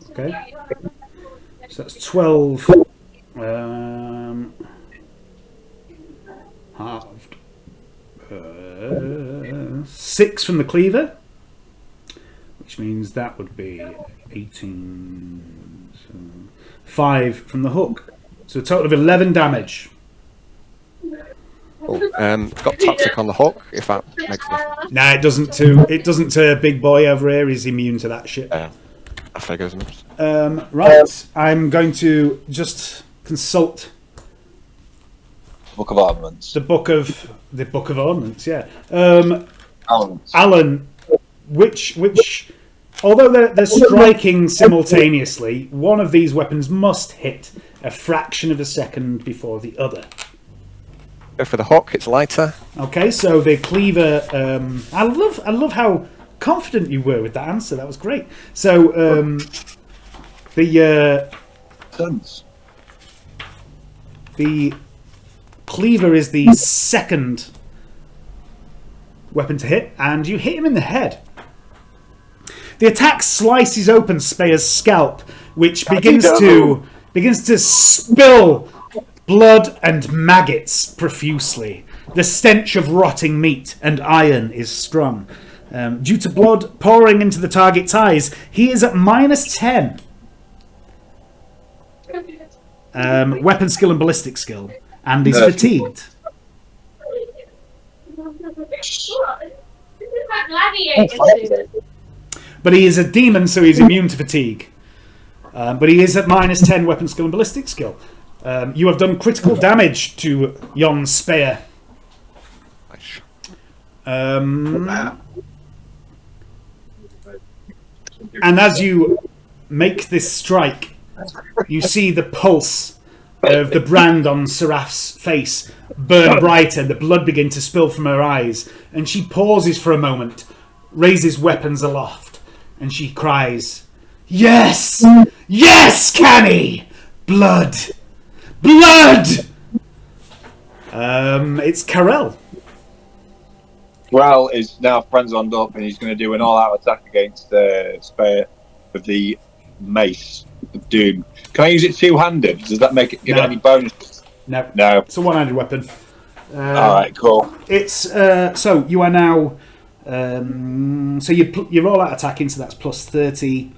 Okay. So that's 12. Halved. 6 from the cleaver, which means that would be 18. So 5 from the hook. So a total of 11 damage. Oh, it's got toxic on the hook, if that makes a difference. Nah, it doesn't to Big Boy over here. He's immune to that shit. I figure as much. Right, I'm going to just consult Book of Armaments. the book of ordnance. Yeah, Armaments. Alan, which although they're striking simultaneously, one of these weapons must hit a fraction of a second before the other. Go for the hook. It's lighter. Okay, so the cleaver. I love how confident you were with that answer. That was great. So the cleaver is the second weapon to hit, and you hit him in the head. The attack slices open Spayr's scalp, which begins to spill blood and maggots profusely. The stench of rotting meat and iron is strong. Due to blood pouring into the target's eyes, he is at -10. Weapon skill and ballistic skill, and he's fatigued. But he is a demon, so he's immune to fatigue. But he is at -10 weapon skill and ballistic skill. You have done critical damage to Jon Spayr. And as you make this strike, you see the pulse of the brand on Seraph's face burn brighter, the blood begin to spill from her eyes, and she pauses for a moment, raises weapons aloft, and she cries, "Yes! Yes, Canny! Blood! Blood!" It's Karel. Well is now friend-zoned up, and he's going to do an all-out attack against Spayr with the mace of doom. Can I use it two-handed? Does that make it give it any bonuses? No. No. It's a one-handed weapon. Alright, cool. It's so you are now. So you roll out attacking, so that's plus 30.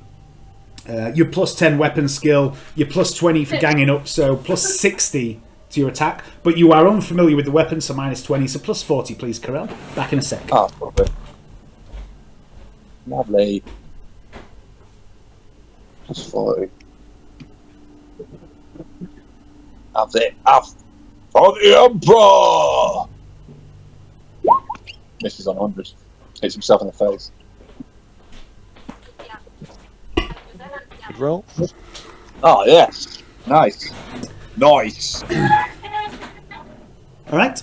Your plus 10 weapon skill, your plus 20 for ganging up, so plus 60 to your attack. But you are unfamiliar with the weapon, so minus 20, so plus 40, please, Karel. Back in a sec. Oh, perfect. Lovely. Plus 40. Have for the Emperor! Misses on 100. Hits himself in the face. Good roll. Oh, yes. Nice. Nice. All right.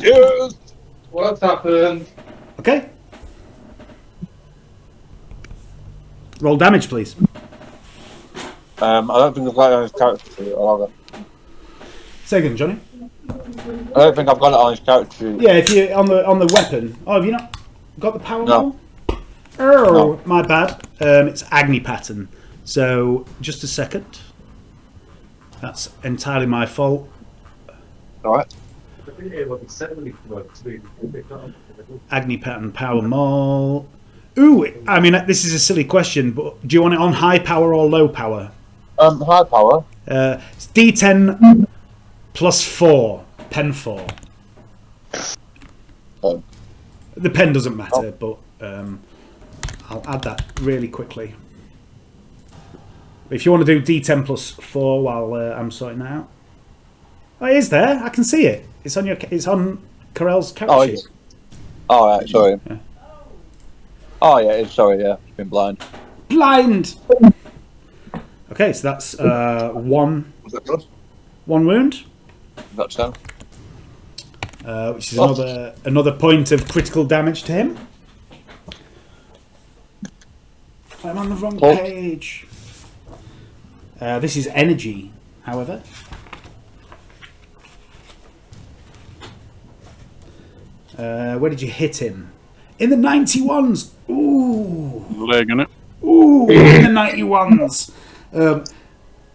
Cheers! What's happened? Okay. Roll damage, please. I don't think I've got it on his character sheet. I'll have it. Say again, Johnny. I don't think I've got it on his character sheet. Yeah, if you on the weapon. Oh, have you not got the power No. roll? Oh, No. my bad. It's Agni pattern. So just a second. That's entirely my fault. Alright. Agni pattern power maul. Ooh, I mean this is a silly question, but do you want it on high power or low power? High power. It's D10 plus 4, pen 4. Oh. The pen doesn't matter, but I'll add that really quickly. If you want to do D10 plus 4 while I'm sorting that out. Oh, it is there. I can see it. It's on Karel's character sheet. Oh, right, sorry. Yeah. Oh, yeah, sorry, yeah. It's been blind. Blind! Okay, so that's one Was that good? wound, That's 10. which is another point of critical damage to him. I'm on the wrong page. This is energy, however. Where did you hit him? In the 91s! Ooh! Leg in it. Ooh! In the 91s!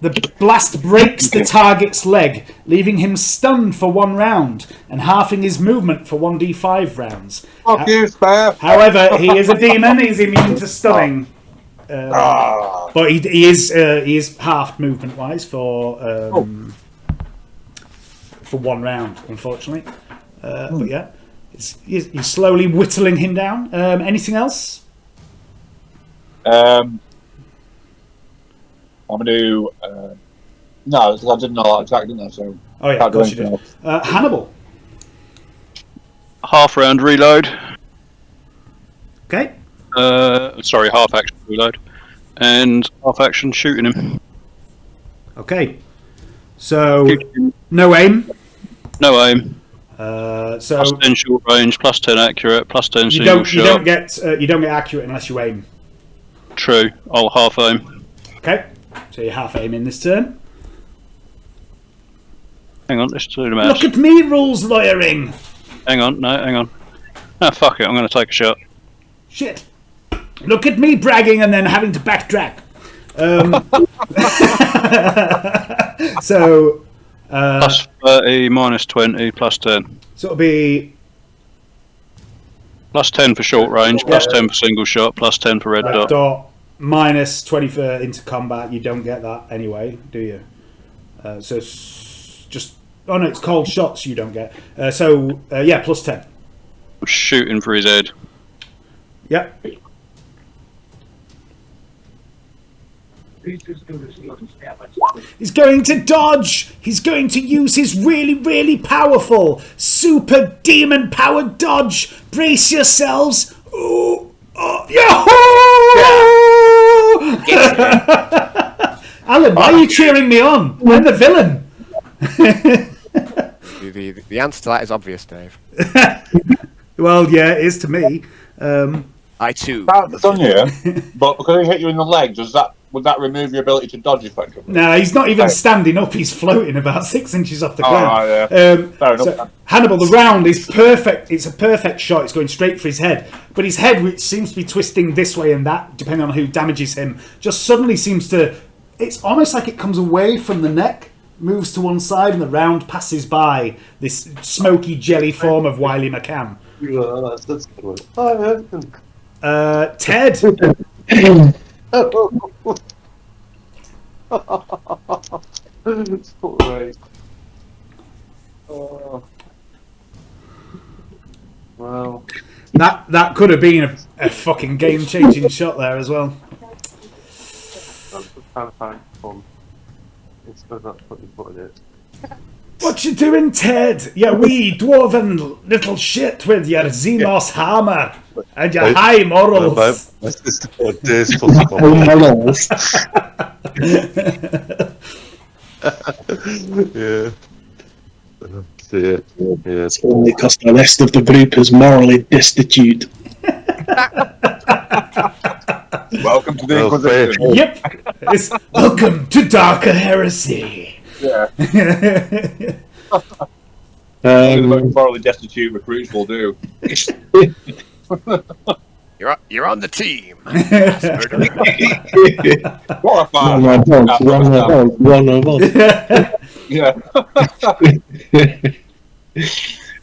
The blast breaks the target's leg, leaving him stunned for 1 round and halving his movement for 1d5 rounds. Fuck you, Spayr! However, he is a demon, he's immune to stunning. But he is halved movement wise for 1 round, unfortunately. But yeah, he's slowly whittling him down. Anything else? I'm gonna do. No, because I didn't know that attack, didn't I? So. Oh yeah, of course you did. Hannibal. Half round reload. Okay. Sorry, half action reload. And half action shooting him. Okay. So no aim. No aim. So Plus 10 short range, plus 10 accurate, plus 10 you single don't shot. you don't get accurate unless you aim. True. I'll half aim. Okay. So you half aim in this turn. Hang on, let's do the mouse. Look at me, rules lawyering. Hang on, no, hang on. Ah, fuck it, I'm going to take a shot. Shit. Look at me bragging and then having to backtrack. So Plus 30, minus 20, plus 10. so it'll be Plus 10 for short range, plus 10 for single shot, plus 10 for red dot. dot minus 20 for into combat. You don't get that anyway, do you? So it's just oh no, it's cold shots you don't get. Yeah, plus 10. Shooting for his head. Yep. He's going to dodge. He's going to use his really, really powerful super demon powered dodge. Brace yourselves. Ooh, oh, yahoo! Alan, why are you cheering me on? I'm the villain. The answer to that is obvious, Dave. Well, yeah, it is to me. I too. That's on you, but because he hit you in the leg, would that remove your ability to dodge effectively? No, he's not even standing up. He's floating about 6 inches off the ground. Right, yeah. Fair enough. So, Hannibal, the round is perfect. It's a perfect shot. It's going straight for his head. But his head, which seems to be twisting this way and that, depending on who damages him, just suddenly seems to... It's almost like it comes away from the neck moves to one side and the round passes by this smoky jelly form of Wiley McCann. Yeah, that's good. Hi, Ted. It's great. Oh. Wow. That could have been a fucking game-changing shot there as well. That's kind of fun. It's not what you put in it. What you doing, Ted? You wee dwarven little shit with your Xenos hammer and your high morals. That's just what days possible. Yeah. Yeah. It's only because the rest of the group is morally destitute. Welcome to the Inquisition. Yep. It's welcome to Darker Heresy. Yeah. Morally destitute recruits will do. You're on the team. What a fan. One of us. Yeah.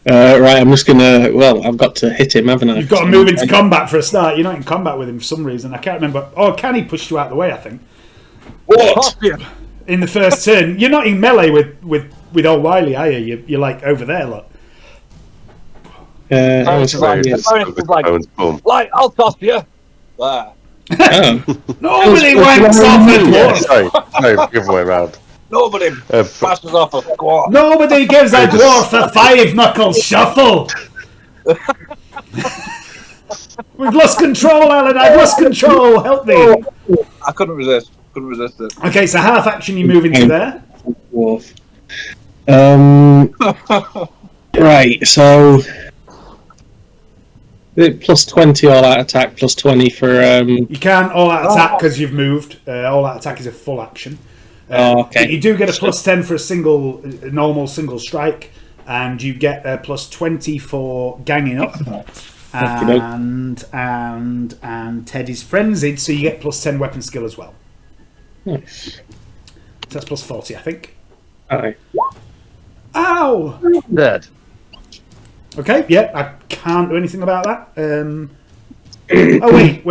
Right, I'm just gonna. Well, I've got to hit him, haven't I? You've got to move into combat for a start. You're not in combat with him for some reason. I can't remember. Oh, Canny pushed you out of the way, I think. What? In the first turn. You're not in melee with old Wiley, are you? You're like over there, look. Like, I'll toss you. There. Nobody wanks off a dwarf. Sorry, give away round. Nobody passes off a squat. Nobody gives a dwarf a 5-knuckle shuffle. We've lost control, Alan. I've lost control. Help me. I couldn't resist. Couldn't resist it. Okay, so half action you move into there. Dwarf. Right, so plus 20 all out attack, plus 20 for. You can't all out attack because you've moved. All out attack is a full action. Okay. You do get a plus 10 for a normal single strike, and you get a plus 20 for ganging up. And Ted is frenzied, so you get plus 10 weapon skill as well. Nice. So that's plus 40, I think. Aye. Ow! Dead. Okay, yeah, I can't do anything about that. Oh, wait.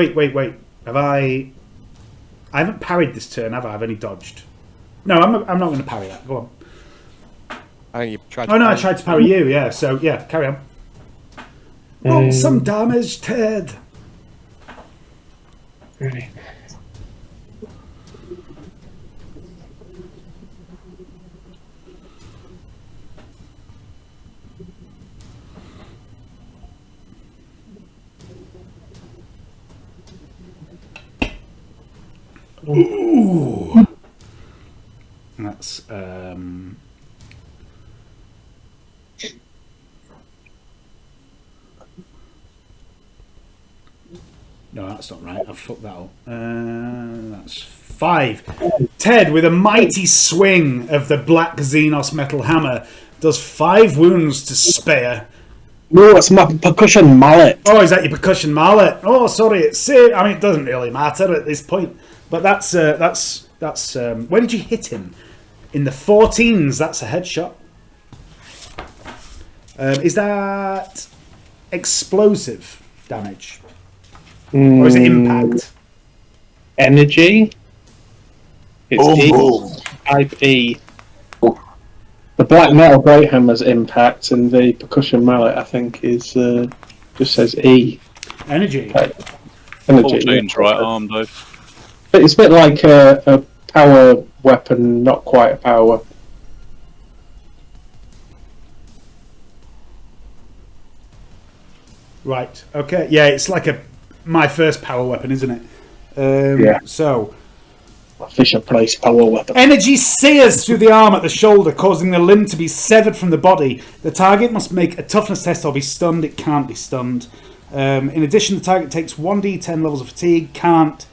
I haven't parried this turn, have I? I've only dodged. No, I'm not going to parry that. Go on. I tried I tried to parry you, yeah. So, yeah, carry on. Roll some damage, Ted. Right. Ooh. That's no, that's not right. I've fucked that up. That's 5. Ted, with a mighty swing of the black Xenos metal hammer, does 5 wounds to Spayr. No, it's my percussion mallet. Oh, is that your percussion mallet? Oh, sorry. It doesn't really matter at this point. But that's where did you hit him? In the 14s. That's a headshot. Is that explosive damage? Or is it impact? Energy. It's IP. The black metal great hammer's impact, and the percussion mallet, I think, is just says E. Energy. Energy. 14's right arm, though. But it's a bit like a power weapon, not quite a power weapon. Right. Okay. Yeah, it's like my first power weapon, isn't it? Yeah. So. Fisher Price power weapon. Energy sears through the arm at the shoulder, causing the limb to be severed from the body. The target must make a toughness test or be stunned. It can't be stunned. In addition, the target takes 1d10 levels of fatigue. Can't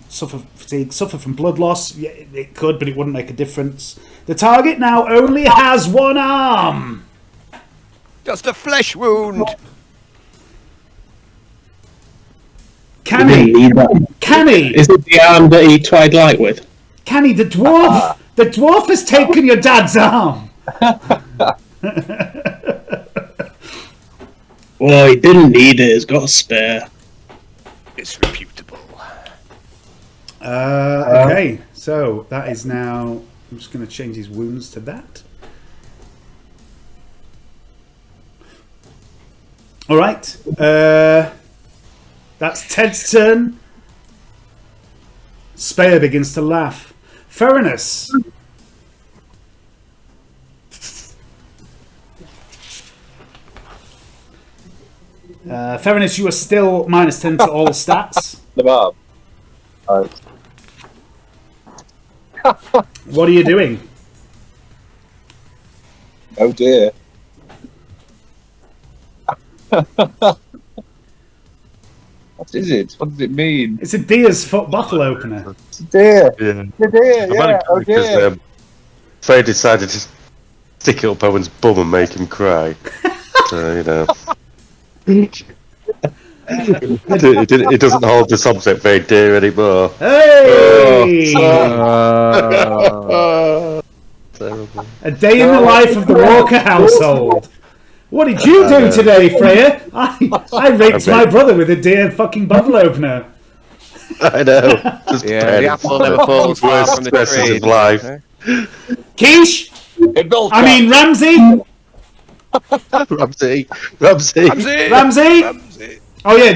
suffer fatigue. Suffer from blood loss. Yeah, it could, but it wouldn't make a difference. The target now only has 1 arm. Just a flesh wound. Canny! Is it the arm that he tried light with? Canny, the dwarf The dwarf has taken your dad's arm. Well, he didn't need it. He's got a spare. It's reputable. Okay, so that is now. I'm just going to change his wounds to that. All right. That's Ted's turn. Spayr begins to laugh. Theranos. Theranos, you are still -10 to all stats. The barb. Alright. What are you doing? Oh dear. What is it? What does it mean? It's a deer's foot bottle opener. It's a deer. Yeah. It's a deer, yeah. Oh Because dear. Faye decided to stick it up Owen's bum and make him cry. So, you know. It doesn't hold this object very dear anymore. Hey! Terrible. A day in the life of the Walker household. What did you do today, Freya? I raped my brother with a deer fucking bottle opener. I know. Just Yeah, the apple never falls far from the stresses tree. of life. Quiche! It built I mean, Ramsey! Ramsey. Ramsey! Oh yeah,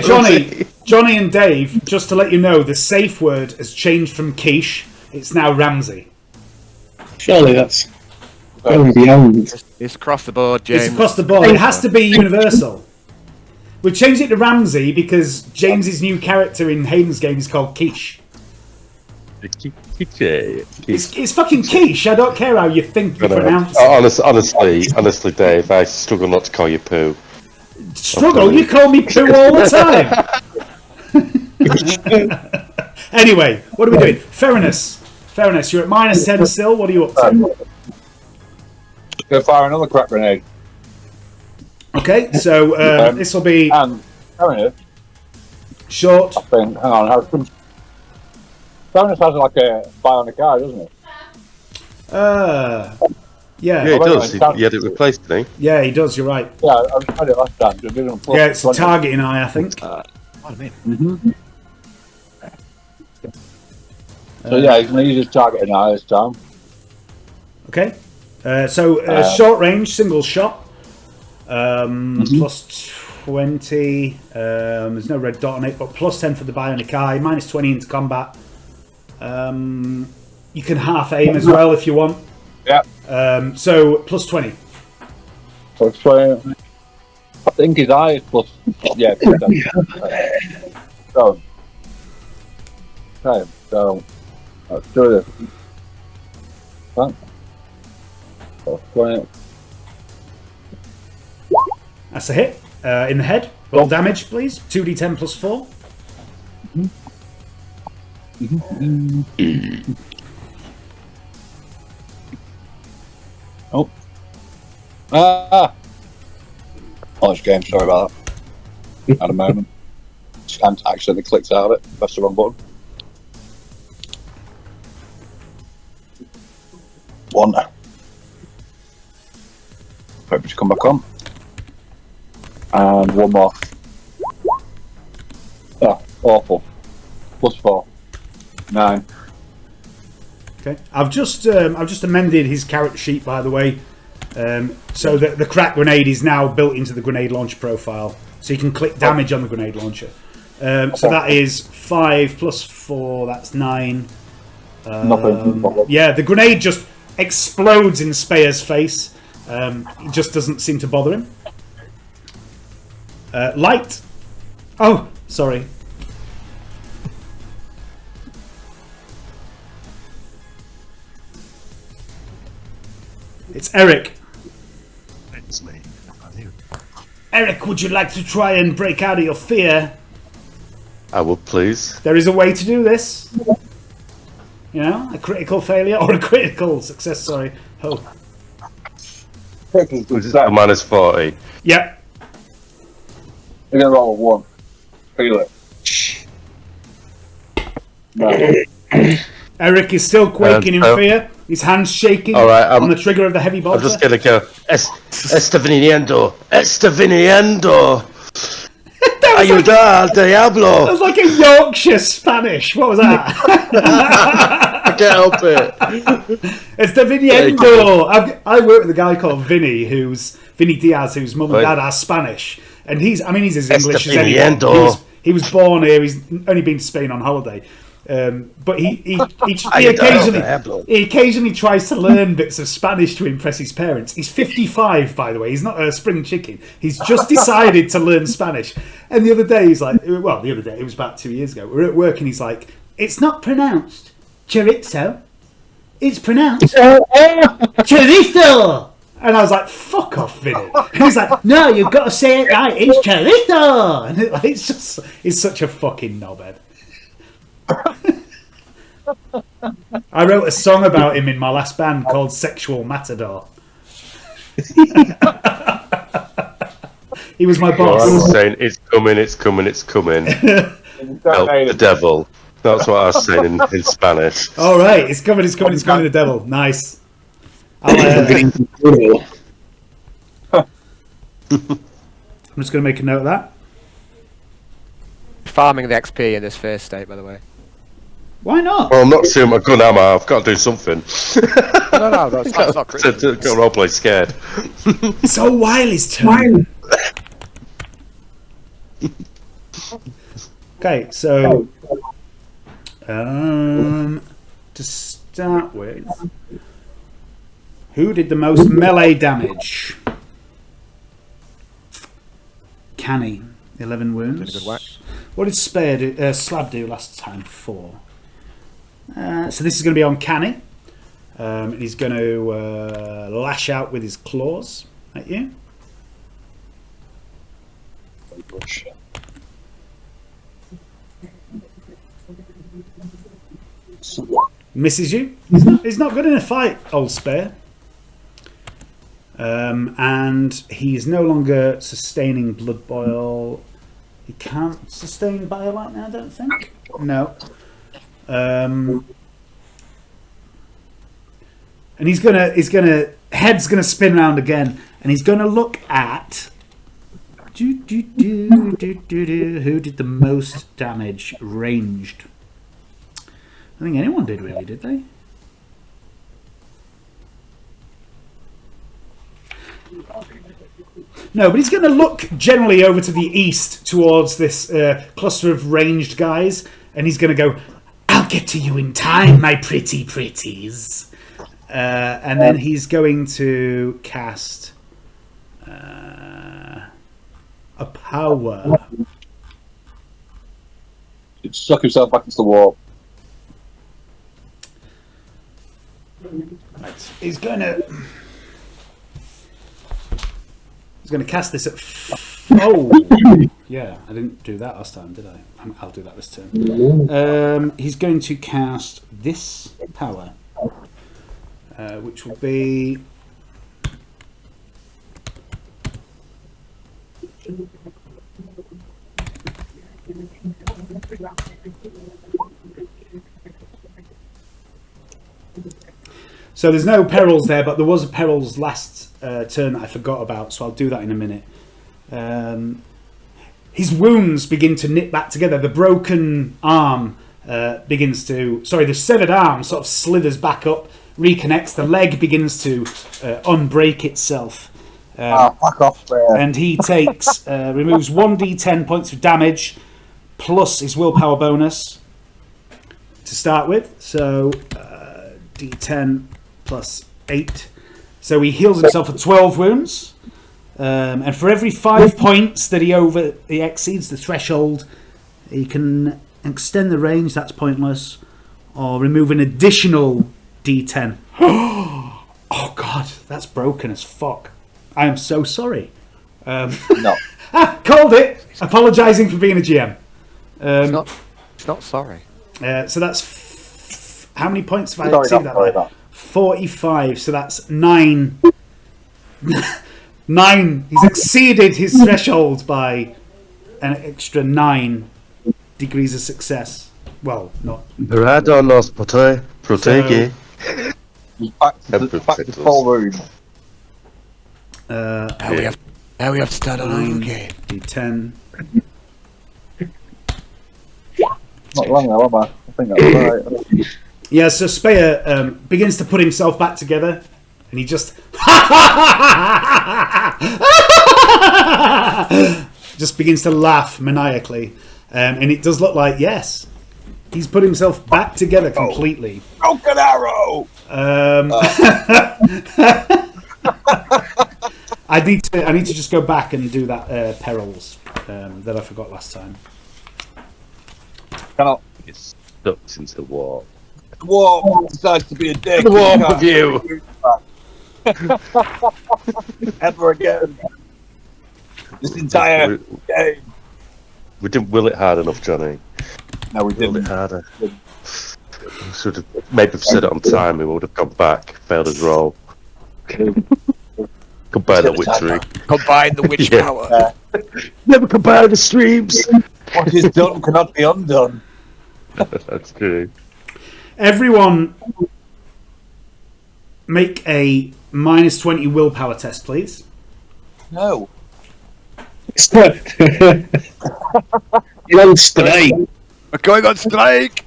Johnny and Dave, just to let you know, the safe word has changed from quiche. It's now Ramsey. Surely that's going beyond. It's across the board, James. It's across the board. It has to be universal. We've changed it to Ramsey because James's new character in Hayden's game is called Quiche. It's fucking quiche. I don't care how you think you pronounce it. Honestly, Dave, I struggle not to call you poo. Struggle? You call me poo all the time. Anyway, what are we doing? Theranos, you're at -10 still. What are you up to? Go fire another crack grenade. Okay, so this will be And Theranos, short. I think, hang on, Theranos has like a bionic eye, doesn't it? Yeah, Yeah, he does. He had it replaced, didn't he? yeah, he does. You're right. Yeah, I tried it last time. Yeah, it's a targeting eye, I think. So yeah, he's going to use his targeting eye this time. Okay, so short range, single shot, plus 20. There's no red dot on it, but plus 10 for the bionic eye, -20 into combat. You can half aim as well if you want. Yeah. So plus 20. So it's 20. I think his eye is plus. Yeah. Plus 10. So. Okay. So. Let's do this. Right. So 20. That's a hit. In the head. Roll damage, please. 2d10 plus 4. Oh. Oh, this game. Sorry about that. At a moment. Just accidentally clicked out of it. Pressed the wrong button. 1. Hope to come back on. And one more. Oh, awful. Plus 4. 9. Okay. I've just amended his character sheet, by the way, so that the crack grenade is now built into the grenade launcher profile, so you can click damage on the grenade launcher. So that is 5 plus 4. That's 9. Nothing. Yeah, the grenade just explodes in Spayr's face. It just doesn't seem to bother him. Light. Oh, sorry. It's Eric. It's me. Eric, would you like to try and break out of your fear? I would, please. There is a way to do this. You know, a critical failure or a critical success, sorry. Oh. Was it -40? Yep. You're going to roll a 1. Feel it. No. Eric is still quaking in fear. His hands shaking All right, on the trigger of the heavy bolter. I'm just gonna go. Está viniendo. Está viniendo. Ayuda al That diablo. was like a Yorkshire Spanish. What was that? I can't help it. It's the viniendo. I work with a guy called Vinny Diaz, whose mum and dad are Spanish, and he's as English as anyone. He was born here. He's only been to Spain on holiday, but he occasionally tries to learn bits of Spanish to impress his parents. He's 55, by the way. He's not a spring chicken. He's just decided to learn Spanish. And the other day, it was about 2 years ago. We were at work, and he's like, "It's not pronounced chorizo. It's pronounced chorizo." And I was like, "Fuck off, Vinny." And he's like, "No, you've got to say it right. It's chorizo." And it's such a fucking knobhead. I wrote a song about him in my last band called Sexual Matador. He was my boss. I was saying, it's coming. Help the devil. That's what I was saying in Spanish. All right, it's coming, the devil. Nice. I'm just going to make a note of that. Farming the XP in this first state, by the way. Why not? Well, I'm not shooting my gun, am I? I've got to do something. No, that's not critical. Got to roleplay scared. So Wiley's turn. Okay, so to start with, who did the most melee damage? Canny, 11 wounds. Good whack. What did Slab do last time? 4. So this is going to be on Canny. He's going to lash out with his claws at you. Misses you. He's not good in a fight, old Spayr. And he is no longer sustaining blood boil. He can't sustain Biolite now, I don't think. No. And he's gonna head's gonna spin around again, and he's gonna look at who did the most damage ranged. I think anyone did, really, did they? No, but he's going to look generally over to the east towards this cluster of ranged guys, and he's going to go, "I'll get to you in time, my pretty pretties." And then he's going to cast a power. He'd suck himself back into the wall. Right. He's going to cast this at. Oh, yeah, I didn't do that last time, did I? I'll do that this turn. He's going to cast this power, which will be. So there's no perils there, but there was a perils last turn that I forgot about, so I'll do that in a minute. His wounds begin to knit back together. The broken arm the severed arm sort of slithers back up, reconnects. The leg begins to unbreak itself. Fuck off, man. And he takes removes 1d10 points of damage plus his willpower bonus to start with. So d10 plus 8. So he heals himself for 12 wounds. And for every 5 points that he exceeds the threshold, he can extend the range. That's pointless. Or remove an additional d10. Oh god, that's broken as fuck. I am so sorry. No. Called it. Apologising for being a GM. It's not sorry. So that's how many points have I exceeded that? 45. So that's 9. 9. He's exceeded his threshold by an extra 9 degrees of success. Well, not. Brado nos protege. Back to full room. Now we have to start all over again. D10. Not wrong though, am I? I think that's right. Yeah, so Spayr begins to put himself back together, and he just just begins to laugh maniacally, and it does look like yes, he's put himself back together completely. Broken arrow. I need to just go back and do that perils that I forgot last time. Cannot. It's ducked into the wall. The warp decides to be a dick. The warp of you. Ever again. This entire game. We didn't will it hard enough, Johnny. No, we Will didn't. it harder. We should have maybe have said it on time. We would have gone back. Failed his roll. Goodbye the witchery. Combine the witch Yeah. power. Never compare the streams. What is done cannot be undone. That's true. Everyone, make a -20 willpower test, please. No. You're on strike. We're going on strike.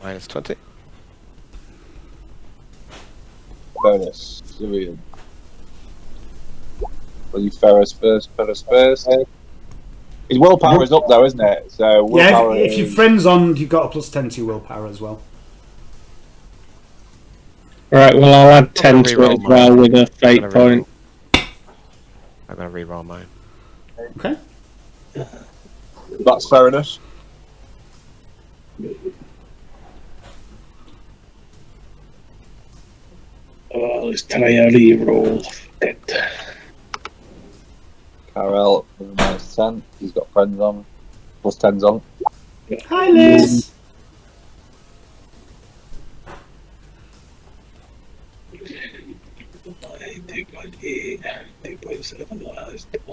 -20. Bonus. Syrian. Will you Ferris first? His willpower is up though, isn't it? So willpower Yeah, if your friend's on, you've got a +10 to your willpower as well. Right, well, I'll add 10 to reroll it as well with a fate Gonna point. I'm going to re-roll mine. Okay. That's fair enough. Oh, let's try a re-roll. Carol with a -10. He's got friends on. +10's on. Hi, Liz.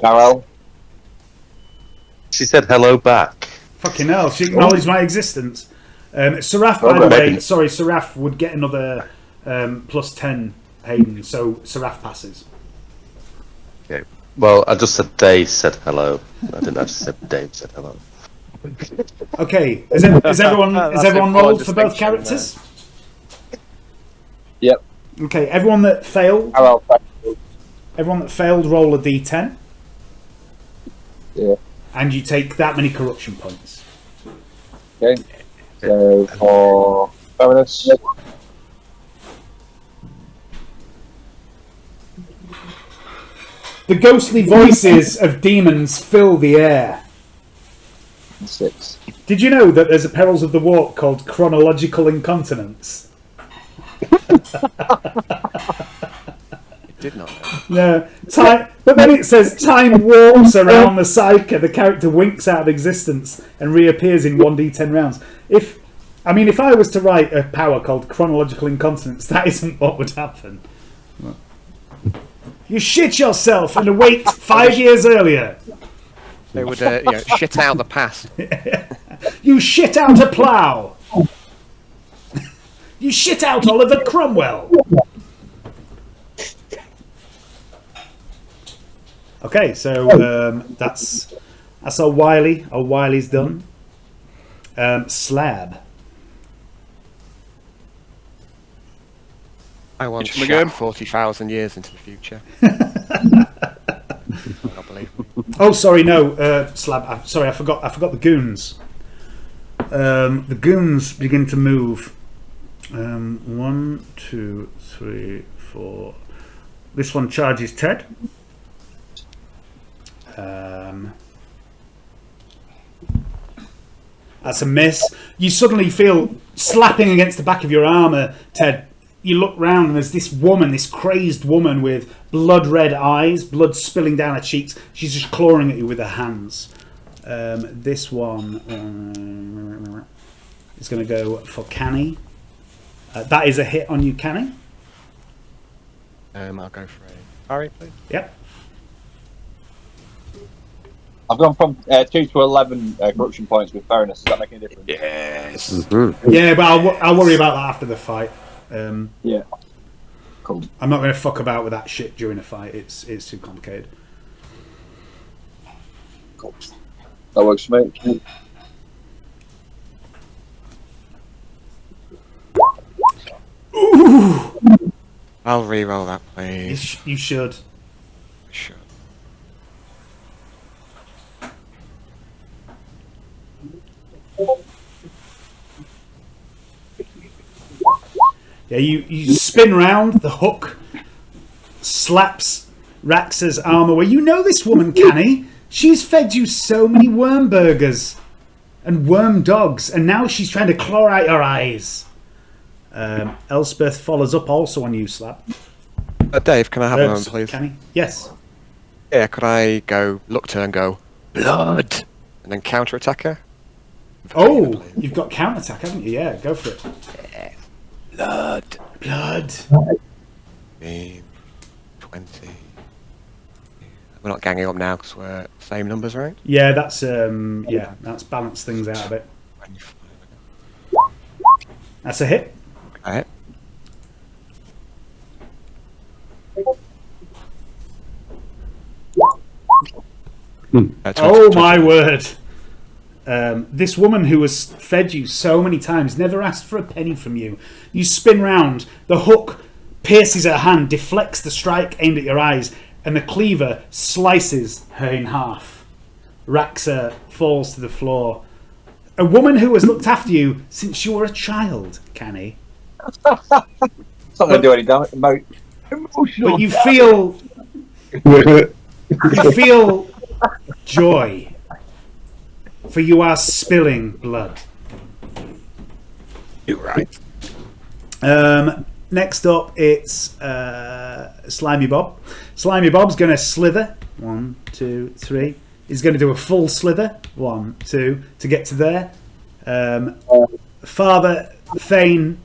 Carol. She said hello back. Fucking hell, she acknowledged my existence. Seraph, by the way, sorry, Seraph would get another +10 Hayden, so Seraph passes. Okay. Well, I just said Dave said hello. I didn't actually say Dave said hello. Okay, is everyone rolled for both characters? Yep. Okay, everyone that failed, Carol. roll a d10. Yeah. And you take that many corruption points. Okay. So for bonus. The ghostly voices of demons fill the air. 6. Did you know that there's a Perils of the Warp called chronological incontinence? Did not know. No, time. But then it says time warps around the psyche. The character winks out of existence and reappears in 1d10 rounds. If I was to write a power called chronological incontinence, that isn't what would happen. You shit yourself and awake 5 years earlier. They would, shit out the past. You shit out a plough. You shit out Oliver Cromwell. Okay, so that's our Wiley. Our Wiley's done. Slab. I want to again? 40,000 years into the future. Not believe me. Oh, sorry, no, Slab. Sorry, I forgot the goons. The goons begin to move. 1, 2, 3, 4. This one charges Ted. That's a miss. You suddenly feel slapping against the back of your armour, Ted. You look round and there's this woman, this crazed woman with blood-red eyes, blood spilling down her cheeks. She's just clawing at you with her hands. This one is going to go for Canny. That is a hit on you, Canny. I'll go for a parry, please. Yep. I've gone from 2 to 11 corruption points with fairness. Does that make any difference? Yes. Mm-hmm. Yeah, but I'll worry about that after the fight. Yeah. Cool. I'm not going to fuck about with that shit during a fight. It's too complicated. Cool. That works for me. Ooh! I'll re-roll that, please. You should. Sure. Yeah, you spin round, the hook slaps Raxa's arm away. You know this woman, Canny. She's fed you so many worm burgers and worm dogs, and now she's trying to claw out your eyes. Elspeth follows up also on you, Slap. Dave, can I have a moment, please? Canny? Yes. Yeah, could I go, look to her and go, blood, and then counter-attack her? Oh, you've got counter-attack, haven't you? Yeah, go for it. Yeah. Blood. Blood. 20. We're not ganging up now because we're same numbers, right? Yeah, that's balanced things out a bit. That's a hit. Alright. Oh my word. This woman who has fed you so many times never asked for a penny from you. You spin round, the hook pierces her hand, deflects the strike aimed at your eyes, and the cleaver slices her in half. Raxa falls to the floor. A woman who has looked after you since you were a child, Canny. It's not going to do any damage. Emotional. But you feel joy, for you are spilling blood. You're right. Next up, it's Slimy Bob. Slimy Bob's going to slither. 1, 2, 3. He's going to do a full slither. 1, 2 to get to there. Father Thane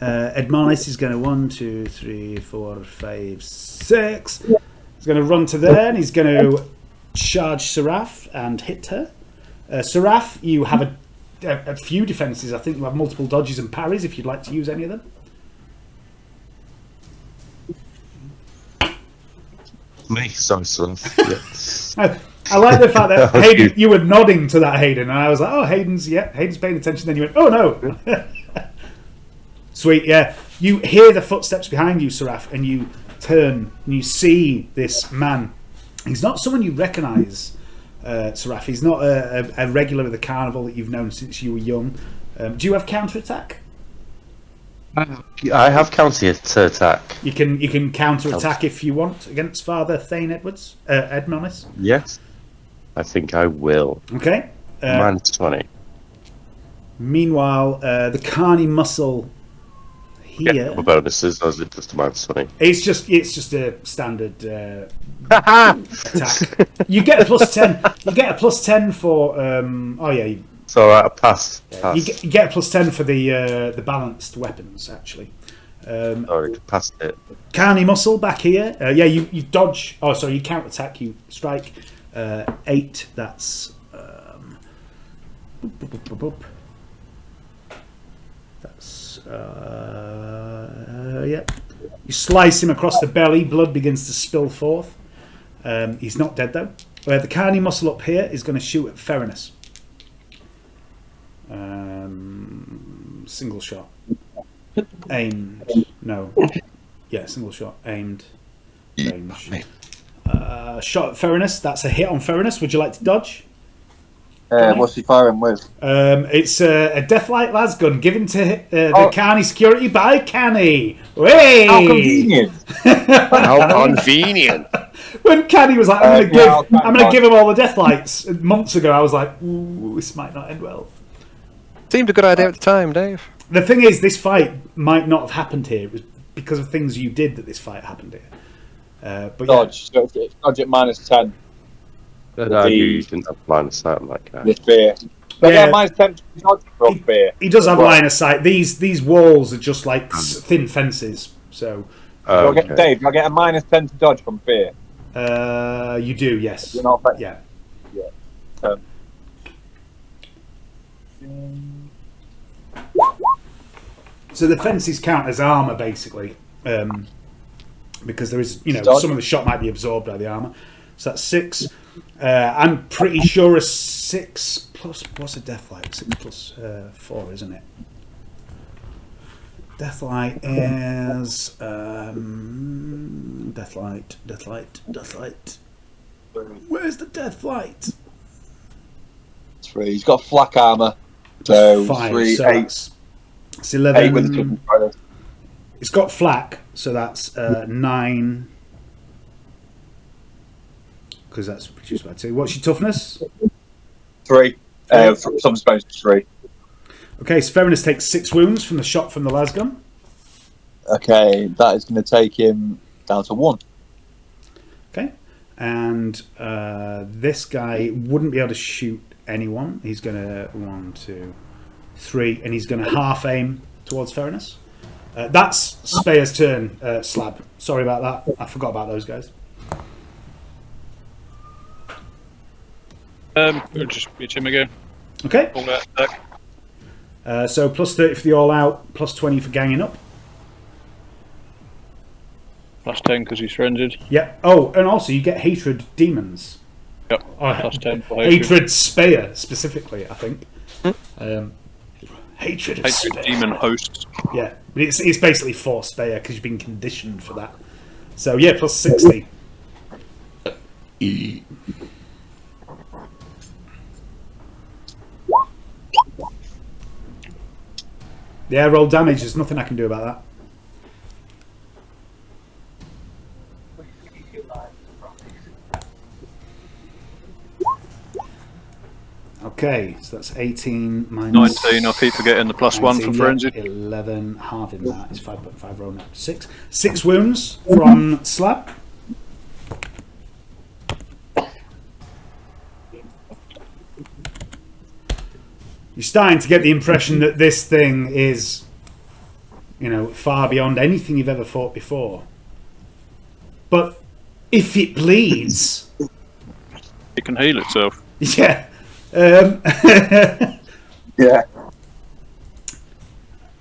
Edmonis is going to 1, 2, 3, 4, 5, 6. He's going to run to there and he's going to charge Seraph and hit her. Seraph, you have a few defences. I think you have multiple dodges and parries if you'd like to use any of them. Me, sorry, son. Yes. I like the fact that Hayden, you were nodding to that, Hayden, and I was like, "Oh, Hayden's paying attention." Then you went, "Oh no!" Sweet, yeah. You hear the footsteps behind you, Seraph, and you turn and you see this man. He's not someone you recognise, Seraph. He's not a regular of the carnival that you've known since you were young. Do you have counter-attack? I have counter-attack. You can counter-attack if you want against Father Thane Edmonis. Yes, I think I will. Okay. Minus 20. Meanwhile, the carny muscle here. Yeah, the bonuses, or is it just a minus 20? It's just a standard attack. You get a plus 10. You get a plus 10 for. Oh yeah. It's alright, I passed. You get a plus 10 for the balanced weapons, actually. Already passed it. Carny muscle back here. Yeah, you dodge. Oh, sorry, you counter attack. You strike 8. That's. That's. Yeah. You slice him across the belly. Blood begins to spill forth. He's not dead though. The carny muscle up here is going to shoot at Ferinus. Single shot. Aimed. No. Yeah, single shot. Aimed. Range. Shot at Ferinus. That's a hit on Ferinus. Would you like to dodge? What's he firing with? It's a Deathlight Lasgun given to the Carny security by Canny. Way! How convenient! How convenient! When Canny was like, I'm gonna give him all the Deathlights months ago, I was like, ooh, this might not end well. Seemed a good idea at the time, Dave. The thing is, this fight might not have happened here. It was because of things you did that this fight happened here. But dodge. Yeah. Dodge at minus 10. You didn't have line of sight like that. With fear. But yeah, minus 10 to dodge from fear. He does have line of sight. These walls are just like thin fences. So, Dave, do I get a minus 10 to dodge from fear? You do, yes. You're not yeah. So the fences count as armour, basically, because there is, some of the shot might be absorbed by the armour. So that's 6. I'm pretty sure a 6 plus, what's a deathlight? 6 plus 4, isn't it? Deathlight is Deathlight. Where's the Deathlight? 3. He's got flak armour. So 5. 3, So 8. It's 11. 8 with the triple strider. It's got flak, so that's 9. Because that's produced by 2. What's your toughness? 3. Some space 3. Okay, so Ferinus takes 6 wounds from the shot from the lasgun. Okay, that is going to take him down to 1. Okay, and this guy wouldn't be able to shoot anyone. He's going to 1, 2, 3, and he's going to half aim towards Ferinus. That's Spayr's turn, Slab. Sorry about that. I forgot about those guys. We'll just reach him again. Okay. All that attack. So plus 30 for the all out, plus 20 for ganging up. Plus 10 because he's frenzied. Yep. Oh, and also you get hatred demons. Yep. Plus 10 for hatred Spayr specifically, I think. Hatred of Hatred Spayr. Daemonhost. Yeah, but it's basically for Spayr because you've been conditioned for that. So yeah, plus 60. Yeah, roll damage. There's nothing I can do about that. Okay, so that's 18 minus 19. I keep forgetting the plus 1 from frenzied. 11, halving that is 5.5, rolling up 6. 6 wounds from Slab. You're starting to get the impression that this thing is, far beyond anything you've ever fought before. But if it bleeds, It can heal itself. yeah. Yeah.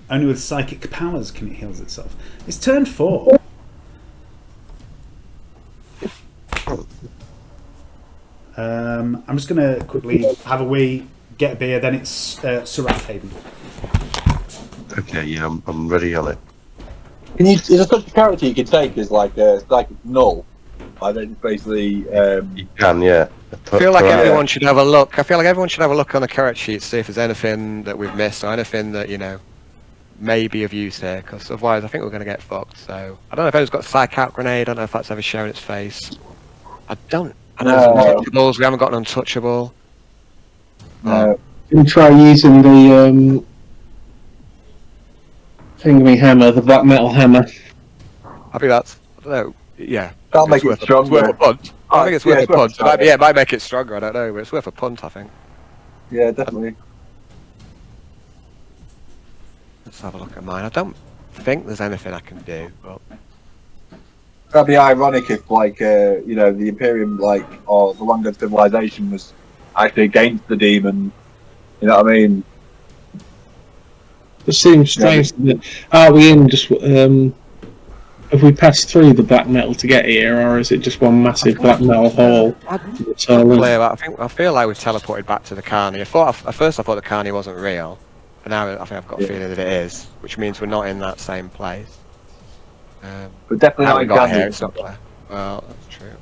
Only with psychic powers can it heal itself. It's turn 4. I'm just going to quickly have a wee, get a beer, then it's Seraph Haven. Okay, yeah, I'm ready on it. Is there such a character you can take as like null? I then basically. You can, yeah. I feel like everyone should have a look. I feel like everyone should have a look on the character sheet to see if there's anything that we've missed or anything that may be of use here. Because otherwise, I think we're going to get fucked. So I don't know if anyone's got a psych out grenade. I don't know if that's ever shown its face. I know there's untouchables. We haven't got an untouchable. No. You can try using the thingy hammer, the black metal hammer. I think that's. I don't know. Yeah. That'll make it stronger. It's worth a punt. I think it's worth a punt. It might make it stronger. I don't know, but it's worth a punt. I think. Yeah, definitely. Let's have a look at mine. I don't think there's anything I can do, but. That'd be ironic if, the Imperium, or the Long Dead Civilization was actually against the demon. You know what I mean? It seems strange. Are we in just? Have we passed through the black metal to get here, or is it just one massive black metal hole? I feel like we've teleported back to the Carney. At first I thought the Carney wasn't real, but now I think I've got a feeling that it is, which means we're not in that same place. But definitely how not we in got Kansas. here, it's not clear. Well, that's true.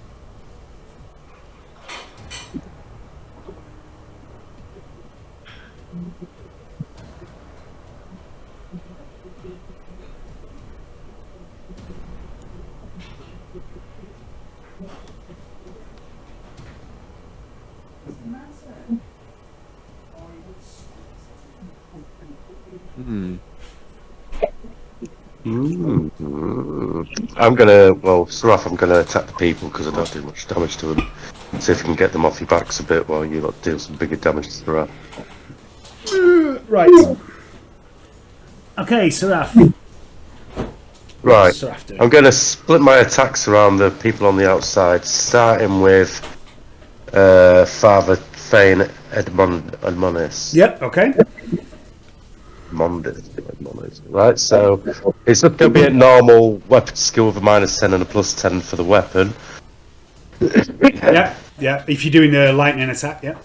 I'm gonna attack the people because I don't do much damage to them. See if you can get them off your backs a bit while you deal some bigger damage to Seraph. Right. Okay, Seraph. Right. Seraph do? I'm gonna split my attacks around the people on the outside, starting with Father Fane Admonis. Yep, okay. Right, so it's just going to be a normal weapon skill with a -10 and a +10 for the weapon. Yeah, yeah. If you're doing a lightning attack, yeah.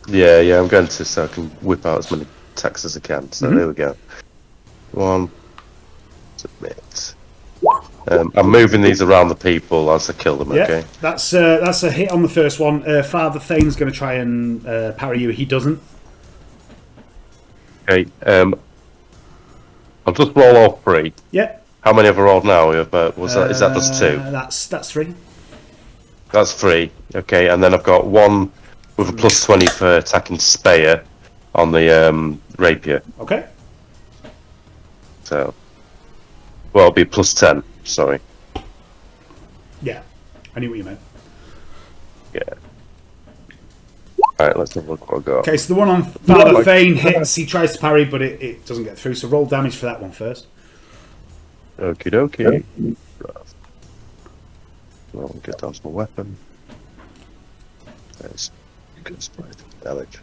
Yeah, I'm going to, so I can whip out as many attacks as I can. So there we go. 1, submit. I'm moving these around the people as I kill them, okay? That's a hit on the first one. Father Thane's going to try and parry you. He doesn't. Okay, I'll just roll all 3. Yeah. How many have I rolled now? Is that just 2? That's 3. That's 3. Okay, and then I've got 1 with a +20 for attacking Spayr on the rapier. Okay. So, well, it'll be +10. Sorry. Yeah, I knew what you meant. Yeah. Alright, let's have a look what I've got. Okay, so the one on Father Thane hits, he tries to parry, but it doesn't get through, so roll damage for that one first. Okie dokie. Well, get down to my weapon. There's good damage.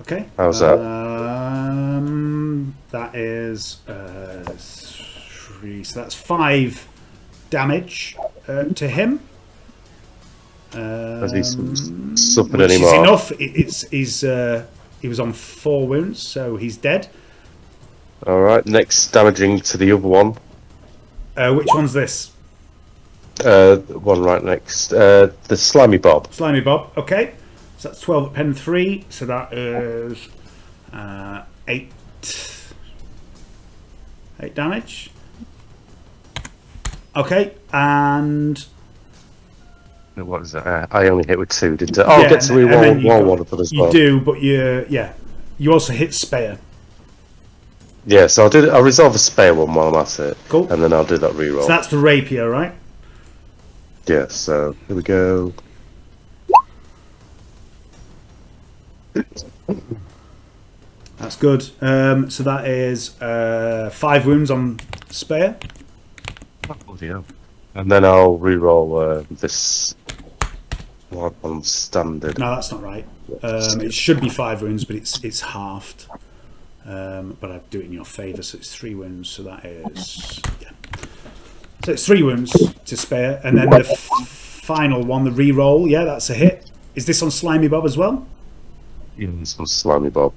Okay. How's that? That is 3, so that's 5 damage to him. Has he suffered Which any is more? enough. He was on 4 wounds, so he's dead. Alright, next damaging to the other one. Which one's this? One right next. The Slimy Bob. Slimy Bob. Okay. So that's 12 at pen 3. So that is 8 damage. Okay, and What is that? I only hit with 2. Did I? I'll get to re-roll one of them as well. You do, but you also hit Spayr. Yeah, so I'll resolve a Spayr one while I'm at it. Cool. And then I'll do that re-roll. So that's the rapier, right? Yeah, so here we go. That's good. So that is 5 wounds on Spayr. Oh, dear. And then I'll re-roll this one on standard. No, that's not right. It should be 5 wounds, but it's halved. But I'd do it in your favour, so it's 3 wounds. So that is So it's 3 wounds to Spayr, and then the final one, the re-roll. Yeah, that's a hit. Is this on Slimy Bob as well? Yeah, it's on Slimy Bob.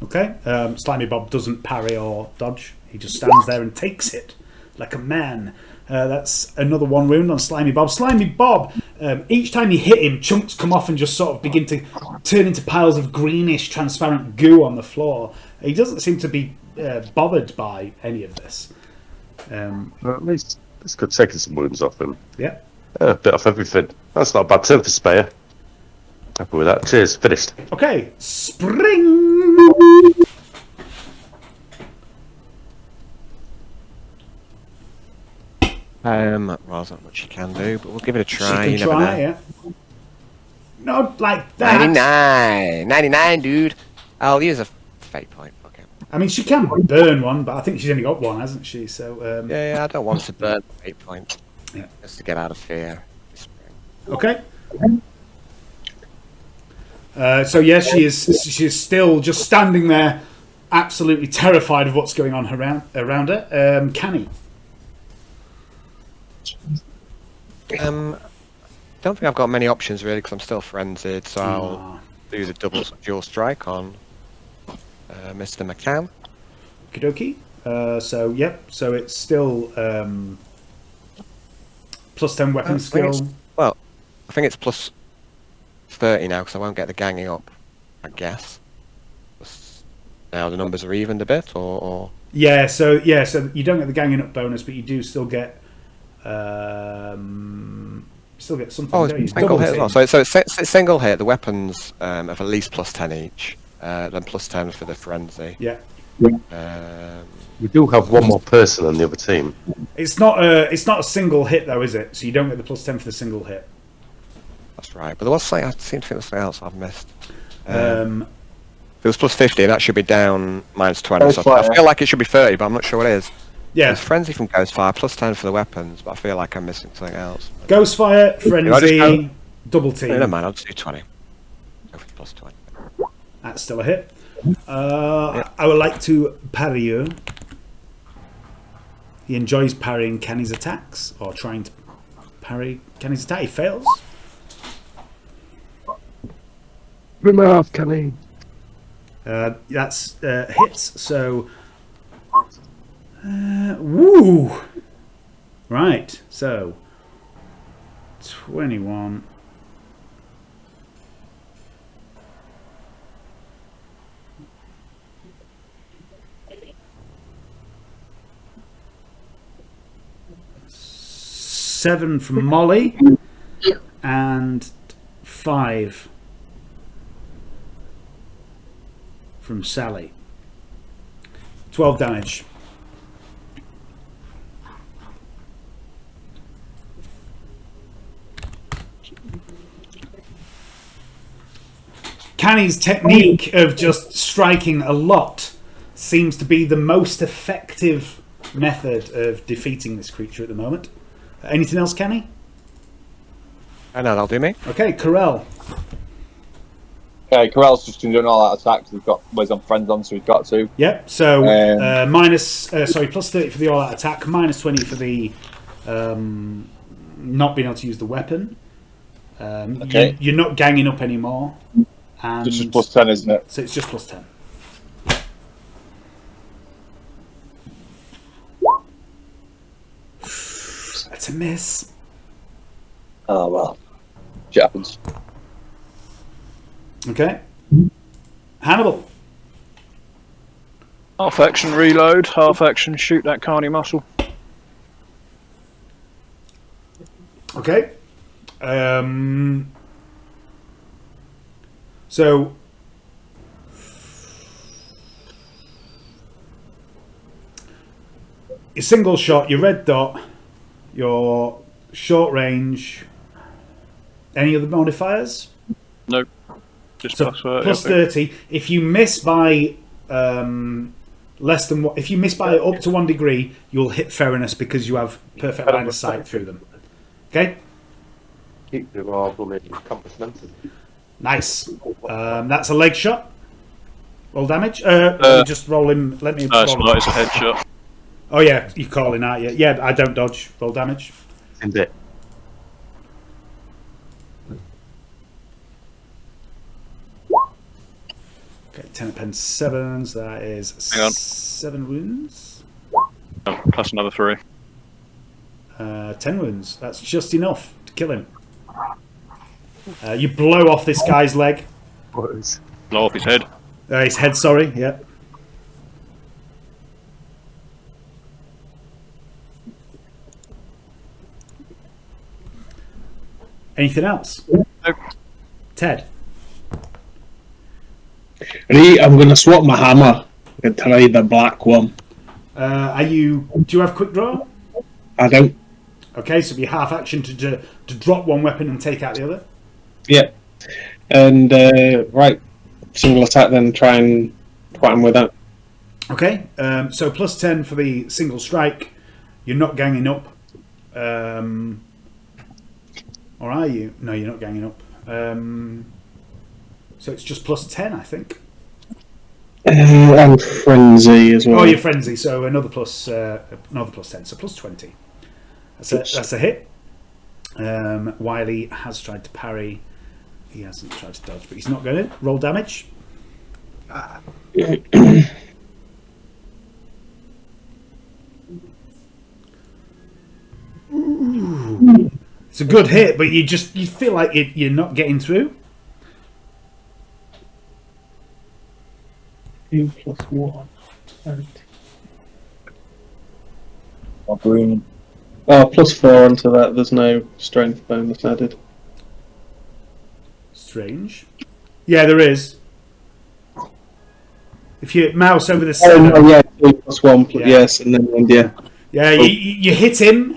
Okay. Slimy Bob doesn't parry or dodge. He just stands there and takes it like a man. That's another 1 wound on Slimy Bob. Slimy Bob, each time you hit him, chunks come off and just sort of begin to turn into piles of greenish, transparent goo on the floor. He doesn't seem to be bothered by any of this. Well, at least it's good taking some wounds off him. Yeah. A bit off everything. That's not a bad turn for Spayr. Happy with that. Cheers. Finished. Okay. Spring! Well, there's not much you can do, but we'll give it a try. You You can never try, know. yeah. Not like that. 99, dude. I'll use a fate point. Fuck it. I mean, she can burn one, but I think she's only got 1, hasn't she? So Yeah, I don't want to burn the fate point. Yeah. Just to get out of fear. Okay. So yeah, she is still just standing there, absolutely terrified of what's going on around her. Canny. Don't think I've got many options really because I'm still frenzied, so I'll do the dual strike on Mr. McCann. Okie dokie. So yep. So it's still plus 10 weapon skill. Well, I think it's plus 30 now because I won't get the ganging up, I guess. Now the numbers are evened a bit, or Yeah. So you don't get the ganging up bonus, but you do still get something. oh, don't you? it's single Double hit as team. well. So it's single hit. The weapons have at least plus 10 each, then plus 10 for the frenzy. Yeah. We do have one more person on the other team. It's not a single hit though, is it? So you don't get the plus 10 for the single hit. That's right. But there was something, I seem to think there was something else I've missed. If it was plus 50, that should be down minus 20. So I feel like it should be 30, but I'm not sure what it is. Yeah. There's frenzy from Ghostfire, plus 10 for the weapons, but I feel like I'm missing something else. Ghostfire, frenzy, double team. Never mind, I'll just do 20. Go for plus 20. That's still a hit. I would like to parry you. He enjoys parrying Kenny's attacks, or trying to parry Kenny's attack. He fails. Rip my off, Kenny. That's hits, so... woo! Right, so... 21... Seven from Molly, and 5 from Sally. 12 damage. Canny's technique of just striking a lot seems to be the most effective method of defeating this creature at the moment. Anything else, Kenny? No, that'll do me. Okay, Corel. Okay, Corell's just doing all that attacks. He's got ways on friends on, so he's got to. Yep. So plus 30 for the all-out attack, minus 20 for the not being able to use the weapon. Okay. You're not ganging up anymore. And This is plus 10, isn't it? so it's just plus 10. That's a miss. Oh, well. Shit happens. Okay. Hannibal. Half action reload, half action shoot that carny muscle. Okay. So your single shot, your red dot, your short range. Any other modifiers? Nope. Just So plus 30. plus I think. 30. If you miss by less than what, if you miss by up to 1 degree, you'll hit Theranos because you have perfect line of sight through them. Okay. Keep the marble in compass mental. Nice. That's a leg shot. Roll damage. Let me just roll him. Let me. No, it's roll not. him. It's a headshot. Oh yeah, you're calling out. Yeah, yeah. I don't dodge. Roll damage. And it. Okay, 10 of pens, 7s. That is Hang on. 7 wounds. Oh, plus another 3. 10 wounds. That's just enough to kill him. You blow off this guy's leg. What is? Blow off his head. His head, sorry. Yep. Anything else? Nope. Ted. I'm going to swap my hammer and try the black one. Do you have quick draw? I don't. Okay, so it'll be half action to drop one weapon and take out the other. Yeah. And, right. Single attack, then try and whack him with that. Okay, so plus 10 for the single strike. You're not ganging up. Or are you? No, you're not ganging up. So it's just plus 10, I think. And frenzy as well. Oh, you're frenzy, so another plus 10, so plus 20. That's a hit. Wiley has tried to parry. He hasn't tried to dodge, but he's not going to. Roll damage. Ooh. It's a good hit, but you feel like you're not getting through. 2 plus 1. Oh, brilliant. Oh, plus 4 onto that. There's no strength bonus added. Strange. Yeah, there is. If you mouse over the Oh, center. no, yeah, 2 plus 1, Yeah. yes, and then, yeah. Yeah, you hit him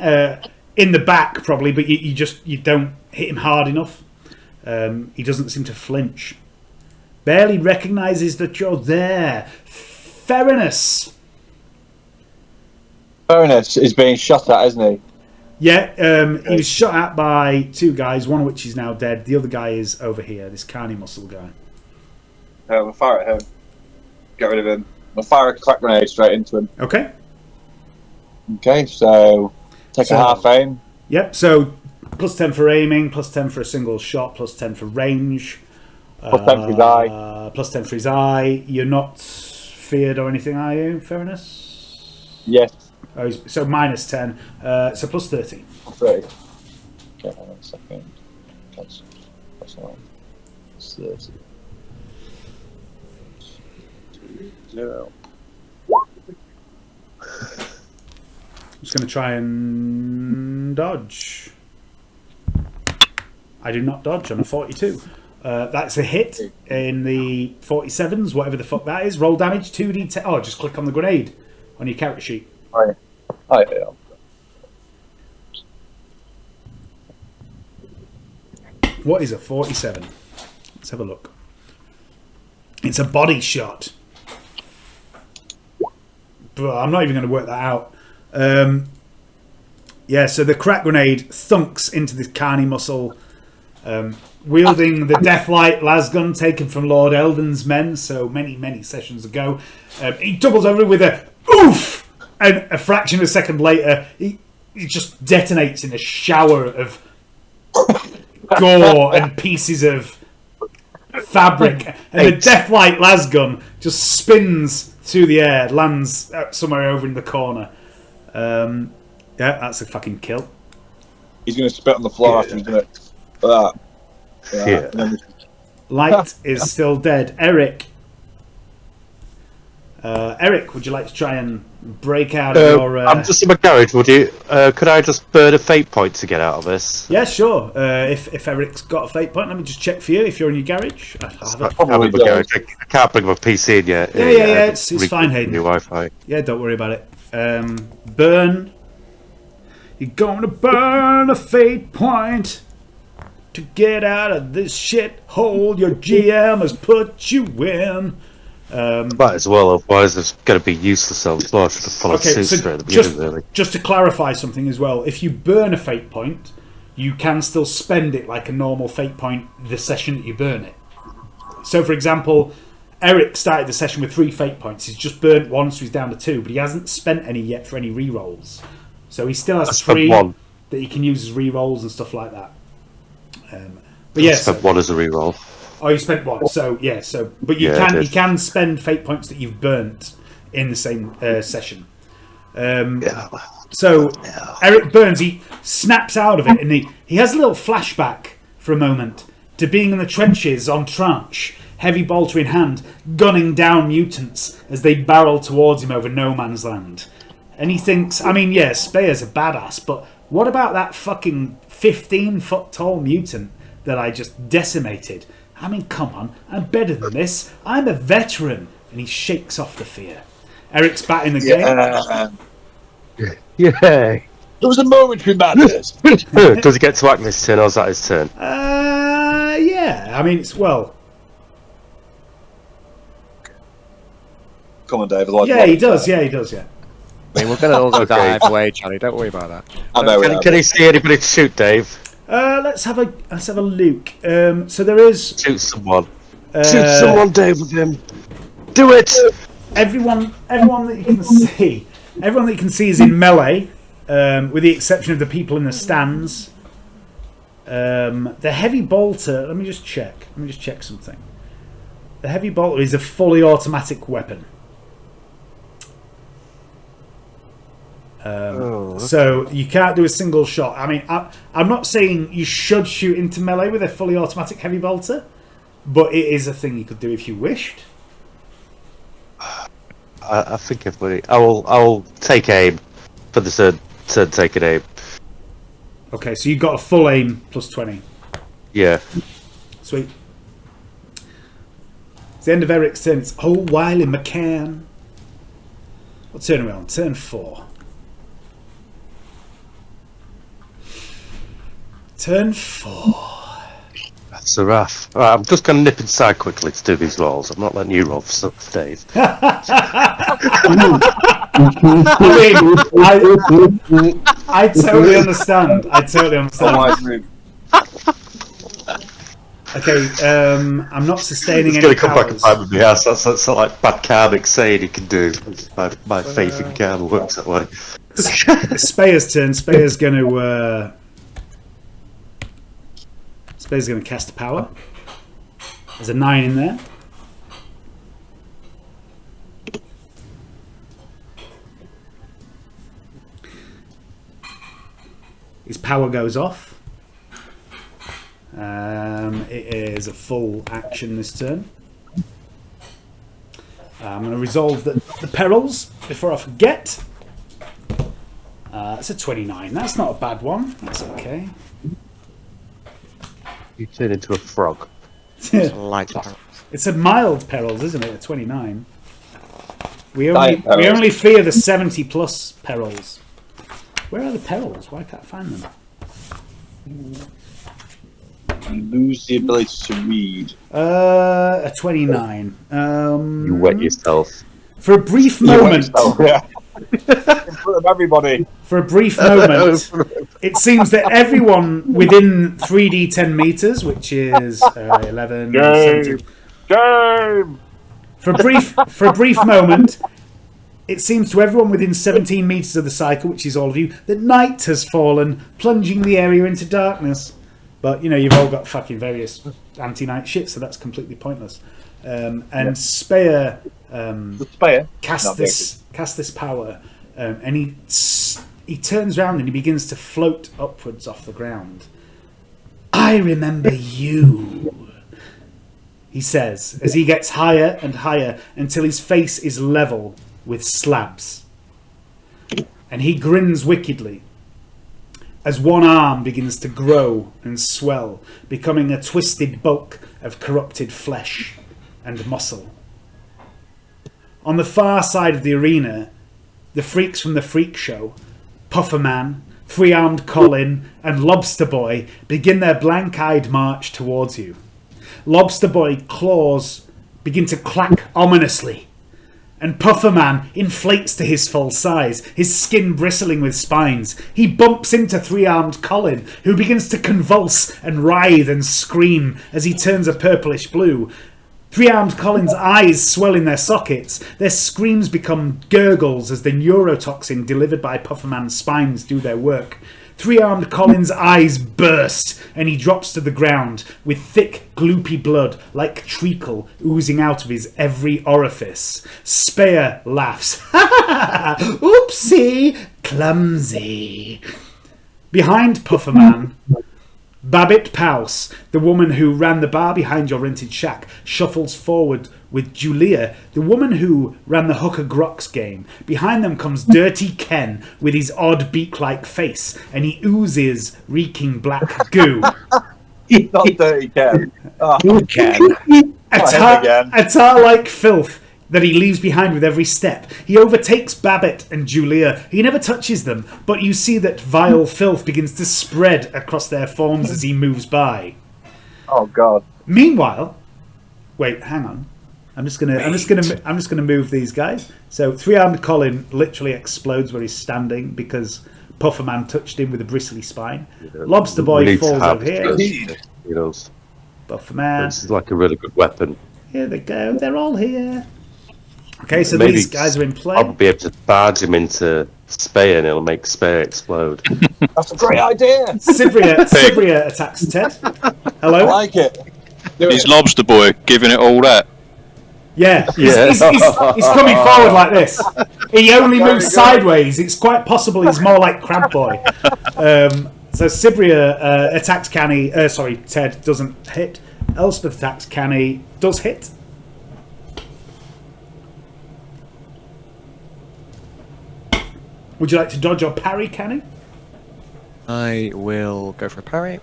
in the back probably, but you don't hit him hard enough. He doesn't seem to flinch. Barely recognises that you're there. Theranos. Theranos is being shot at, isn't he? Yeah, he was shot at by 2 guys, one of which is now dead. The other guy is over here, this carny muscle guy. We'll fire at him. Get rid of him. I'll fire a crack grenade straight into him. Okay. Okay, so take So- a half aim. Yep. So plus 10 for aiming, plus 10 for a single shot, plus 10 for range. Plus 10 for his eye. Plus 10 for his eye. You're not feared or anything, are you? Fairness? Yes. Oh, so minus 10. So plus 30. 30. Okay, hang on a second. That's 30. 0. Just going to try and dodge. I do not dodge on a 42. That's a hit in the 47s, whatever the fuck that is. Roll damage, 2d10. Oh, just click on the grenade on your character sheet. Oh, yeah. What is a 47? Let's have a look. It's a body shot. But I'm not even going to work that out. Yeah, so the crack grenade thunks into this carny muscle, wielding the Deathlight lasgun taken from Lord Eldon's men so many sessions ago. He doubles over with a oof, and a fraction of a second later, he just detonates in a shower of gore and pieces of fabric, and the Deathlight lasgun just spins through the air, lands somewhere over in the corner. Yeah, that's a fucking kill. He's going to spit on the floor after he's done it. Like that. Yeah. Light is still dead. Eric. Eric, would you like to try and break out of your... I'm just in my garage, would you? Could I just burn a fate point to get out of this? Yeah, sure. If Eric's got a fate point, let me just check for you if you're in your garage. I'm in my garage. I can't bring my PC in yet. Yeah, it's fine, Hayden. New Wi-Fi. Yeah, don't worry about it. Burn. You're gonna burn a fate point to get out of this shit hole your GM has put you in. Might as well, otherwise it's going to be useless. I was large to follow suit straight at the beginning, really. Just to clarify something as well, if you burn a fate point, you can still spend it like a normal fate point the session that you burn it. So, for example, Eric started the session with 3 fate points. He's just burnt 1, so he's down to 2, but he hasn't spent any yet for any re-rolls. So he still has 3 that he can use as re-rolls and stuff like that. But yes, I spent 1 as a re-roll. Oh, you spent 1. So yeah, but you can spend fate points that you've burnt in the same session. So Eric burns. He snaps out of it, and he has a little flashback for a moment to being in the trenches on Tranche, heavy bolter in hand, gunning down mutants as they barrel towards him over no man's land. And he thinks, I mean, yeah, Spayr's a badass, but what about that fucking 15-foot tall mutant that I just decimated? I mean, come on, I'm better than this. I'm a veteran. And he shakes off the fear. Eric's back in the game. Yeah. There was a momentary madness. Does he get to act this turn, or is that his turn? Yeah. I mean, it's well. Come on, Dave. Yeah, he does. Yeah, he does. Yeah. I mean, we're going to all go dive away, Charlie. Don't worry about that. I know. Can he see anybody to shoot, Dave? Let's have a look. So there is shoot someone. Shoot someone, Dave, with him. Do it. Everyone that you can see. Everyone that you can see is in melee, with the exception of the people in the stands. The heavy bolter. Let me just check something. The heavy bolter is a fully automatic weapon. So you can't do a single shot. I mean, I'm not saying you should shoot into melee with a fully automatic heavy bolter, but it is a thing you could do if you wished. I think I will take aim for the turn take an aim. Okay, so you got a full aim plus 20. Yeah. Sweet. It's the end of Eric's turn. It's old Wiley McCann. What turn are we on? Turn 4. Turn 4. That's a rough. Right, I'm just going to nip inside quickly to do these rolls. I'm not letting you roll for stuff, Dave. I totally understand. Okay, I'm not sustaining He's any going to come back and powers. fight with me. That's like bad karmic saying he can do. My faith in karma works that way. It's Spayr's turn. Spayr's going to cast a power. There's a 9 in there. His power goes off. It is a full action this turn. I'm going to resolve the perils before I forget. It's a 29. That's not a bad one. That's okay. You turn into a frog. Light perils. It's a mild perils, isn't it? A 29. We only fear the 70 plus perils. Where are the perils? Why can't I find them? You lose the ability to read. A 29. You wet yourself. For a brief moment. Yeah. In front of everybody. For a brief moment, it seems that everyone within 3d10 meters, which is 11, 17. Game! For a brief moment, it seems to everyone within 17 meters of the cycle, which is all of you, that night has fallen, plunging the area into darkness. But you've all got fucking various anti-night shit, so that's completely pointless. Spayr cast this power, and he turns around and he begins to float upwards off the ground. I remember you, he says, as he gets higher and higher until his face is level with slabs. And he grins wickedly as one arm begins to grow and swell, becoming a twisted bulk of corrupted flesh and muscle. On the far side of the arena, the freaks from the freak show, Pufferman, Three-Armed Colin, and Lobster Boy begin their blank-eyed march towards you. Lobster Boy claws begin to clack ominously, and Pufferman inflates to his full size, his skin bristling with spines. He bumps into Three-Armed Colin, who begins to convulse and writhe and scream as he turns a purplish blue. Three-Armed Colin's eyes swell in their sockets. Their screams become gurgles as the neurotoxin delivered by Pufferman's spines do their work. Three-Armed Colin's eyes burst, and he drops to the ground with thick, gloopy blood like treacle oozing out of his every orifice. Spayr laughs. Ha ha ha! Oopsie! Clumsy. Behind Pufferman, Babbitt Pouse, the woman who ran the bar behind your rented shack, shuffles forward with Julia, the woman who ran the Hooker Grox game. Behind them comes Dirty Ken with his odd beak-like face, and he oozes reeking black goo. Not Dirty Ken. Oh, Ken. A tar-like filth that he leaves behind with every step. He overtakes Babbitt and Julia. He never touches them, but you see that vile filth begins to spread across their forms as he moves by. Oh God. Meanwhile, wait, hang on. I'm just gonna move these guys. So Three-Armed Colin literally explodes where he's standing because Pufferman touched him with a bristly spine. Lobster Boy falls over here. Pufferman. This is like a really good weapon. Here they go. They're all here. Okay, so Maybe these guys are in play. I'll be able to barge him into Spayr and it'll make Spayr explode. That's a great idea. Cypria attacks Ted. Hello. I like it. Is Lobster Boy giving it all that? Yeah, he's coming forward like this. He only moves sideways. It's quite possible he's more like Crab Boy. So Cypria attacks Canny. Ted doesn't hit. Elspeth attacks Canny. Does hit. Would you like to dodge or parry, Canny? I will go for a parry.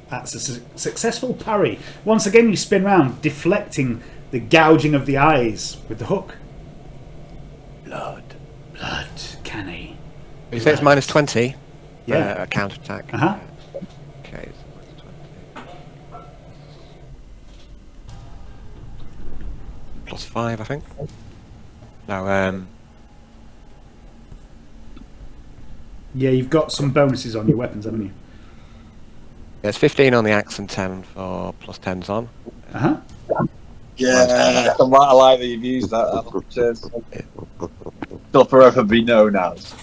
That's a successful parry. Once again, you spin round, deflecting the gouging of the eyes with the hook. Blood, Canny. You say it's minus 20? Yeah. A counter attack. Uh-huh. Okay. So +5, I think. No, Yeah, you've got some bonuses on your weapons, haven't you? it's 15 on the axe and 10 for +10s on. Uh-huh. Yeah, I like that you've used that. Cheers. Still forever be known as.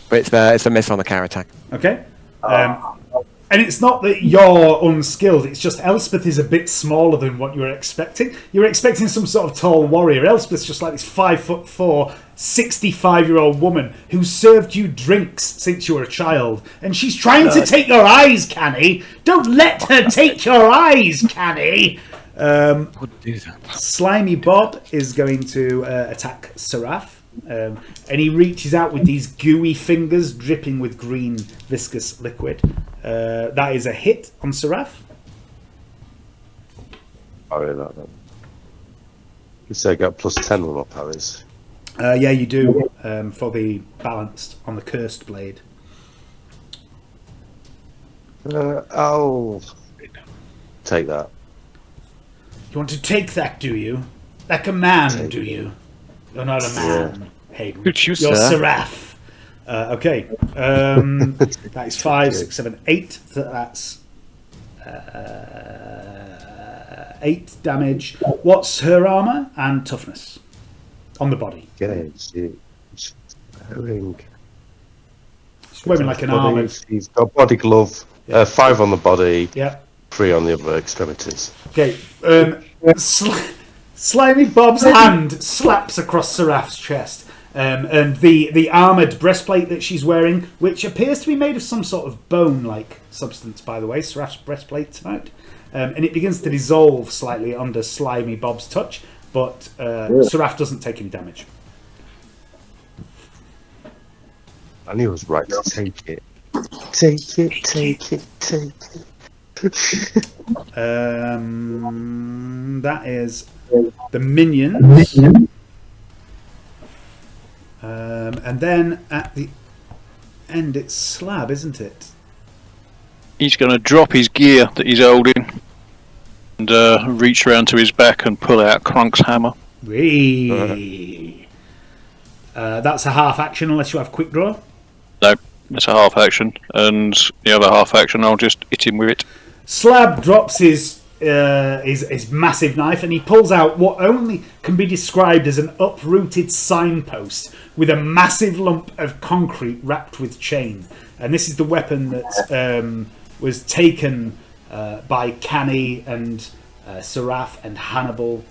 But it's a miss on the counter attack. Okay. And it's not that you're unskilled, it's just Elspeth is a bit smaller than what you were expecting. You were expecting some sort of tall warrior. Elspeth's just like this 5'4", 65-year-old woman who served you drinks since you were a child. And she's trying to take your eyes, Canny! Don't let her take your eyes, Canny! Would do that. Slimy Bob is going to attack Seraph. And he reaches out with these gooey fingers dripping with green viscous liquid. That is a hit on Seraph. Parry that then. You say I got +10 on my parries. Yeah, you do, for the balanced on the cursed blade. I'll take that. You want to take that, do you? Like a man, do you? You're not a man, Hayden. Could you, You're sir? Seraph. Okay. That is 5, 6, 7, 8. So that's 8 damage. What's her armor and toughness on the body? She's wearing She's wearing like an armored. She's got body glove. 5 on the body. Yeah. 3 on the other extremities. Okay. Slimy Bob's hand slaps across Seraph's chest. And the armoured breastplate that she's wearing, which appears to be made of some sort of bone-like substance, by the way, Seraph's breastplate tonight. And it begins to dissolve slightly under Slimy Bob's touch, but Seraph doesn't take any damage. I knew I was right to take it. Take it, take it, take it. That is the minions. And then at the end it's Slab, isn't it? He's going to drop his gear that he's holding and reach around to his back and pull out Crunk's hammer. Whee. That's a half action unless you have quick draw. No, it's a half action, and the other half action I'll just hit him with it. Slab drops his massive knife and he pulls out what only can be described as an uprooted signpost with a massive lump of concrete wrapped with chain. And this is the weapon that was taken by Canny and Seraph and Hannibal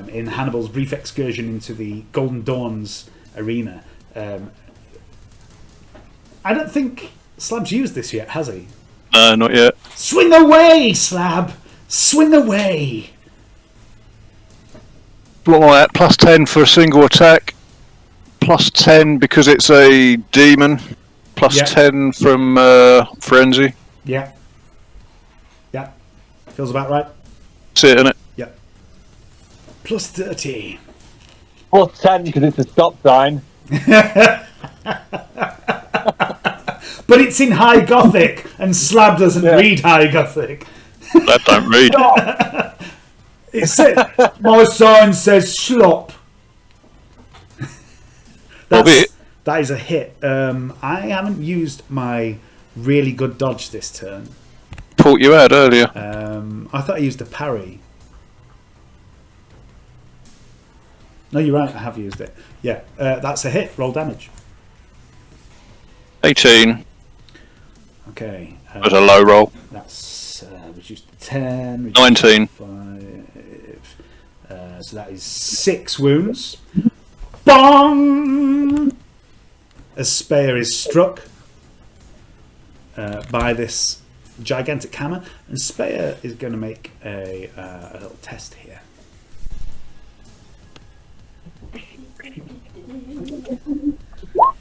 in Hannibal's brief excursion into the Golden Dawn's arena. I don't think Slab's used this yet, has he? Not yet. Swing away, Slab! Swing away! What am I at? +10 for a single attack. +10 because it's a demon. +10 from Frenzy. Yeah. Yeah. Feels about right. That's it, innit? Yeah. +30. +10 because it's a stop sign. But it's in High Gothic, and Slab doesn't read High Gothic. That don't read. It says, my sign says slop. That is a hit. I haven't used my really good dodge this turn. Thought you had earlier. I thought I used a parry. No, you're right, I have used it. Yeah, that's a hit. Roll damage. 18. Okay. That's a low roll. That's reduced to 10. Reduced 19. To 5. So that is 6 wounds. Bong! As Spayr is struck by this gigantic hammer, and Spayr is going to make a little test here.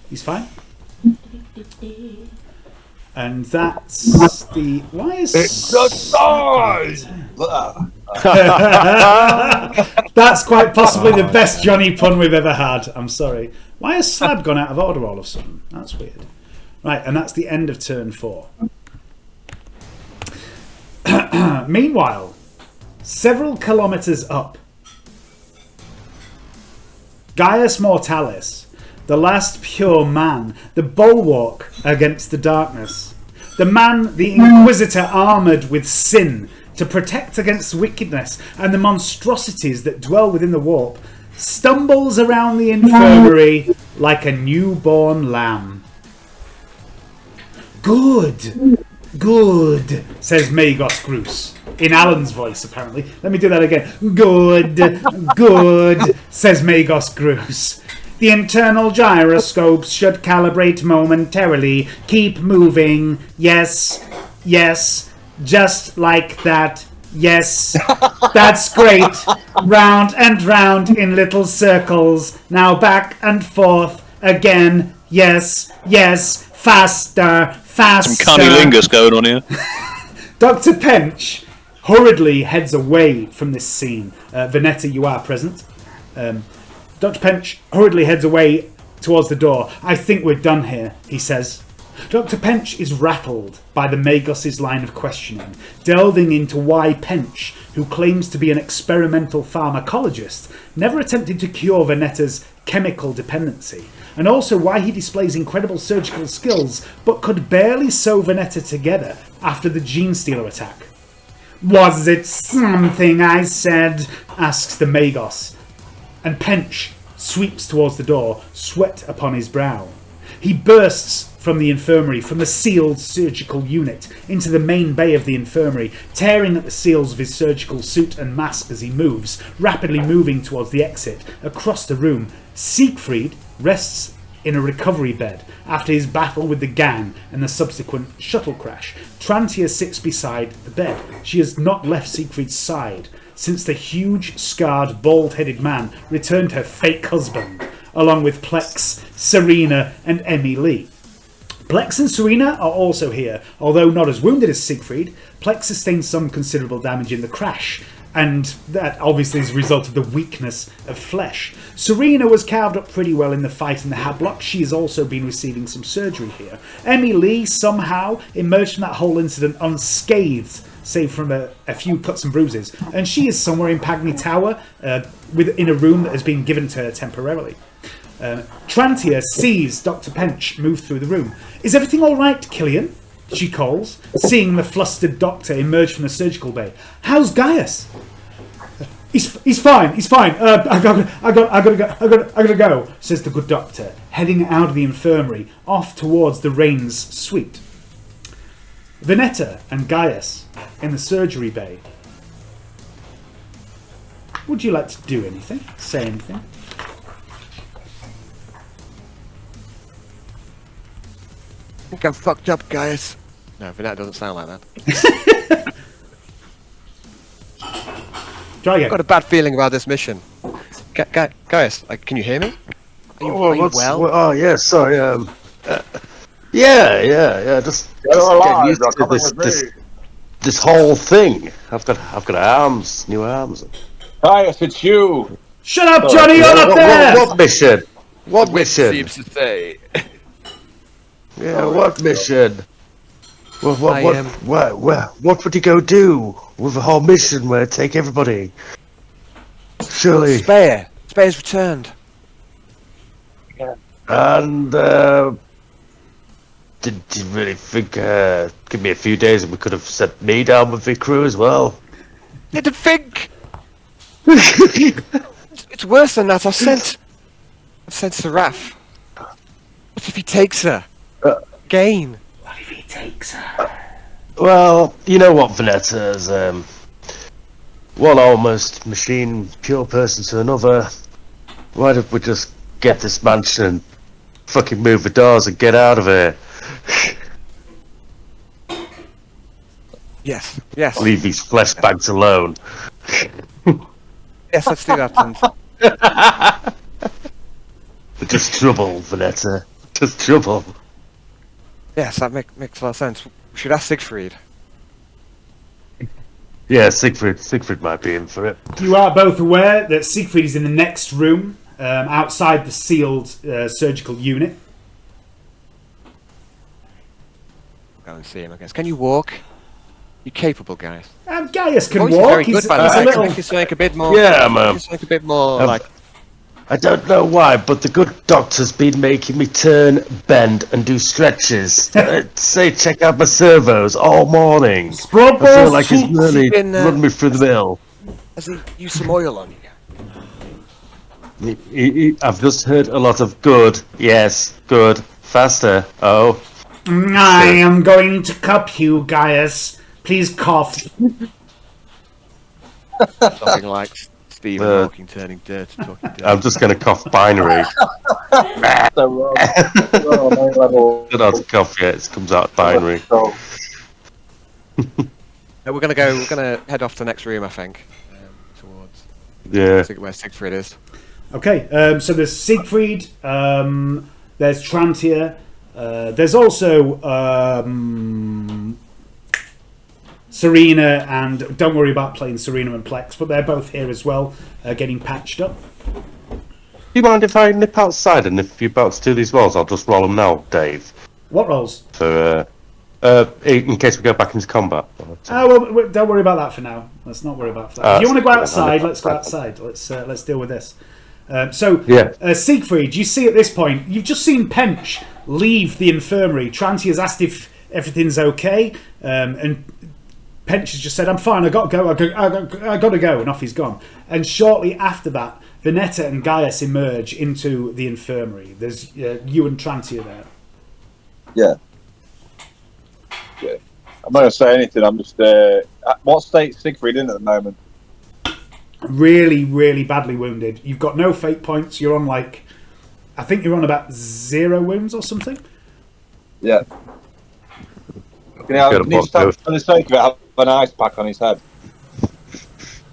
He's fine. And that's the... Why is... That's quite possibly the best Johnny pun we've ever had. I'm sorry. Why has Slab gone out of order all of a sudden? That's weird. Right, and that's the end of turn 4. Meanwhile, several kilometres up, Gaius Mortalis, the last pure man, the bulwark against the darkness, the man, the Inquisitor armoured with sin to protect against wickedness and the monstrosities that dwell within the warp, stumbles around the infirmary like a newborn lamb. Good, good, says Magos Grus. In Alan's voice, apparently. Let me do that again. Good, good, says Magos Grus. The internal gyroscopes should calibrate momentarily. Keep moving. Yes, yes, just like that. Yes, that's great. Round and round in little circles. Now back and forth again. Yes, yes, faster, faster. Some cunnilingus going on here. Dr. Pench hurriedly heads away from this scene. Venetta, you are present. Dr. Pench hurriedly heads away towards the door. I think we're done here, he says. Dr. Pench is rattled by the Magos' line of questioning, delving into why Pench, who claims to be an experimental pharmacologist, never attempted to cure Venetta's chemical dependency, and also why he displays incredible surgical skills but could barely sew Venetta together after the Gene Stealer attack. Was it something I said? Asks the Magos, and Pench sweeps towards the door, sweat upon his brow. He bursts from the infirmary, from the sealed surgical unit, into the main bay of the infirmary, tearing at the seals of his surgical suit and mask as he moves, rapidly moving towards the exit. Across the room, Siegfried rests in a recovery bed after his battle with the gang and the subsequent shuttle crash. Trantia sits beside the bed. She has not left Siegfried's side since the huge, scarred, bald-headed man returned her fake husband, along with Plex, Serena, and Emmy Lee. Plex and Serena are also here. Although not as wounded as Siegfried, Plex sustained some considerable damage in the crash, and that obviously is a result of the weakness of flesh. Serena was carved up pretty well in the fight in the Hadlock. She has also been receiving some surgery here. Emmy Lee somehow emerged from that whole incident unscathed, save from a few cuts and bruises, and she is somewhere in Pagny Tower, in a room that has been given to her temporarily. Trantia sees Dr. Pench move through the room. Is everything all right, Killian? She calls, seeing the flustered doctor emerge from the surgical bay. How's Gaius? He's fine. I gotta go, says the good doctor, heading out of the infirmary, off towards the Rains suite. Venetta and Gaius in the surgery bay. Would you like to do anything? Say anything? I think I'm fucked up, Gaius. No, Venetta doesn't sound like that. Try again. I've got a bad feeling about this mission. Gaius, can you hear me? Are you well? Oh, yeah, sorry. Yeah. Just getting used to this whole thing. I've got arms, new arms. Gaius, it's you. Shut up, Johnny! You're not there. What mission? What mission? Seems to say. Yeah, what mission? What would you go do with a whole mission where take everybody? Surely. Spayr. Spayr's returned. Yeah. And did you really think? Give me a few days and we could have sent me down with the crew as well. Didn't think. It's worse than that. I've sent Seraph. What if he takes her? Again. What if he takes her? Well, you know what, Venetta is one almost machine, pure person to another. Why don't we just get this mansion and fucking move the doors and get out of here? Yes. Leave these flesh bags alone. Yes, let's do that. Just trouble, Venetta. Just trouble. Yes, that makes a lot of sense. We should ask Siegfried. Yeah, Siegfried might be in for it. You are both aware that Siegfried is in the next room, outside the sealed surgical unit. Go and see him, I guess. Can you walk? You're capable, Gaius. Gaius can Voice walk. is very good, by the way. a little... Make it a bit more. Yeah, Make it a bit more like. I don't know why, but the good doctor's been making me turn, bend, and do stretches. Say, check out my servos all morning. I feel like he's really run me through the mill. Has he used some oil on you? I've just heard a lot of good. Yes, good. Faster. Oh. I am going to cup you, Gaius. Please cough. Something like Stephen Hawking turning dirt to talking dirt. I'm just going to cough binary. Don't have to cough yet. It comes out binary. We're gonna head off to the next room, I think. Towards where Siegfried is. Okay, so there's Siegfried, there's Trantia, there's also Serena, and don't worry about playing Serena and Plex, but they're both here as well, getting patched up. Do you mind if I nip outside, and if you're about to do these rolls, I'll just roll them now, Dave? What rolls? For in case we go back into combat. Well, don't worry about that for now. Let's not worry about that. If you want to go outside, let's go outside. Let's deal with this. Siegfried, you see at this point, you've just seen Pench leave the infirmary. Tranti has asked if everything's okay, and Pench has just said, "I'm fine. I got to go. I got to go," and off he's gone. And shortly after that, Vineta and Gaius emerge into the infirmary. There's you and Trantia there. Yeah. I'm not going to say anything. I'm just. What state Siegfried in at the moment? Really, really badly wounded. You've got no fate points. You're on I think you're on about 0 wounds or something. Yeah. Can he just have, for the sake of it, have an ice pack on his head?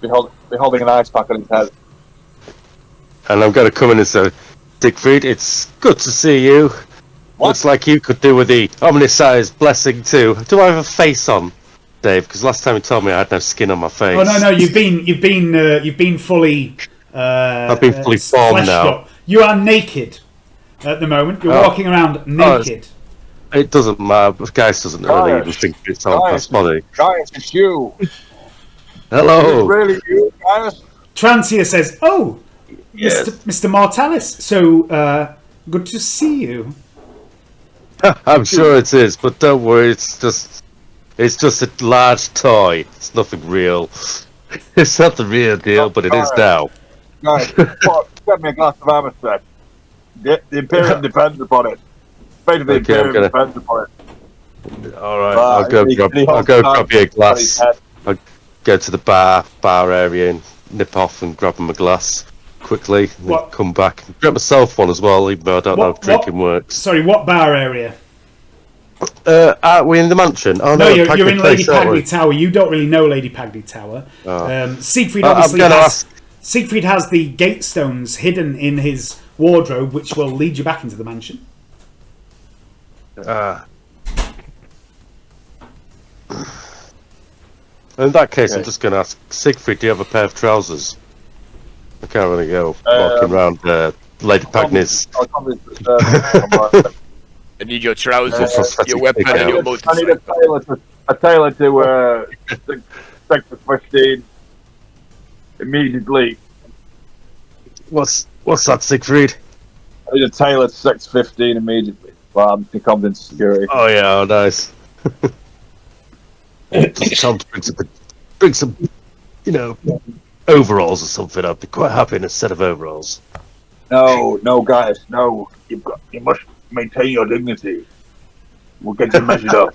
Be holding an ice pack on his head. And I'm going to come in and say, Siegfried, it's good to see you. What? Looks like you could do with the omnisized blessing too. Do I have a face on, Dave? Because last time you told me I had no skin on my face. Oh no, you've been fully. I've been fully formed now. Up. You are naked at the moment. You're walking around naked. It doesn't matter. Gaius doesn't really even think it's all past body. Gaius, it's you. Hello. It's really you, Gaius. Transia says, "Oh, yes. Mr. Mortalis. So good to see you." I'm sure it is, but don't worry. It's just a large toy. It's nothing real. It's not the real deal, but it is now. Guys, get me a glass of Amistad. The Imperium depends upon it. Fate of the Imperium depends upon it. All right, I'll go grab you a glass. I'll go to the bar area and nip off and grab him a glass quickly. And come back and grab myself one as well, even though I don't know if drinking works. Sorry, what bar area? Are we in the mansion? Oh no, you're in Lady Pagny Tower. You don't really know Lady Pagny Tower. Siegfried obviously Siegfried has the gate stones hidden in his wardrobe, which will lead you back into the mansion. In that case, I'm just going to ask Siegfried, do you have a pair of trousers? I can't really go walking around Lady Pagny's. I need your trousers, your weapon, and your motorcycle. I need a tailor to Sector 15 immediately. What's that, Siegfried? I need a tailor to Sector 15 immediately. Well, I'm becoming into security. Oh yeah, nice. Time to bring some, overalls or something. I'd be quite happy in a set of overalls. No, guys, no. You must maintain your dignity. We'll get you measured up.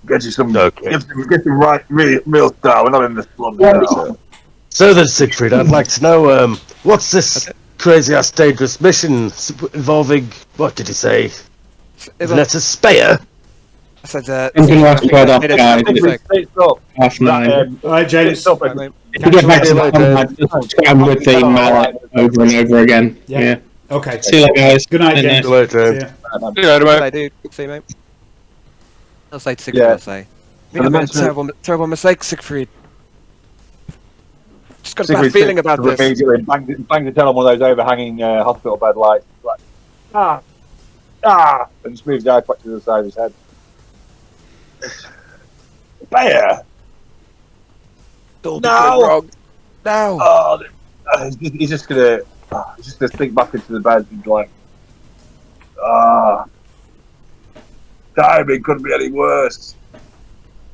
Get you some. Okay. Get some right real style. We're not in this slum now. So then, Siegfried, I'd like to know what's this crazy ass dangerous mission involving? What did he say? Vineta Spayr. I said, I'm going to ask about that guy. 9:30. Alright, James. If you get back to the combat, just scram with the mallet over and over again. Yeah. Okay. See you later, guys. Good night, James. Good night, James. See you later, mate. Dude. See you, mate. I'll say to Siegfried, I'll say. I think I made a terrible mistake, Siegfried. Just got a bad feeling about this. Immediately bang to tell him one of those overhanging hospital bed lights. Like, and just moves the eye back to the side of his head. Spayr! No! Oh, he's just gonna Just to sink back into the bed and like, timing couldn't be any worse.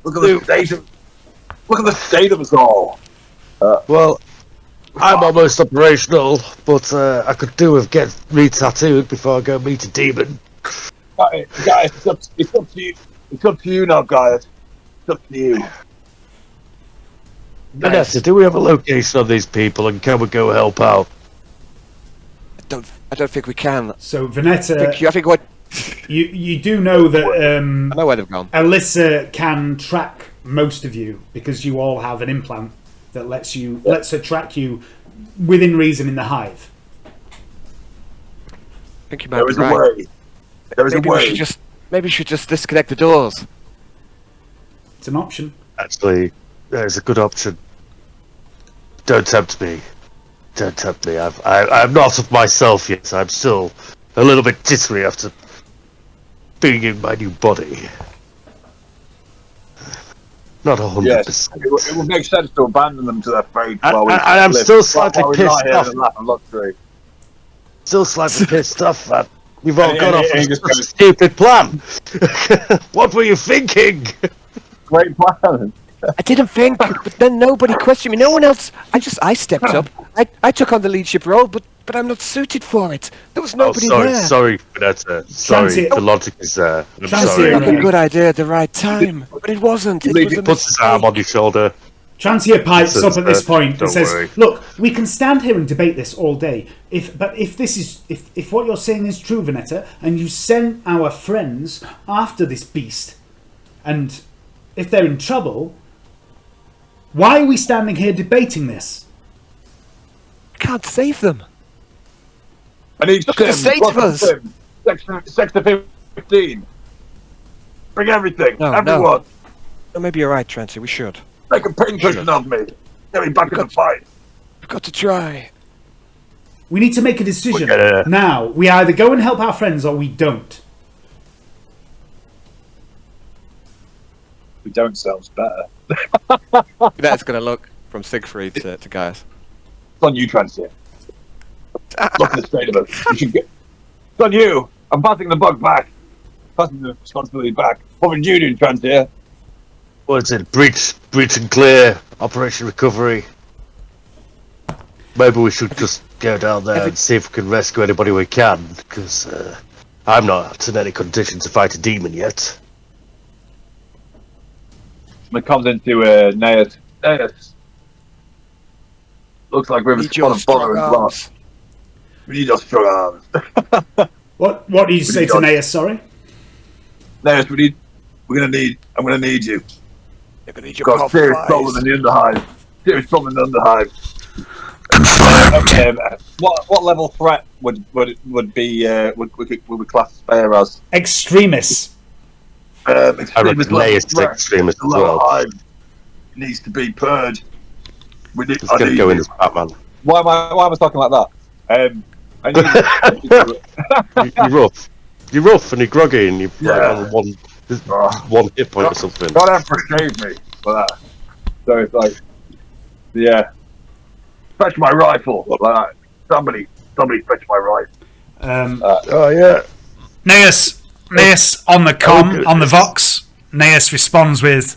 Look at the state of us all. Well, I'm almost operational, but I could do with get re-tattooed before I go meet a demon. Guys, it's up to you. It's up to you now, guys. It's up to you. Vanessa, do we have a location on these people, and can we go help out? I don't think we can. So Vanetta, I think what you do know that I know where they've gone. Alyssa can track most of you because you all have an implant that lets her track you within reason in the hive. I think you might be right. There is a way. Maybe we should just disconnect the doors. It's an option. Actually, there's a good option. Don't tempt me. Don't tempt me. I'm not of myself yet. I'm still a little bit jittery after being in my new body. Not 100%. Yes, it would make sense to abandon them to their fate while we. I'm still slightly while we're pissed not here off. in the lap of luxury. Still slightly pissed off that we've all And- gone and- off and on just such a stupid plan. What were you thinking? Great plan. I didn't think, but then nobody questioned me. No one else. I stepped up. I took on the leadership role, but I'm not suited for it. There was nobody there. Sorry, Vanessa. Sorry, the logic is there. I'm sorry. Transier, It was a good idea at the right time, but it wasn't. It was He a puts his arm on your shoulder. Transier pipes Says, up at this point and "Don't says, worry." "Look, we can stand here and debate this all day. If what you're saying is true, Vanetta, and you send our friends after this beast, and if they're in trouble, why are we standing here debating this?" I can't save them. I need Look at the state of us. Sector 15. Bring everything. No, Everyone. No, maybe you're right, Trancy. We should. Make a pincushion of me. Get me back in the fight. We've got to try. We need to make a decision Okay. now. We either go and help our friends or we don't. We don't sounds better. That's going to look from Siegfried to Gaius. It's on you, Transier. Look at the state of it. You should get. It's on you. I'm passing the bug back. Passing the responsibility back. What would you do, Transier? What is it? Breach and clear. Operation recovery. Maybe we should just go down there and see if we can rescue anybody we can, because I'm not in any condition to fight a demon yet. It comes into Naeus. Naeus. Looks like we're in a spot of bother and glass. We need your strong arms. What do you say to Naeus, sorry? Naeus, I'm gonna need you. You're going to need your Got a serious problem in the underhive. Serious problem in the underhive. What level threat would we class Spayr as? Extremis. I reckon Naeus is extremist as well. Hive needs to be purged. He's going to go in as Batman. Why am I talking like that? I need You're rough. You're rough and you're groggy and you've got one hit point or something. God Emperor saved me for that. So it's like, yeah. Fetch my rifle. Like that. Somebody fetch my rifle. Oh yeah. Naeus on the com, on the Vox. Naeus responds with,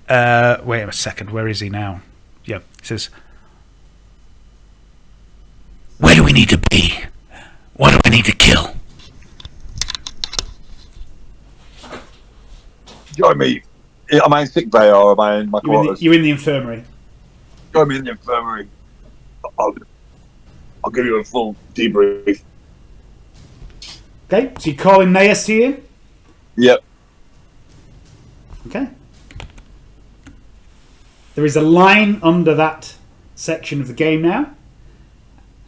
wait a second, where is he now? Yeah, he says, "Where do we need to be? What do we need to kill?" Join me. Am I in sick bay or am I in my quarters? You're in the infirmary. Join me in the infirmary. I'll give you a full debrief. Okay, so you're calling Naeus to you? Yep. Okay. There is a line under that section of the game now,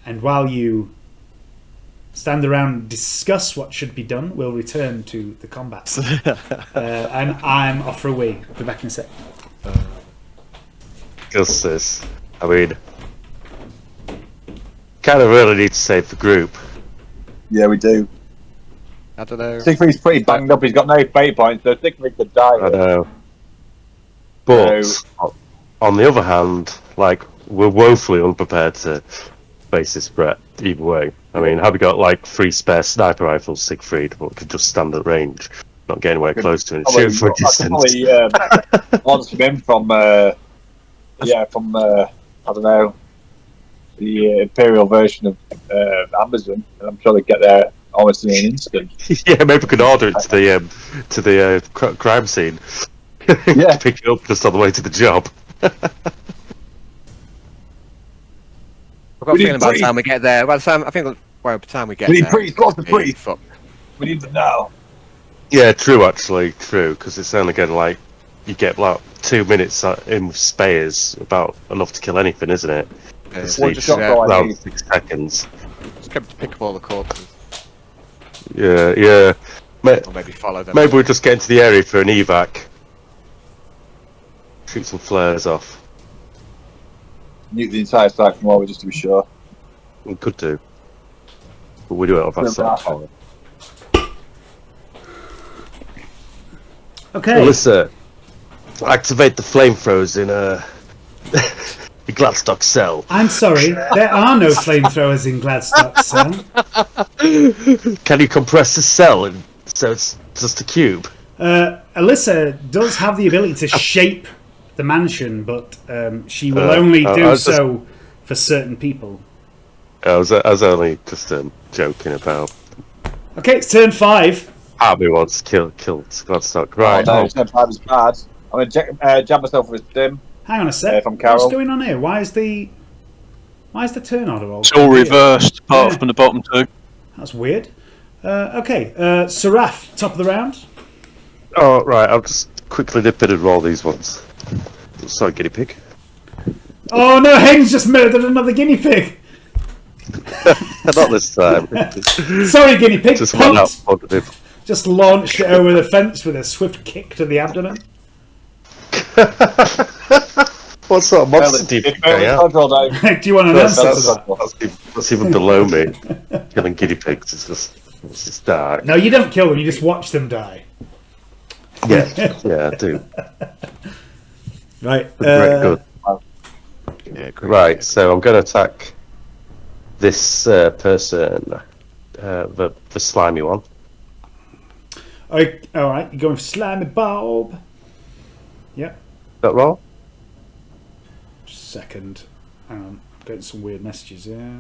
and while you stand around and discuss what should be done, we'll return to the combat. And I'm off for a wee. I'll be back in a sec. Justice. I mean, kind of really need to save the group. Yeah, we do. I don't know. Siegfried's pretty banged up. He's got no fate points, so Siegfried could die. I know. But on the other hand, like, we're woefully unprepared to face this threat either way. I mean, have we got like 3 spare sniper rifles, Siegfried, but could just stand at range, not get anywhere close to it, shoot for a distance? Probably orders from him from I don't know, the Imperial version of Amazon, and I'm sure they get there almost in an instant. Yeah, maybe we could order it to the crime scene. Yeah, pick it up just on the way to the job. I've got a We feeling need by the three. time we get there, by the time the time we get we need there, priests, lots of it'll be priests. fucked. We need them now. Yeah, true. Actually, true. Because it's only again like you get like 2 minutes in with Spayers, about enough to kill anything, isn't it? It's Well, just not all I around need. 6 seconds. Just come to pick up all the corpses, Yeah. or maybe follow them. Maybe we'll just get into the area for an evac. Shoot some flares off. Nuke the entire site from over just to be sure. We could do. But we do it off our set of power. Okay. Alyssa, activate the flamethrowers in the Gladstock cell. I'm sorry, there are no flamethrowers in Gladstock Cell. Can you compress the cell so it's just a cube? Alyssa does have the ability to shape the mansion, but she will only I do was just- so for certain people. I was only just joking about. Okay, it's turn 5. Abby wants to kill Gladstock. Right. Oh, no, it's not bad as bad. I'm gonna jab myself with Dim. Hang on a sec. From Carol. What's going on here? Why is the turn order all? It's all weird? reversed, apart Yeah. from the bottom 2. That's weird. Okay, Seraph, top of the round. Oh, right. I'll just quickly nip in and roll these ones. Sorry, guinea pig. Oh no, Hayden's just murdered another guinea pig. Not this time. Sorry, guinea pig. Just one out. Punked. Just launched it over the fence with a swift kick to the abdomen. What sort of monster do you think I am? Do you want an answer to that? That's even below me. Killing guinea pigs is just dark. No, you don't kill them. You just watch them die. Yeah, I do. Right. Good. Yeah, great. Right, so I'm going to attack this person, the slimy one. All right. You're going for Slimy Bob. Yep. That roll? Just a second. Hang on. I'm getting some weird messages here.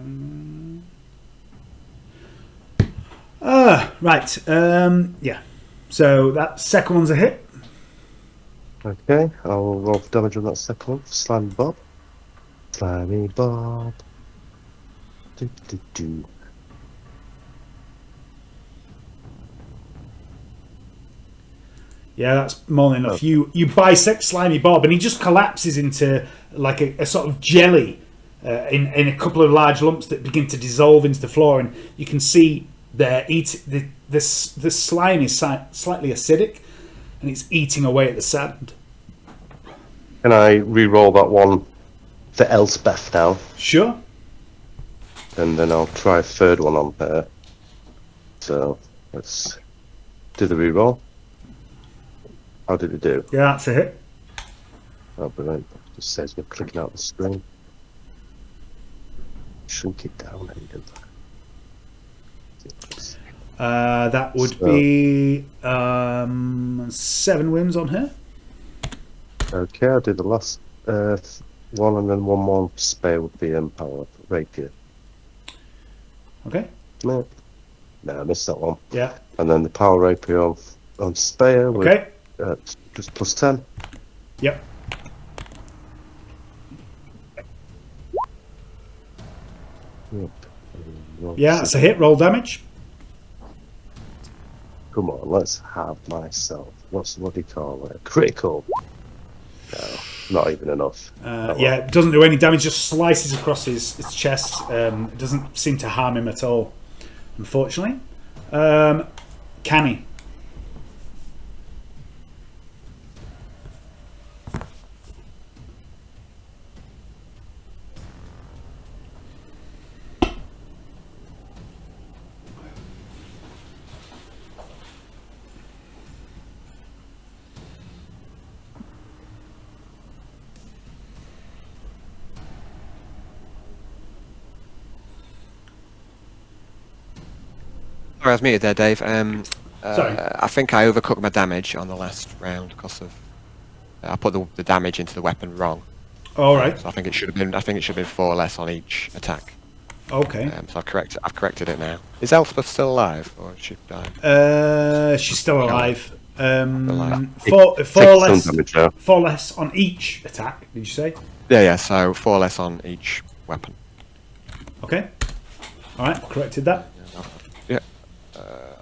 Right. Yeah. So that second one's a hit. Okay, I'll roll for damage on that second one. Slimy Bob. Slimy Bob. Do. Yeah, that's more than enough. You bisect Slimy Bob, and he just collapses into like a sort of jelly in a couple of large lumps that begin to dissolve into the floor, and you can see the slime is slightly acidic, and it's eating away at the sand. Can I re-roll that one for Elspeth now? Sure. And then I'll try a third one on her. So let's do the re-roll. How did it do? Yeah, that's a hit. Oh, brilliant. It just says you're clicking out the screen. Shrink it down, Hayden. That would be 7 wounds on her. Okay, I'll do the last one, and then one more Spayr would be Empower Rapier. Okay. No, I missed that one. Yeah. And then the Power Rapier on Spayr with Okay. just plus 10. Yep. Yeah, that's a hit. Roll damage. Come on, let's have myself. What do you call it? Critical. No, not even enough. Yeah, it doesn't do any damage. Just slices across his chest. It doesn't seem to harm him at all, unfortunately. Canny. Sorry, I was muted there, Dave. Sorry. I think I overcooked my damage on the last round because of I put the damage into the weapon wrong. All right. So I think it should have been 4 less on each attack. Okay. So I've corrected it now. Is Elspeth still alive, or has she died? She's still alive. Alive. Four less on each attack. Did you say? Yeah. So 4 less on each weapon. Okay. All right. Corrected that. Yeah.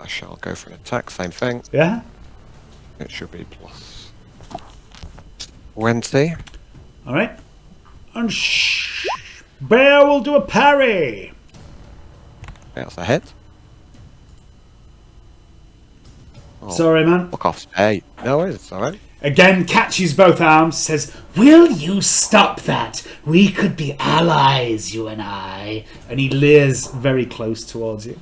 I shall go for an attack. Same thing. Yeah. It should be plus 20. All right. And Bear will do a parry. That's a hit. Oh, Sorry, man. fuck off, Spayr. No worries, it's alright. Again, catches both arms, says, "Will you stop that? We could be allies, you and I." And he leers very close towards you.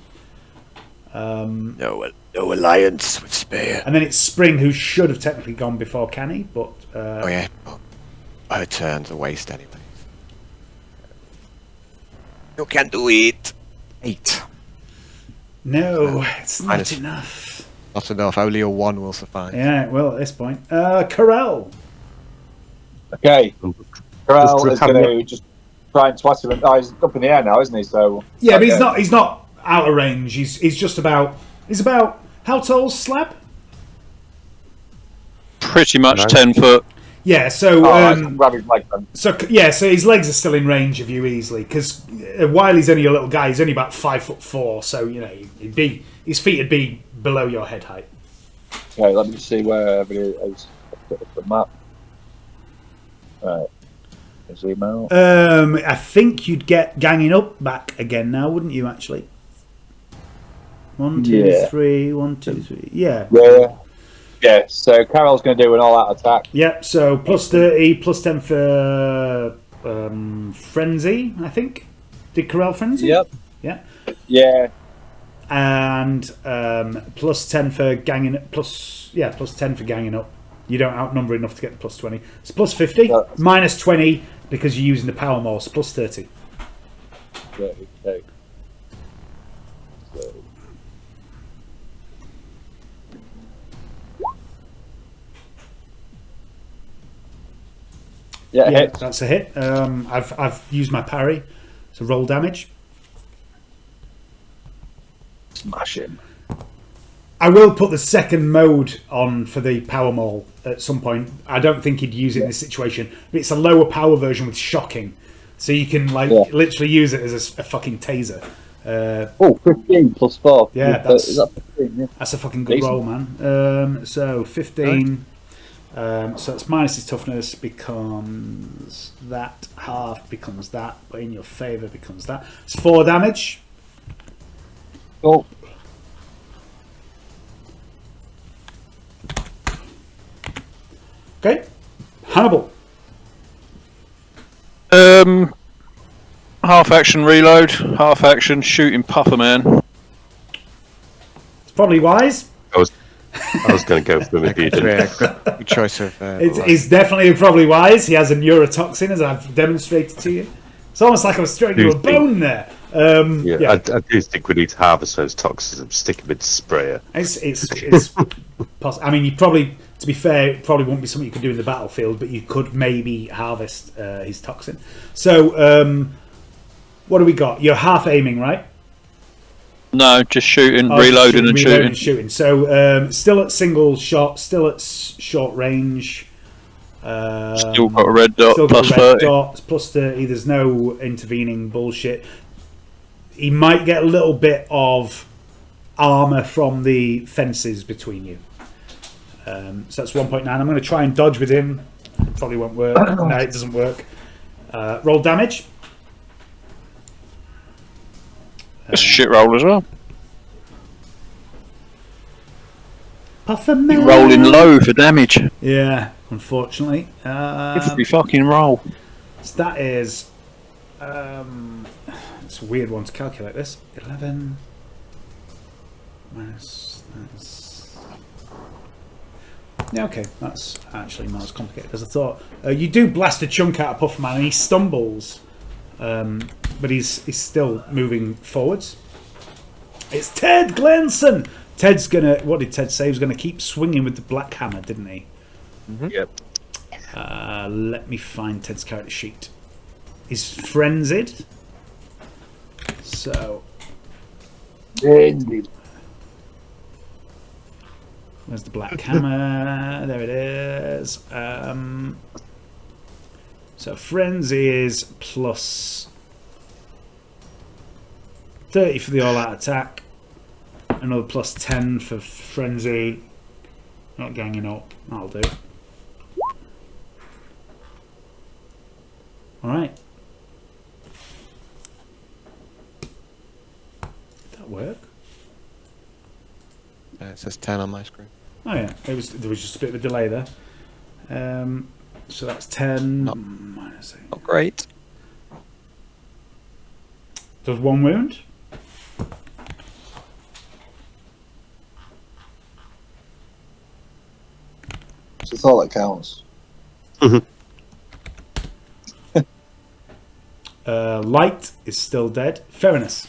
No alliance with Spayr. And then it's Spring, who should have technically gone before Canny, but... Oh yeah, but her turn's a waste anyway. You can do it. 8. No, it's not Minus- enough. Not enough, only a 1 will suffice. Yeah, well, at this point. Corel. Okay. Corral Just is going to just try and twat him. Oh, he's up in the air now, isn't he? So Yeah, but he's not out of range. He's just about... He's about... How tall's Slab? Pretty much 10 foot. Yeah, so... grab his leg then. So his legs are still in range of you easily, because while he's only a little guy, he's only about 5'4", so, you know, his feet would be below your head height. Okay, let me just see where everybody is. The map. Right. Zoom out. I think you'd get ganging up back again now, wouldn't you, actually? 1, 2, 3, 1, 2, 3. Yeah. Yeah, so Carol's going to do an all-out attack. Yep, so plus 30, plus 10 for Frenzy, I think. Did Corel Frenzy? Yep. Yeah. Yeah. And plus 10 for ganging plus 10 for ganging up. You don't outnumber enough to get the plus 20. It's plus 50, minus 20 because you're using the power more, so plus 30. Yeah, okay. So. Yeah, hit. That's a hit. I've used my parry, so roll damage. Smash him. I will put the second mode on for the power maul at some point. I don't think he'd use it in this situation, but it's a lower power version with shocking, so you can literally use it as a fucking taser. 15 plus 4. Yeah, is that 15? Yeah. That's a fucking good roll, man. So 15. So it's minus his toughness becomes that, half becomes that, but in your favour becomes that. It's 4 damage. Cool. Okay. Hannibal. Half action reload, half action shooting Puffer Man. It's probably wise. I was going to go for him if you didn't. Good choice of. It's definitely probably wise. He has a neurotoxin, as I've demonstrated to you. It's almost like I was throwing you a bone there. I do think we need to harvest those toxins and stick them into Sprayer. It's possible. I mean, you probably, to be fair, it probably won't be something you could do in the battlefield, but you could maybe harvest his toxin. So, what do we got? You're half aiming, right? No, just shooting, reloading and shooting. So, still at single shot, still at short range. Still got a red dot, Still plus got a red 30. dot, plus 30. There's no intervening bullshit. He might get a little bit of armour from the fences between you. So that's 1.9. I'm going to try and dodge with him. It probably won't work. No, it doesn't work. Roll damage. It's a shit roll as well. Pufferman. You're rolling low for damage. Yeah, unfortunately. Every fucking roll. So that is... it's a weird one to calculate this. 11 minus... Yeah, okay. That's actually not as complicated as I thought. You do blast a chunk out of Pufferman and he stumbles. But he's still moving forwards. It's Ted Glenson. Ted's gonna. What did Ted say? He was gonna keep swinging with the black hammer, didn't he? Yep. Let me find Ted's character sheet. He's frenzied. So. Indeed. Where's the black hammer? There it is. So frenzy is plus 30 for the all-out attack. Another plus 10 for frenzy. Not ganging up. That'll do. Alright. Did that work? It says 10 on my screen. Oh yeah, there was just a bit of a delay there. So that's 10 minus 8. Not great. Does 1 wound? That's all that counts. Light is still dead. Fairness.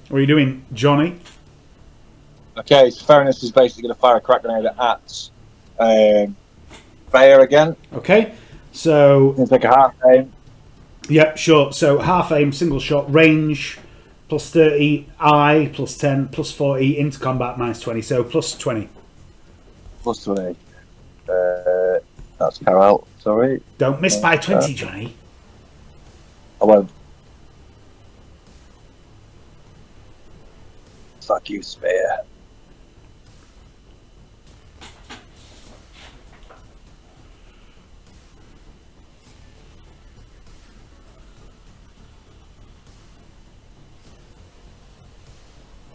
What are you doing, Johnny? Okay, so Fairness is basically going to fire a crack grenade at Spayr again. Okay, so He's going to take a half aim. Yep, sure. So half aim, single shot, range, plus 30, eye, plus 10, plus 40, into combat, minus 20. So plus 20. Plus 20. That's Carol, sorry. Don't miss by 20, Johnny. I won't. Fuck you, Spayr.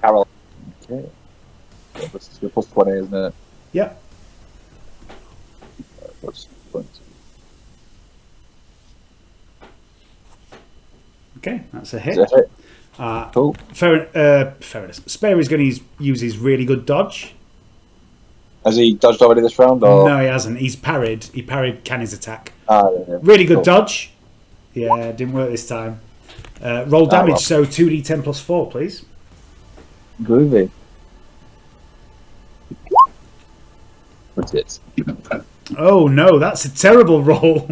Carol. Okay. This is plus 20, isn't it? Yep. Plus 20. Okay, that's a hit. Is that it? Cool. Fairness. Spayr is going to use his really good dodge. Has he dodged already this round? Or? No, he hasn't. He's parried. He parried Kenny's attack. Yeah. Really good dodge. Yeah, didn't work this time. Roll damage, so 2d10 plus 4, please. Groovy. What's it? Oh no, that's a terrible roll.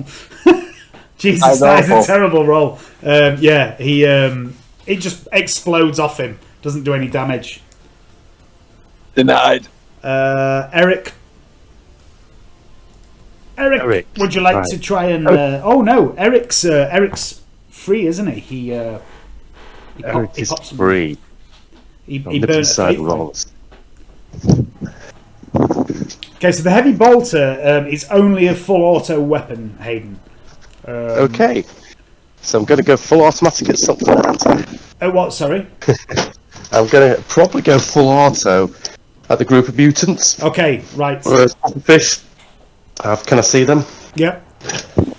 Jesus, that is a terrible roll. Yeah, he it just explodes off him. Doesn't do any damage. Denied. Eric, would you like to try and? Oh no, Eric's free, isn't he? Eric is free. He burned a fate point. Okay, so the heavy bolter is only a full auto weapon, Hayden. Okay, so I'm going to go full automatic at something. What? Sorry. I'm going to probably go full auto at the group of mutants. Okay, right. Fish. Can I see them? Yep.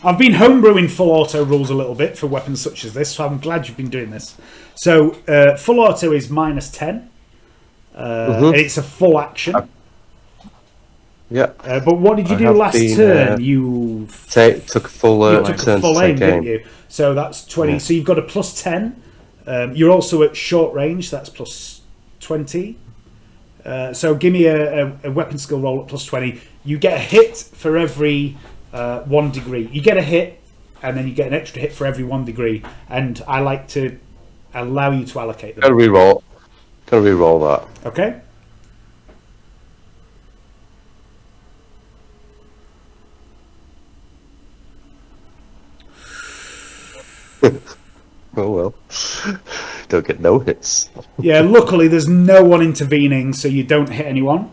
I've been homebrewing full auto rules a little bit for weapons such as this, so I'm glad you've been doing this. So full auto is minus 10. And it's a full action. Yeah. But what did you do last turn? You took a full aim, didn't you? So that's 20. Yeah. So you've got a plus 10. You're also at short range. That's plus 20. So give me a weapon skill roll at plus 20. You get a hit for every 1 degree. You get a hit, and then you get an extra hit for every 1 degree. And I like to allow you to allocate them. Gotta reroll that. Okay. Oh well. Don't get no hits. Yeah, luckily there's no one intervening, so you don't hit anyone.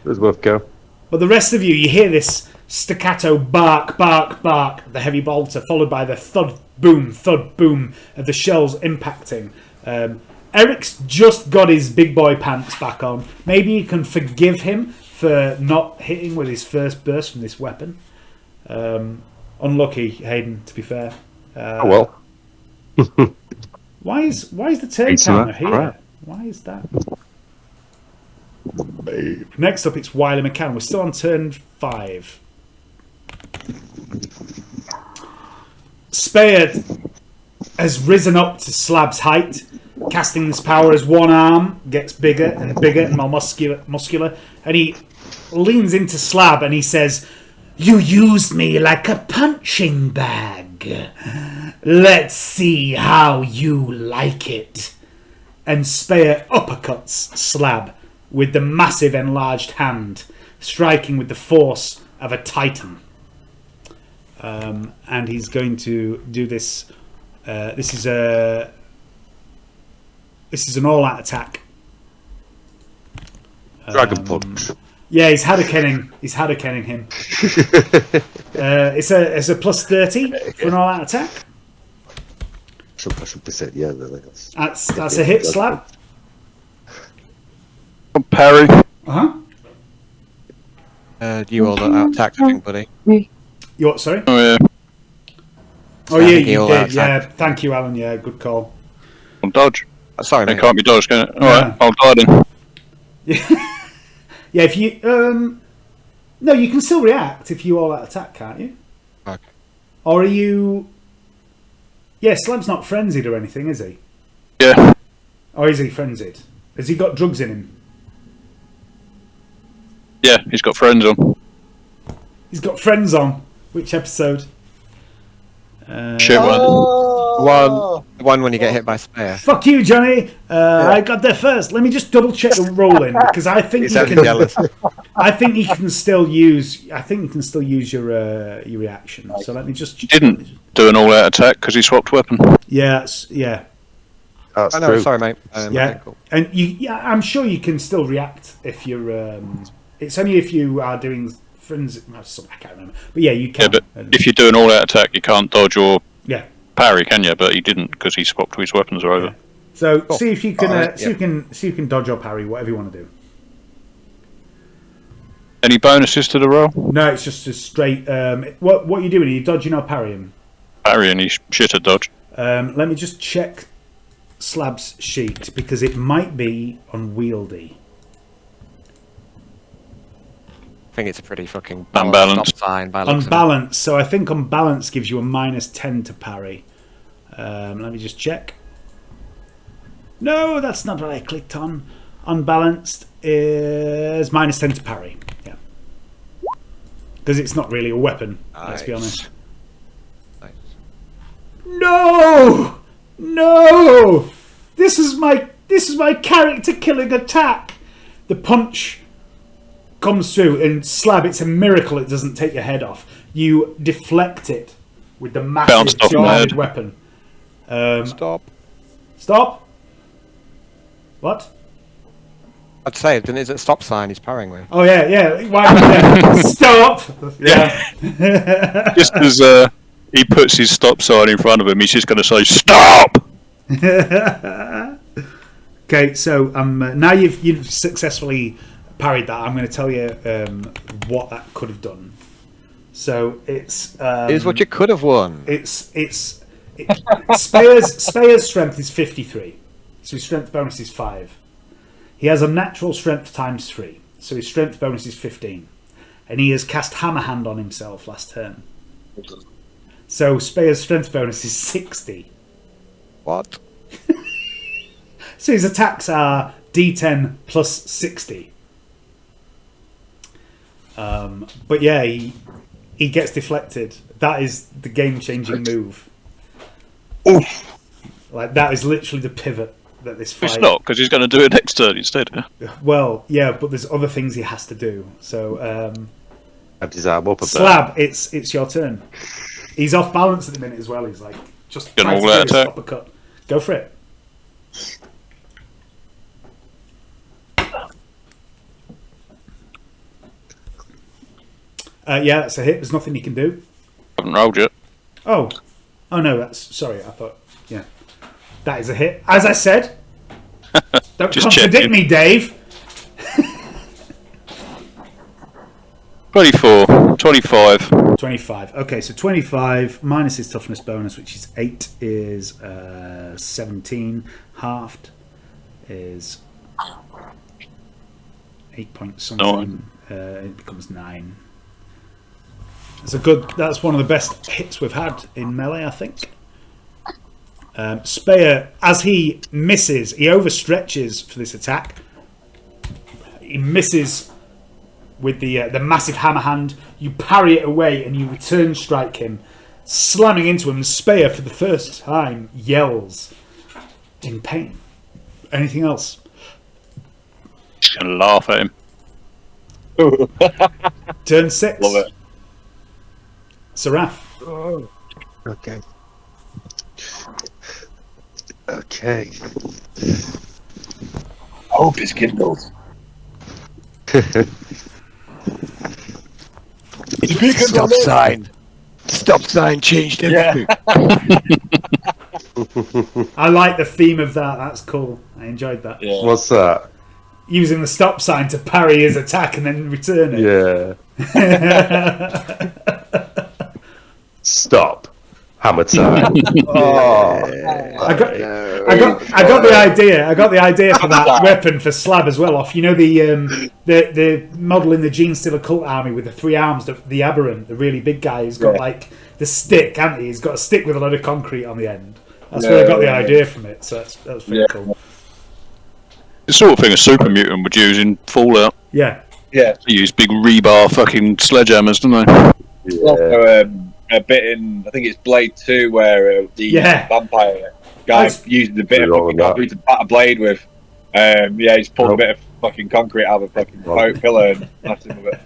It was worth go. But the rest of you hear this staccato bark, bark, bark, the heavy bolter, followed by the thud, boom of the shells impacting. Eric's just got his big boy pants back on. Maybe you can forgive him for not hitting with his first burst from this weapon. Unlucky, Hayden, to be fair. Oh well. Why is the turn counter here? Why is that? Next up, it's Wiley McCann. We're still on turn 5. Spayr has risen up to Slab's height, casting this power as one arm gets bigger and more muscular, and he leans into Slab and he says, "You used me like a punching bag. Let's see how you like it." And Spayr uppercuts Slab with the massive enlarged hand, striking with the force of a titan. And he's going to do this. This is an all-out attack. Dragon Punch. Yeah, he's Hadoukening him. It's a plus 30 for an all-out attack. I should be said, yeah. That's a hit, Slab. Parry. You all out attack, I think, buddy. You what? Sorry. Oh yeah. Oh yeah, you did. Yeah, thank you, Alan. Yeah, good call. I'll dodge. Sorry, It mate. can't be dodged, can it? Alright, I'll die then. Yeah, if you no, you can still react if you all out attack, can't you? Okay. Or are you? Yeah, Slab's not frenzied or anything, is he? Yeah. Or is he frenzied? Has he got drugs in him? Yeah, he's got friends on. He's got friends on. Which episode? Shit one. The one when you get hit by Spayr. Fuck you, Johnny. I got there first. Let me just double check the rolling because I think He's you only can. jealous. I think you can still use. I think you can still use your reaction. So let me just. He didn't do an all-out attack because he swapped weapon. Yeah, yeah, That's I know, true. sorry, mate. yeah. Okay, cool. And you. Yeah, I'm sure you can still react if you're. It's only if you are doing frenzy. I can't remember, but yeah, you can. Yeah, but if you do an all-out attack, you can't dodge or Yeah. parry, can you? But he didn't because he swapped his weapons are over. Yeah. So Cool. see if you can. Alright, see if you can dodge or parry, whatever you want to do. Any bonuses to the roll? No, it's just a straight. What are you doing? Are you dodging or parrying? Parry and he shit at dodge. Let me just check Slab's sheet because it might be unwieldy. I think it's a pretty fucking Unbalanced. stop sign by the looks of it. Unbalanced. So I think unbalanced gives you a -10 to parry. Let me just check. No, that's not what I clicked on. Unbalanced is -10 to parry. Yeah, because it's not really a weapon. Let's be honest. Nice. No, no. This is my character killing attack. The punch comes through and Slab. It's a miracle it doesn't take your head off. You deflect it with the massive Bounced off my two-handed head. weapon. Stop. Stop. What? I'd say it is a stop sign he's parrying with. Oh yeah. Why? Stop. Yeah. Just as he puts his stop sign in front of him, he's just going to say stop. Okay, so now you've successfully parried that. I'm going to tell you what that could have done. So it's Here's what you could have won. Spayer's strength is 53, so his strength bonus is 5. He has a natural strength times 3, so his strength bonus is 15, and he has cast Hammer Hand on himself last turn. So Spayer's strength bonus is 60. What? So his attacks are D10 plus 60. But yeah, he gets deflected. That is the game-changing move. Oof. Like that is literally the pivot that this fight. It's not because he's going to do it next turn instead. Well, yeah, but there's other things he has to do. So Had his arm up a bit. Slab, it's your turn. He's off balance at the minute as well. He's like just Gonna trying to all do out this attack. uppercut. Go for it. Yeah, that's a hit. There's nothing he can do. Haven't rolled yet. Oh no, that's sorry. I thought, yeah, that is a hit. As I said, don't Just contradict checking. me, Dave. 24, 25. 25. Okay, so 25 minus his toughness bonus, which is 8, is 17. Halved is 8 point something. It becomes 9. That's one of the best hits we've had in melee, I think. Spayr, as he misses, he overstretches for this attack. He misses with the massive hammer hand. You parry it away and you return strike him, slamming into him. Spayr, for the first time, yells in pain. Anything else? Just gonna laugh at him. Turn 6. Love it. Seraph. Oh, okay. Okay. Hope is kindled. Stop sign. Stop sign changed everything. I like the theme of that. That's cool. I enjoyed that. Yeah. What's that? Using the stop sign to parry his attack and then return it. Yeah. Stop. Hammer time. I got the idea. I got the idea for that weapon for Slab as well. Off, you know, the model in the Gene Stealer Cult Army with the 3 arms, the Aberrant, the really big guy who's got like the stick, hasn't he? He's got a stick with a load of concrete on the end. That's where I got the idea from it. So that's pretty cool. The sort of thing a super mutant would use in Fallout. Yeah. Yeah. They use big rebar fucking sledgehammers, don't they? Yeah. Also, a bit in, I think it's Blade 2, where the vampire guy uses a bit of fucking concrete to bat a blade with. He's pulled a bit of fucking concrete out of a fucking boat pillar and smashed him with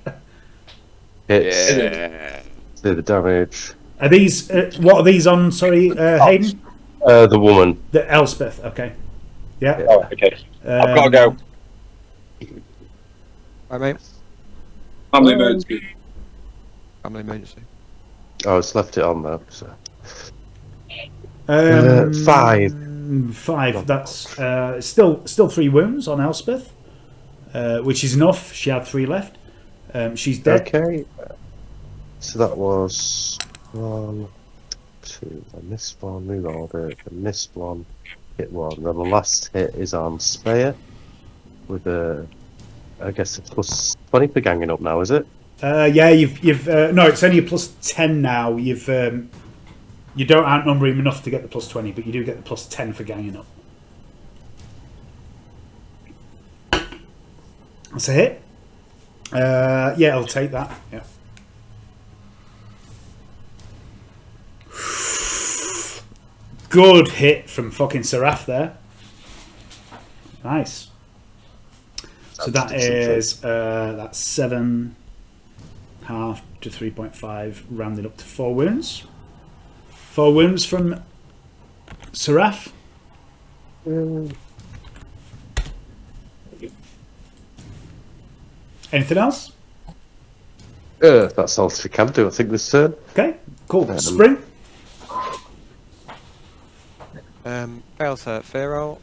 it. Do the damage. Are these? What are these on? Sorry, Hayden. The woman. The Elspeth. Okay. Yeah. Oh, okay. I've got to go. Right, mate. Family emergency. Family emergency. Oh, it's left it on though. So. 5. 5. That's still 3 wounds on Elspeth, which is enough. She had 3 left. She's dead. Okay. So that was 1, 2. I missed one. Reloaded. I missed one. Hit 1. Then the last hit is on Spayr with I guess a plus 20 for ganging up now, is it? Yeah, you've no, it's only a plus 10 now. You don't outnumber him enough to get the plus 20, but you do get the plus 10 for ganging up. That's a hit. Yeah, I'll take that. Yeah. Good hit from fucking Seraph there. Nice. So that is that's 7.5 to 3.5, rounded up to 4 wounds. 4 wounds from Seraph. Anything else? That's all she can do, I think, this turn. Okay, cool. Spring. Fails her Pharaoh.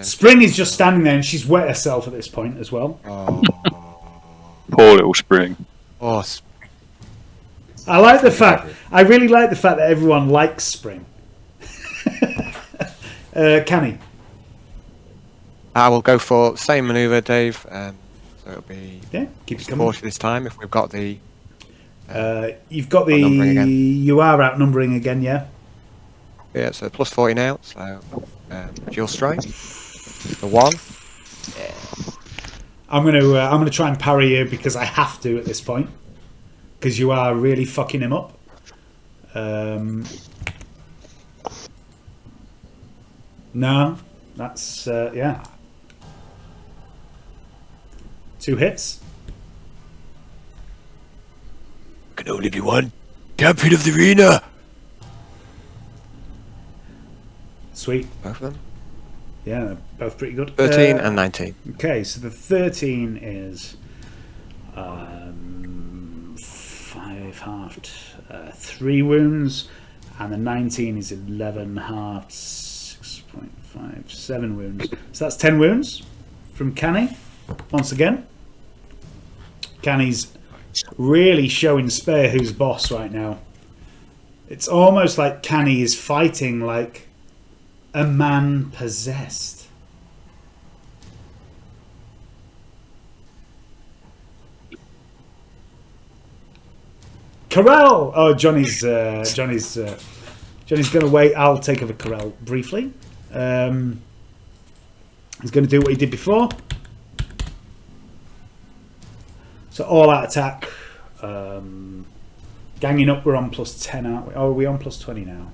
Spring is just standing there and she's wet herself at this point as well. Oh. Poor little Spring. Oh, I like the fact. I really like the fact that everyone likes Spring. Canny. I will go for same maneuver, Dave. So it'll be keep it coming. 40 this time if we've got the. You've got the. You are outnumbering again, yeah. Yeah, so plus 40 now. So dual strike. The 1. Yeah. I'm gonna try and parry you because I have to at this point. Because you are really fucking him up. No, that's yeah. 2 hits. Can only be one. Champion of the arena. Sweet. Both of them. Yeah, they're both pretty good. 13 and 19. Okay, so the 13 is 5 halved, 3 wounds, and the 19 is 11 halved, 6.5, 7 wounds. So that's 10 wounds from Canny. Once again, Canny's really showing Spayr who's boss right now. It's almost like Canny is fighting like a man possessed. Corral! Oh, Johnny's going to wait. I'll take over Corral briefly. He's going to do what he did before. So all out attack. Ganging up, we're on +10, aren't we? Oh, are we on +20 now?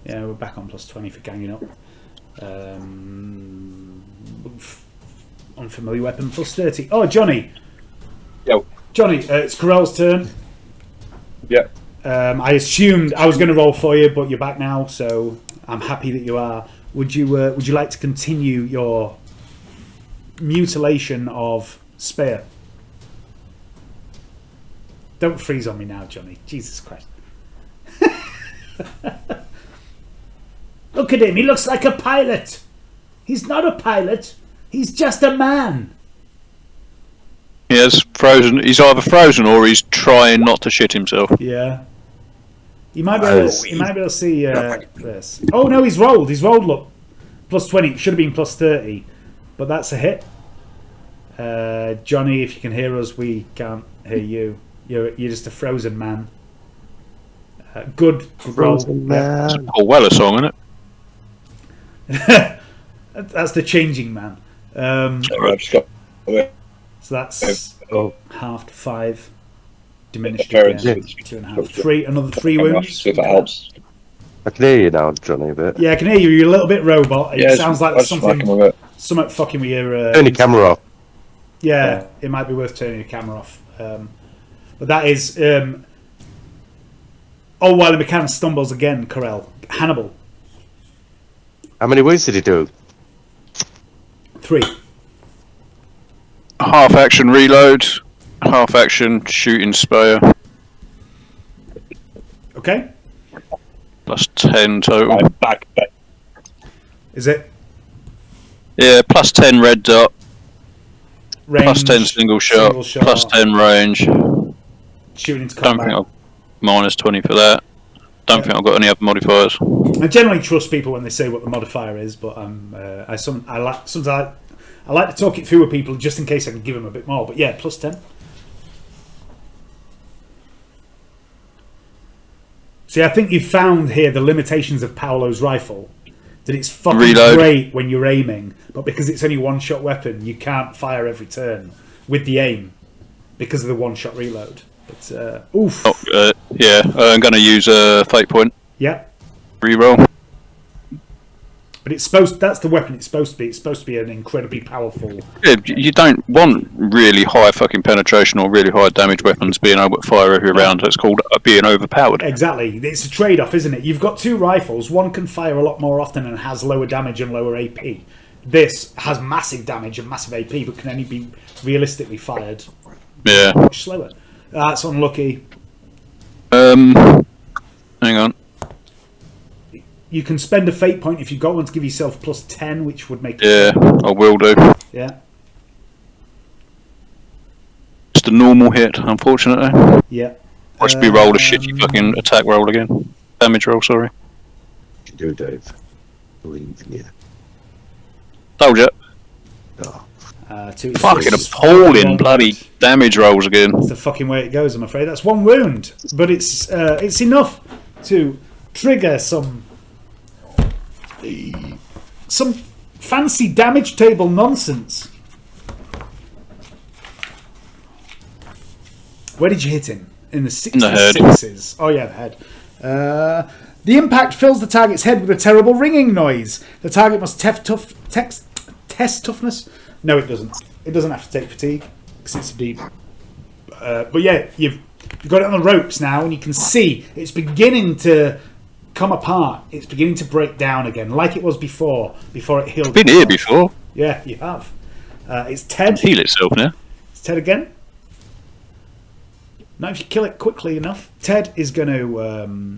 Yeah, we're back on +20 for ganging up. Unfamiliar weapon, +30. Oh, Johnny! Yo. Johnny, it's Corell's turn. Yeah. I assumed I was going to roll for you, but you're back now, so I'm happy that you are. Would you like to continue your mutilation of Spayr? Don't freeze on me now, Johnny. Jesus Christ. Look at him. He looks like a pilot. He's not a pilot. He's just a man. He has frozen. He's either frozen or he's trying not to shit himself. Yeah. You might be able to see this. Oh, no, he's rolled. He's rolled, look. +20. It should have been +30. But that's a hit. Johnny, if you can hear us, we can't hear you. You're just a frozen man. Good Frozen man. It's a Paul Weller song, isn't it? That's the changing man. Sorry, So that's half to 5. Diminished Yeah, again. 2.5. 3. Another 3 wounds. If that helps. I can hear you now, Johnny, a bit. Yeah, I can hear you. You're a little bit robot. It Yeah, sounds like that's something fucking with your... Turn your camera off. Yeah, it might be worth turning your camera off. But that is... Oh, while the McCann stumbles again, Corell. Hannibal. How many wounds did he do? 3. Half action reload, half action shooting Spayr. Okay. +10 total. Back. Is it? Yeah, +10 red dot. Range, +10 single shot. +10 range. Shooting into Don't combat. think I've -20 for that. Don't think I've got any other modifiers. I generally trust people when they say what the modifier is, but I like to talk it through with people just in case I can give them a bit more. But yeah, +10. See, I think you've found here the limitations of Paolo's rifle. That it's fucking great when you're aiming, but because it's only one-shot weapon, you can't fire every turn with the aim because of the one-shot reload. But oof. Yeah, I'm going to use a fate point. Yeah. Reroll. But it's supposed. That's the weapon it's supposed to be. It's supposed to be an incredibly powerful. Yeah, you don't want really high fucking penetration or really high damage weapons being able to fire every round. It's called being overpowered. Exactly. It's a trade-off, isn't it? You've got 2 rifles. One can fire a lot more often and has lower damage and lower AP. This has massive damage and massive AP, but can only be realistically fired much slower. That's unlucky. Hang on. You can spend a fate point if you've got one to give yourself +10, which would make it. Yeah, I will do. Yeah. Just a normal hit, unfortunately. Yeah. I should be rolled a shitty fucking attack roll again. Damage roll, sorry. You do, Dave. Believe in you. Told you. Oh. Fucking appalling bloody damage rolls again. That's the fucking way it goes, I'm afraid. That's 1 wound, but it's enough to trigger some fancy damage table nonsense. Where did you hit him? In the 66s. Oh yeah, the head. The impact fills the target's head with a terrible ringing noise. The target must test toughness. No, it doesn't. It doesn't have to take fatigue because it's deep. But yeah, you've got it on the ropes now, and you can see it's beginning to come apart. It's beginning to break down again, like it was before it healed. Been here before. Yeah, you have. It's Ted. Heal itself now. It's Ted again. Now, if you kill it quickly enough, Ted is going to.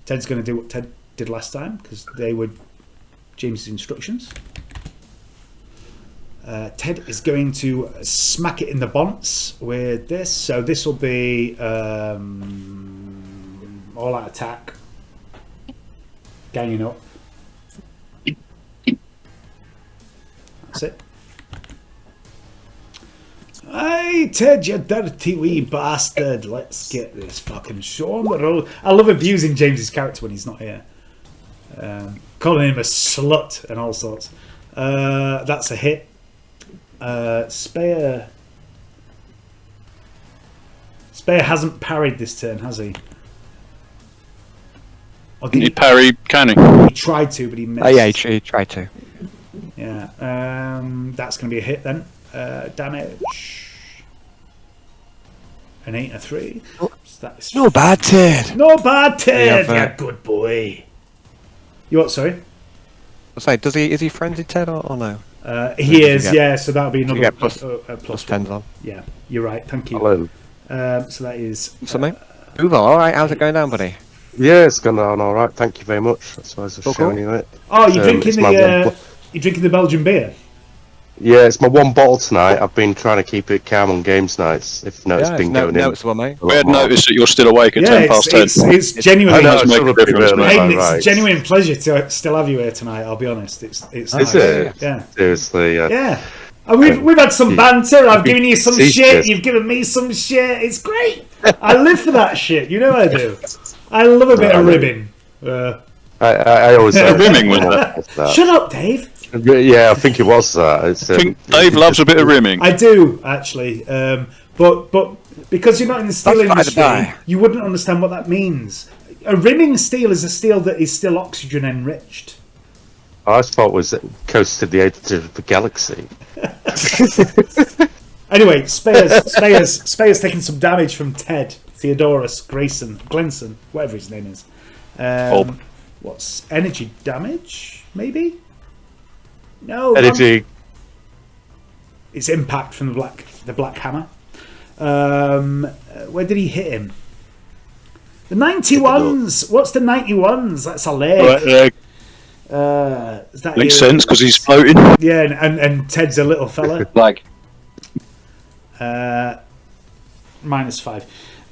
Ted's going to do what Ted did last time because they were James's instructions. Ted is going to smack it in the bonce with this. So this will be all out attack. Ganging up. That's it. Hey, Ted, you dirty wee bastard. Let's get this fucking show on the road. I love abusing James's character when he's not here. Calling him a slut and all sorts. That's a hit. Spayr hasn't parried this turn, has he? Or Did he parry? Can he? He tried to, but he missed. Oh yeah, he tried to. Yeah. That's going to be a hit then. Damage. An 8 and a 3. Oh, so that's no bad, Ted. No bad, Ted. Yeah, Yeah, good boy. You what? Sorry. Say, is he frenzied, Ted, or no? He is. Yeah. So that'll be another plus plus 10s on. Yeah, you're right. Thank you. Hello. So that is. So mate, Uvo, all right. How's it going down, buddy? Yeah, it's gone on all right. Thank you very much. That's why I was Cool, showing cool. you it. Oh, you're drinking it's my the you're drinking the Belgian beer. Yeah, it's my one bottle tonight. I've been trying to keep it calm on games nights. If no, it's been going in. Noticeable, mate. We had noticed that you're still awake at 10 past 10. It's genuinely. I know, make a difference, mate. Hayden, it's a genuine pleasure to still have you here tonight. I'll be honest. It's Is nice. it? Yeah. Seriously, yeah. Yeah. And we've had some banter. I've given you some Cease shit. this. You've given me some shit. It's great. I live for that shit. You know I do. I love a bit of ribbing. I always Rimming was that? Shut up, Dave. Yeah, I think it was that. I think Dave loves a bit of rimming. I do actually, but because you're not in the steel industry, you wouldn't understand what that means. A rimming steel is a steel that is still oxygen enriched. I thought it was close to the edge of the galaxy. Anyway, Spayr's taking some damage from Ted, Theodorus, Glenson, whatever his name is. What's energy damage? Maybe. No. Energy. It's impact from the black hammer. Where did he hit him? The 91s. What's the 91s? That's a leg. Right leg. Is that Makes sense because he's floating. Yeah, and Ted's a little fella. Like. -5.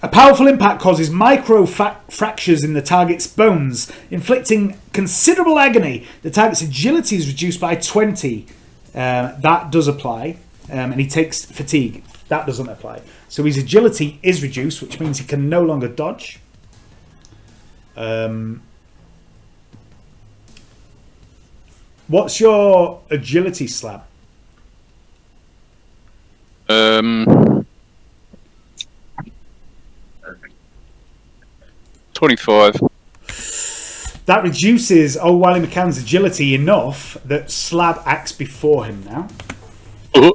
A powerful impact causes micro fractures in the target's bones, inflicting considerable agony. The target's agility is reduced by 20. That does apply. And he takes fatigue. That doesn't apply. So his agility is reduced, which means he can no longer dodge. What's your agility slab? 25. That reduces old Wiley McCann's agility enough that Slab acts before him now. Now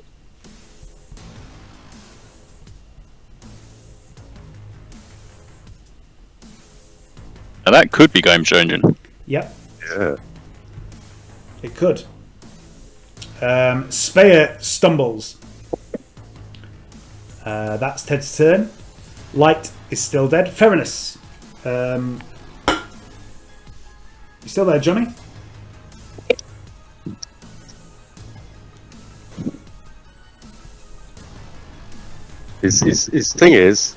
that could be game changing. Yep. Yeah. It could. Spayr stumbles. That's Ted's turn. Light is still dead. Ferinus. You still there, Johnny? His thing is,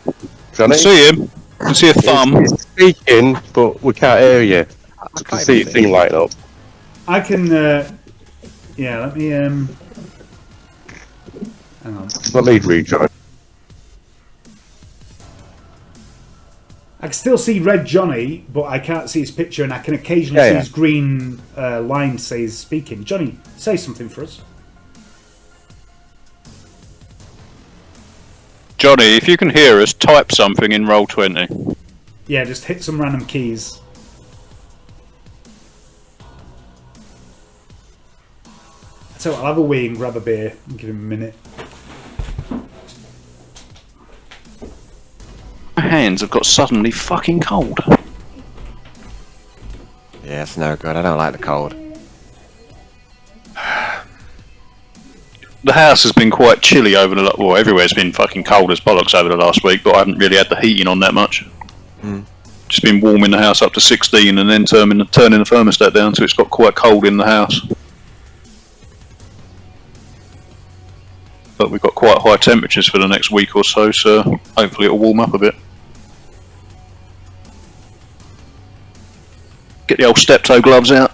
Johnny. I see him. I can see a thumb. He's speaking, but we can't hear you. I can see your thing light up. I can. Yeah, let me. Hang on. Let me rejoin. I can still see red Johnny, but I can't see his picture, and I can occasionally see his green line say he's speaking. Johnny, say something for us. Johnny, if you can hear us, type something in Roll20. Yeah, just hit some random keys. So I'll have a wee and grab a beer and give him a minute. My hands have got suddenly fucking cold. Yeah, it's no good. I don't like the cold. The house has been quite chilly over the well, everywhere's been fucking cold as bollocks over the last week, but I haven't really had the heating on that much. Just been warming the house up to 16 and then turning the thermostat down so it's got quite cold in the house. But we've got quite high temperatures for the next week or so, so hopefully it'll warm up a bit. Get the old step-toe gloves out.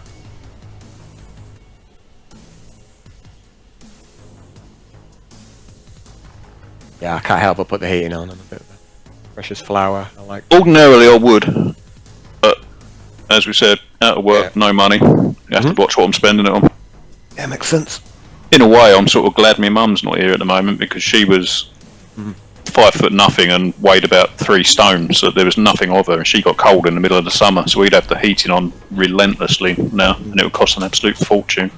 Yeah, I can't help but put the heating on. I'm a bit of a precious flower. I like. Ordinarily, I would, but as we said, out of work, no money. You have to watch what I'm spending it on. Yeah, makes sense. In a way, I'm sort of glad my mum's not here at the moment because she was 5 foot nothing and weighed about 3 stone, so there was nothing of her, and she got cold in the middle of the summer, so we'd have the heating on relentlessly now, and it would cost an absolute fortune.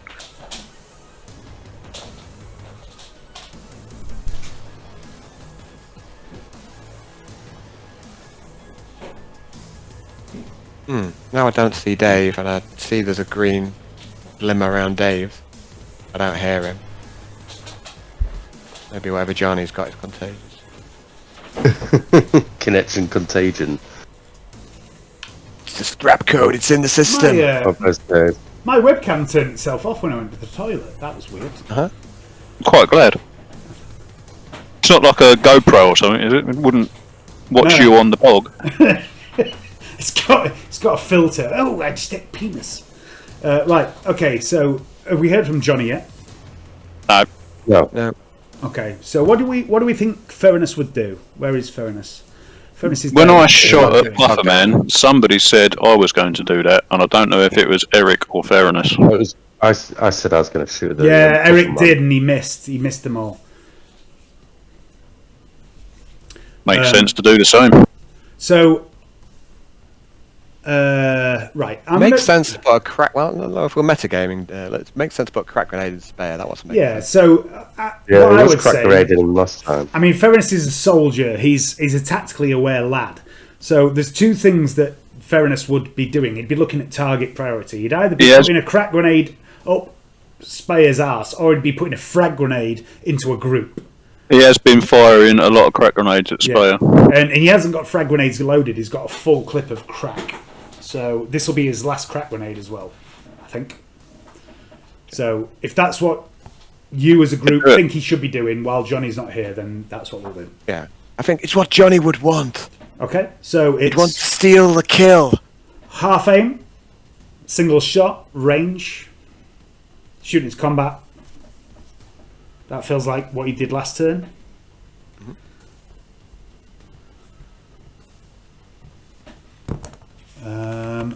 Now I don't see Dave, and I see there's a green glimmer around Dave. I don't hear him. Maybe whatever Johnny's got is contagious. Connection contagion. It's the strap code, it's in the system. My webcam turned itself off when I went to the toilet. That was weird. Quite glad. It's not like a GoPro or something, is it? It wouldn't watch you on the bog. It's got a filter. Oh, I just hit penis. Right. Okay. So have we heard from Johnny yet? No. Okay. So what do we think Theranos would do? Where is Theranos? Theranos is when I shot at Bufferman, somebody said I was going to do that, and I don't know if it was Eric or Theranos. I said I was going to shoot them. Yeah, Eric did, and he missed. He missed them all. Makes sense to do the same. So. Right. Makes sense to put a crack. Well, no, if we're metagaming, it makes sense to put a crack grenade in Spayr. That wasn't. Yeah. So. What I would crack grenaded him last time. I mean, Theranos is a soldier. He's a tactically aware lad. So there's two things that Theranos would be doing. He'd be looking at target priority. He'd either be putting a crack grenade up Spayr's arse, or he'd be putting a frag grenade into a group. He has been firing a lot of crack grenades at Spayr. And he hasn't got frag grenades loaded. He's got a full clip of crack. So this will be his last crack grenade as well, I think. So if that's what you as a group think he should be doing while Johnny's not here, then that's what we'll do. Yeah, I think it's what Johnny would want. Okay, so it's... He'd want to steal the kill. Half aim, single shot, range, shooting his combat. That feels like what he did last turn.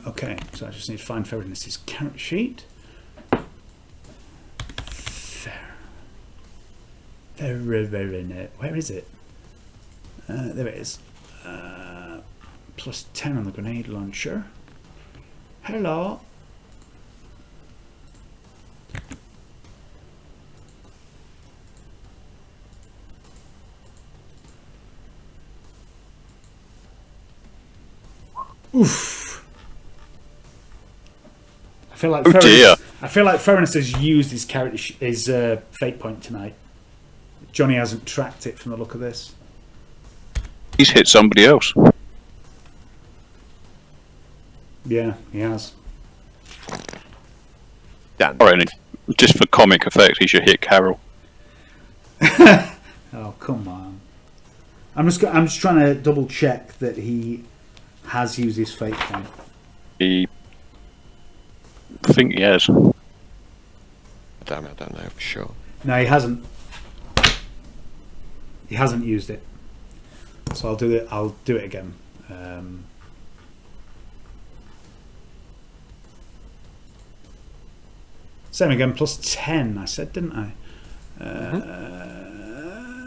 Okay, so I just need to find Theranos' character sheet. Where is it? There it is. Plus 10 on the grenade launcher. Hello. Oof. I feel like Theranos has used his character his fate point tonight. Johnny hasn't tracked it from the look of this. He's hit somebody else. Yeah, he has. Alright, just for comic effect, he should hit Carol. Oh, come on. I'm just trying to double check that he has used his fate point. I think he has. Damn it, I don't know for sure. No, he hasn't. He hasn't used it. So I'll do it again. Same again, plus 10, I said, didn't I?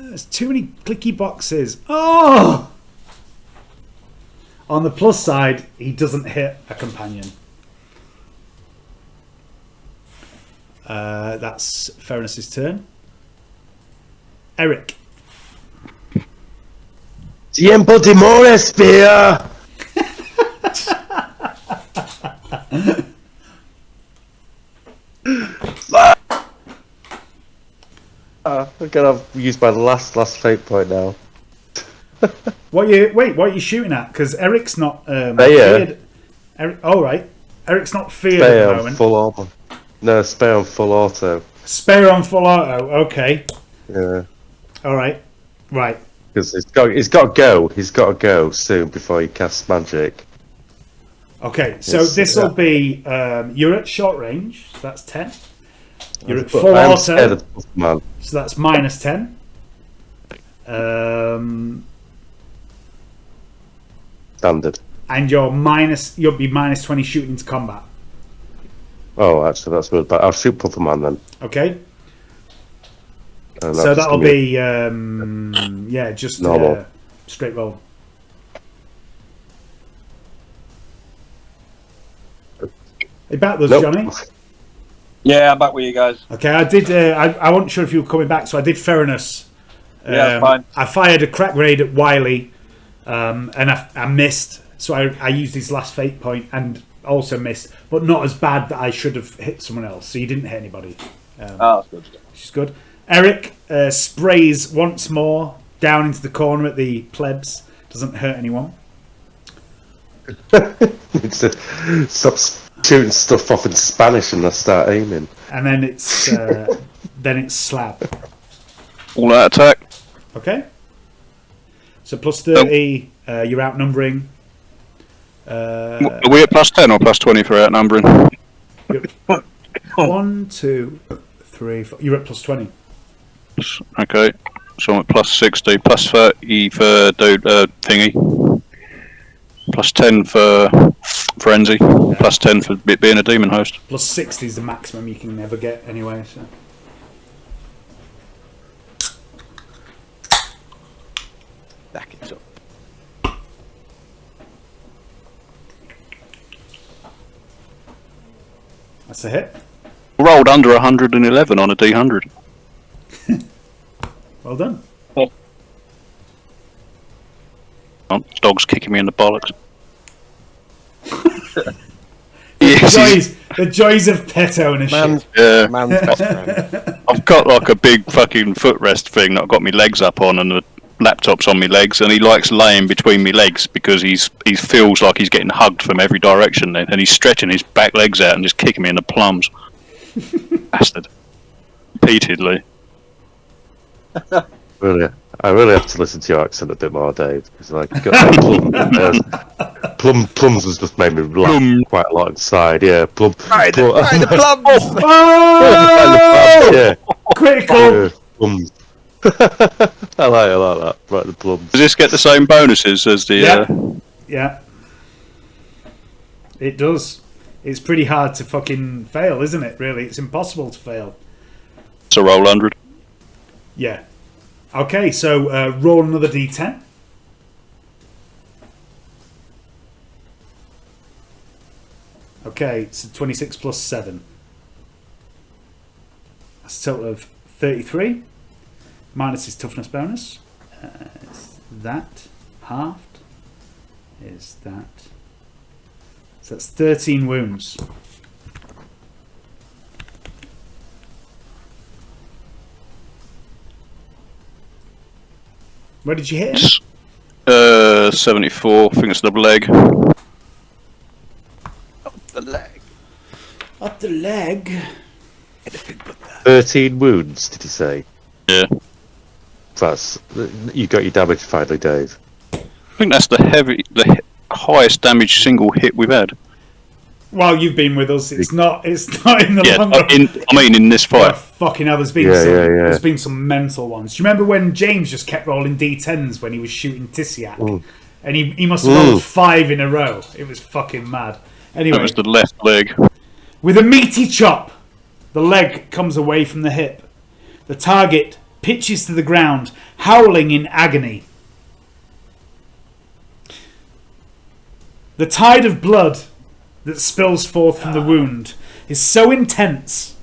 There's too many clicky boxes. Oh! On the plus side, he doesn't hit a companion. That's Theranos' turn. Eric. Tiempo de more, Spayr! I'm gonna use my last fate point now. What are you shooting at? Because Eric's not feared. Eric, right. Eric's not feared at the moment. Full armor. No, Spayr on full auto. Spayr on full auto. Okay. Yeah. All right. Right. Because he's got to go. He's got to go soon before he casts magic. Okay. So this will be you're at short range. So that's 10. You're at full auto. So that's minus 10. Standard. And you'll be minus 20 shooting into combat. Oh, actually, that's good. But I'll shoot Pufferman then. Okay. And So that's that'll gonna be just normal. Straight roll. Are you back with us, Nope. Johnny? Yeah, I'm back with you guys. Okay, I did. I wasn't sure if you were coming back, so I did Theranos. Yeah, that's fine. I fired a crack grenade at Wiley, and I missed. So I used his last fate point and also missed, but not as bad that I should have hit someone else. So you didn't hit anybody. That's good. Which is good. Eric sprays once more down into the corner at the plebs. Doesn't hurt anyone. Stop shooting stuff off in Spanish and I start aiming. And then it's slab. All out attack. Okay. So plus 30, you're outnumbering. Are we at plus 10 or plus 20 for outnumbering? 1, 2, 3, 4. You're at plus 20. Okay. So I'm at plus 60, plus 30 for thingy. Plus 10 for Frenzy. Yeah. Plus 10 for it being a demon host. Plus 60 is the maximum you can ever get anyway. So. Back it up. That's a hit. Rolled under 111 on a D100. Well done. Oh, dog's kicking me in the bollocks. The joys of pet ownership. Man's best friend. I've got like a big fucking footrest thing that I've got my legs up on and the laptop's on my legs, and he likes laying between my legs because he feels like he's getting hugged from every direction then, and he's stretching his back legs out and just kicking me in the plums. Bastard. Repeatedly. Really, I really have to listen to your accent a bit more, Dave. Because like, plums has just made me laugh quite a lot inside. Yeah, plum. Right, the plums. Oh! Yeah, Critical. plums. I like that. Right, the plums. Does this get the same bonuses as the? Yeah. It does. It's pretty hard to fucking fail, isn't it? Really, it's impossible to fail. It's a roll 100. Yeah. Okay, so roll another d10. Okay, so 26 plus 7. That's a total of 33. Minus his toughness bonus. Is that halved? Is that... So that's 13 wounds. Where did you hit him? 74. I think it's the leg. The leg. Up the leg. Anything but that. 13 wounds, did you say? Yeah. That's you got your damage finally, Dave. I think that's the highest damage single hit we've had. Well, you've been with us. It's not in the long run. In this fight. Oh, fucking hell, there's been some mental ones. Do you remember when James just kept rolling D10s when he was shooting Tissiak? And he must have rolled 5 in a row. It was fucking mad. Anyway, That was the left leg. with a meaty chop, the leg comes away from the hip. The target pitches to the ground, howling in agony. The tide of blood that spills forth from the wound is so intense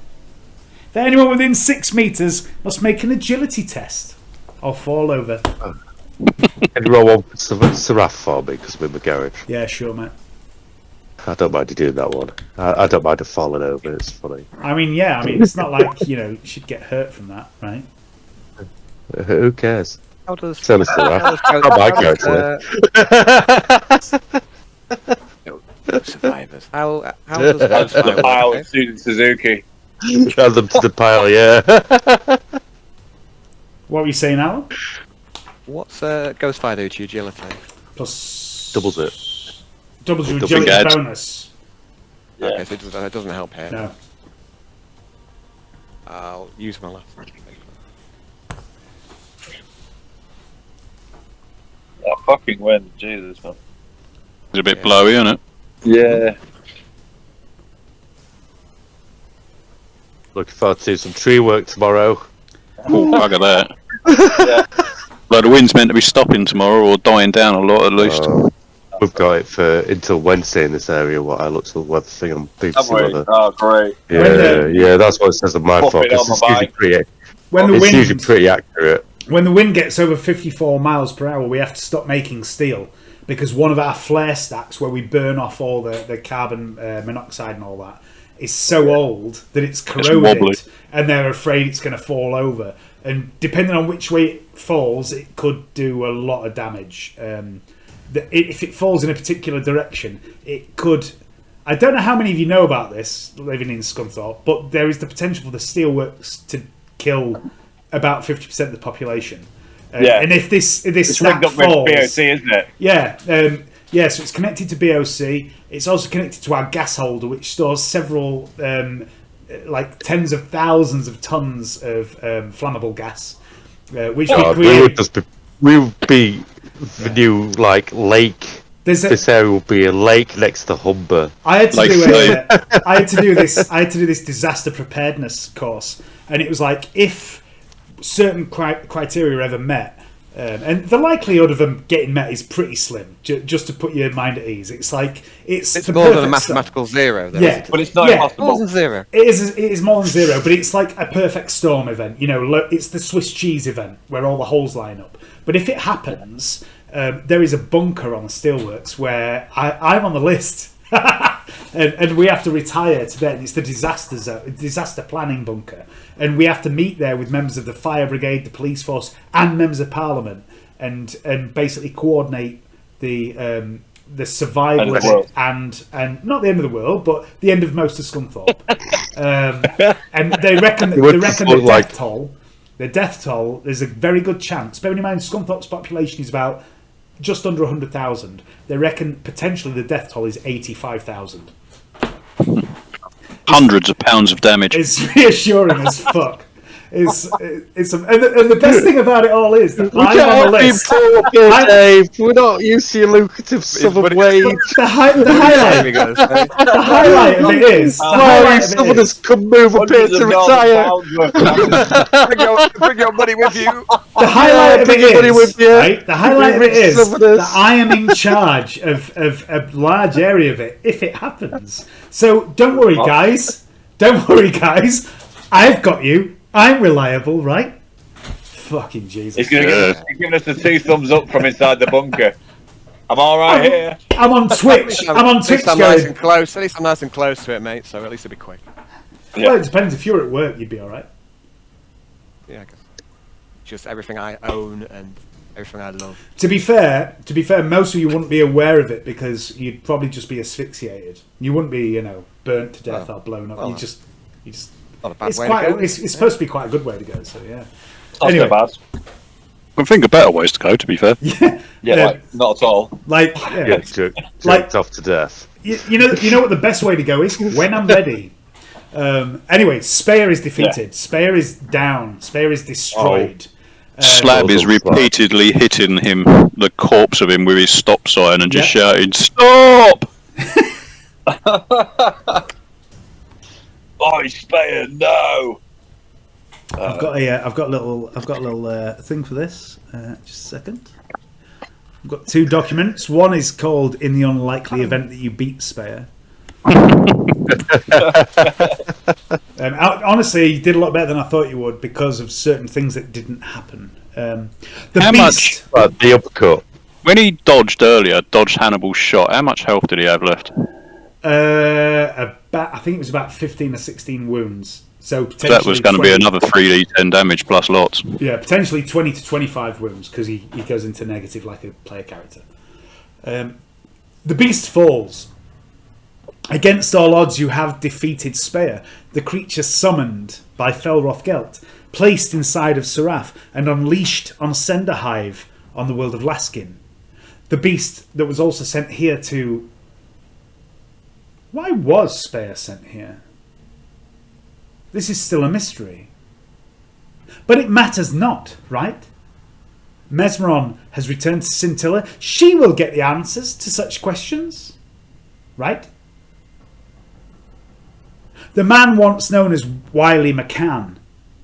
that anyone within 6 meters must make an agility test or fall over. Can you roll one for Seraph for me, because we're in the garage? Yeah, sure, mate. I don't mind you doing that one. I don't mind it falling over, it's funny. I mean, it's not like, you should get hurt from that, right? Who cares? How does... Tell us Seraph. Not my character. Survivors. How does The pile of Susan Suzuki. Add them to the pile, yeah. What were you saying, Alan? What's Ghostfire do to your agility? Plus... Doubles it. Doubles your Double agility edge. bonus. Yeah. Okay, so it doesn't help here. No. I'll use my last. fucking wind. Jesus, man. It's a bit blowy, isn't it? Yeah. Looking forward to some tree work tomorrow. Oh, bugger that. Yeah. Like the wind's meant to be stopping tomorrow or dying down a lot at least. We've got it for until Wednesday in this area. What I looked at the weather thing on BBC Weather. Oh, great. Yeah, that's what it says on my Pop phone. it on It's usually pretty accurate. When the wind gets over 54 miles per hour, we have to stop making steel because one of our flare stacks, where we burn off all the carbon monoxide and all that, is so old that it's corroded, and they're afraid it's going to fall over. And depending on which way it falls, it could do a lot of damage. If it falls in a particular direction, it could... I don't know how many of you know about this, living in Scunthorpe, but there is the potential for the steelworks to kill about 50% of the population. And if this stack falls... It's BOC, isn't it? Yeah, so it's connected to BOC. It's also connected to our gas holder, which stores several, like tens of thousands of tons of flammable gas, which we create... We would be the new lake. This area will be a lake next to Humber. I had to do this disaster preparedness course, and it was like if certain criteria are ever met, and the likelihood of them getting met is pretty slim. Just to put your mind at ease, it's more than a mathematical zero. Though, but it's not impossible. More than zero. It is more than zero, but it's like a perfect storm event. You know, it's the Swiss cheese event where all the holes line up. But if it happens, there is a bunker on the steelworks where I'm on the list, and we have to retire to there. It's the disaster planning bunker, and we have to meet there with members of the fire brigade, the police force, and members of parliament, and basically coordinate the survival of it, and not the end of the world, but the end of most of Scunthorpe. And they reckon the death toll, there's a very good chance. Bearing in mind, Scunthorpe's population is about just under 100,000. They reckon potentially the death toll is 85,000. Hundreds of pounds of damage. It's reassuring as fuck. And the best thing about it all is that I'm on the list. We're not used to your lucrative southern wage. The highlight of it is. Some of us could move up here to retire. Bring your money with you. The highlight of it is, right? The highlight of it is that I am in charge of a large area of it if it happens. So don't worry, guys. I've got you. I'm reliable, right? Fucking Jesus. He's giving us the 2 thumbs up from inside the bunker. I'm all right here. I'm on Twitch. I'm on Twitch. I'm nice and close. At least I'm nice and close to it, mate. So at least it'll be quick. Well, it depends. If you're at work, you'd be all right. Yeah, I guess. Just everything I own and everything I love. To be fair, most of you wouldn't be aware of it because you'd probably just be asphyxiated. You wouldn't be, burnt to death or blown up. You just. Not a bad way to go. It's supposed to be quite a good way to go. So yeah. Anyway. Not bad. I think of better ways to go. To be fair. Not at all. Jerked off to death. You know what the best way to go is? When I'm ready. Anyway, Spayr is defeated. Spayr is down. Spayr is destroyed. Slab is repeatedly hitting him, the corpse of him, with his stop sign and just shouting, "Stop!" Oh, Spayr, no! I've got a little thing for this. Just a second. I've got 2 documents. One is called "In the Unlikely Event That You Beat Spayr." Honestly, you did a lot better than I thought you would because of certain things that didn't happen. Much? The uppercut. When he dodged Hannibal's shot, how much health did he have left? I think it was about 15 or 16 wounds. So that was going to be another 3d10 damage plus lots. Yeah, potentially 20 to 25 wounds because he goes into negative like a player character. The beast falls. Against all odds, you have defeated Spayr, the creature summoned by Felroth Gelt, placed inside of Seraph, and unleashed on Senderhive on the world of Laskin. The beast that was also sent here to... Why was Spayr sent here? This is still a mystery. But it matters not, right? Mesmeron has returned to Scintilla. She will get the answers to such questions. Right? The man once known as Wily McCann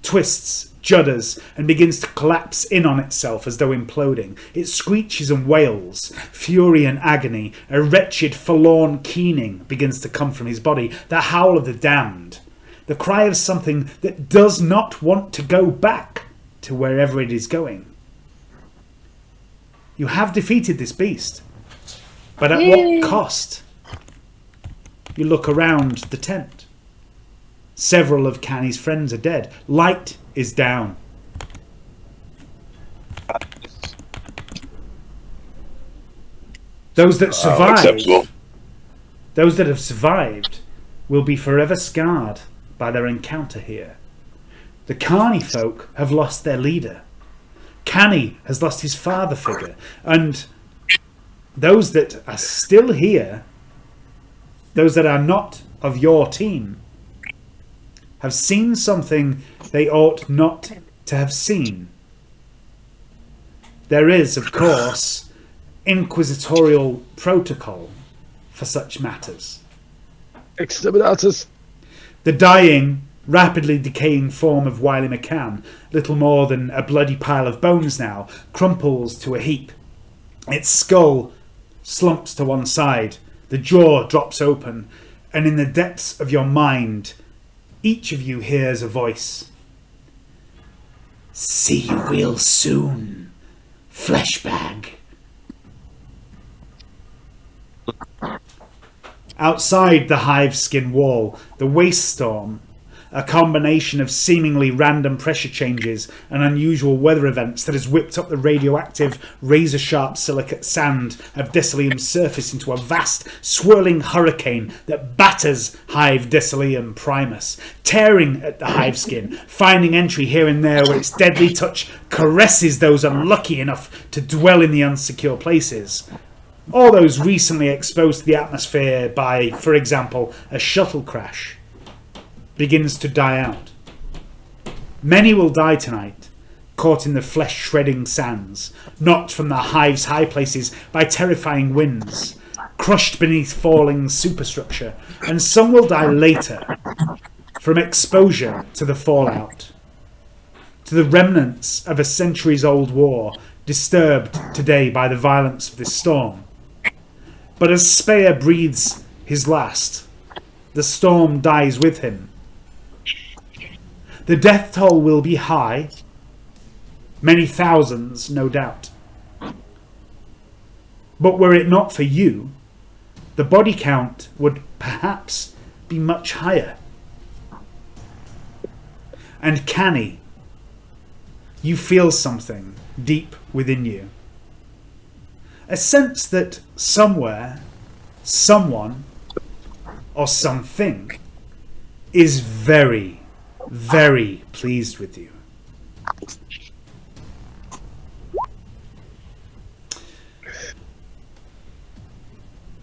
twists, judders, and begins to collapse in on itself as though imploding. It screeches and wails, fury and agony. A wretched, forlorn keening begins to come from his body, the howl of the damned, the cry of something that does not want to go back to wherever it is going. You have defeated this beast, but at what cost? You look around the tent. Several of Canny's friends are dead. Light is down. Those that survived, those that have survived, will be forever scarred by their encounter here. The Carney folk have lost their leader. Canny has lost his father figure, and those that are still here, those that are not of your team, have seen something they ought not to have seen. There is, of course, inquisitorial protocol for such matters. Exterminators. The dying, rapidly decaying form of Wily McCann, little more than a bloody pile of bones now, crumples to a heap. Its skull slumps to one side, the jaw drops open, and in the depths of your mind, each of you hears a voice. See you real soon, fleshbag. Outside the hive skin wall, the waste storm, a combination of seemingly random pressure changes and unusual weather events that has whipped up the radioactive, razor-sharp silicate sand of Decilium's surface into a vast, swirling hurricane that batters Hive Decilium Primus, tearing at the hive skin, finding entry here and there where its deadly touch caresses those unlucky enough to dwell in the unsecure places. Or those recently exposed to the atmosphere by, for example, a shuttle crash, begins to die out. Many will die tonight, caught in the flesh-shredding sands, knocked from the hive's high places by terrifying winds, crushed beneath falling superstructure, and some will die later from exposure to the fallout, to the remnants of a centuries-old war disturbed today by the violence of this storm. But as Spayr breathes his last, the storm dies with him. The death toll will be high, many thousands, no doubt. But were it not for you, the body count would perhaps be much higher. And Canny, you feel something deep within you. A sense that somewhere, someone, or something is very, very pleased with you.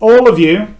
All of you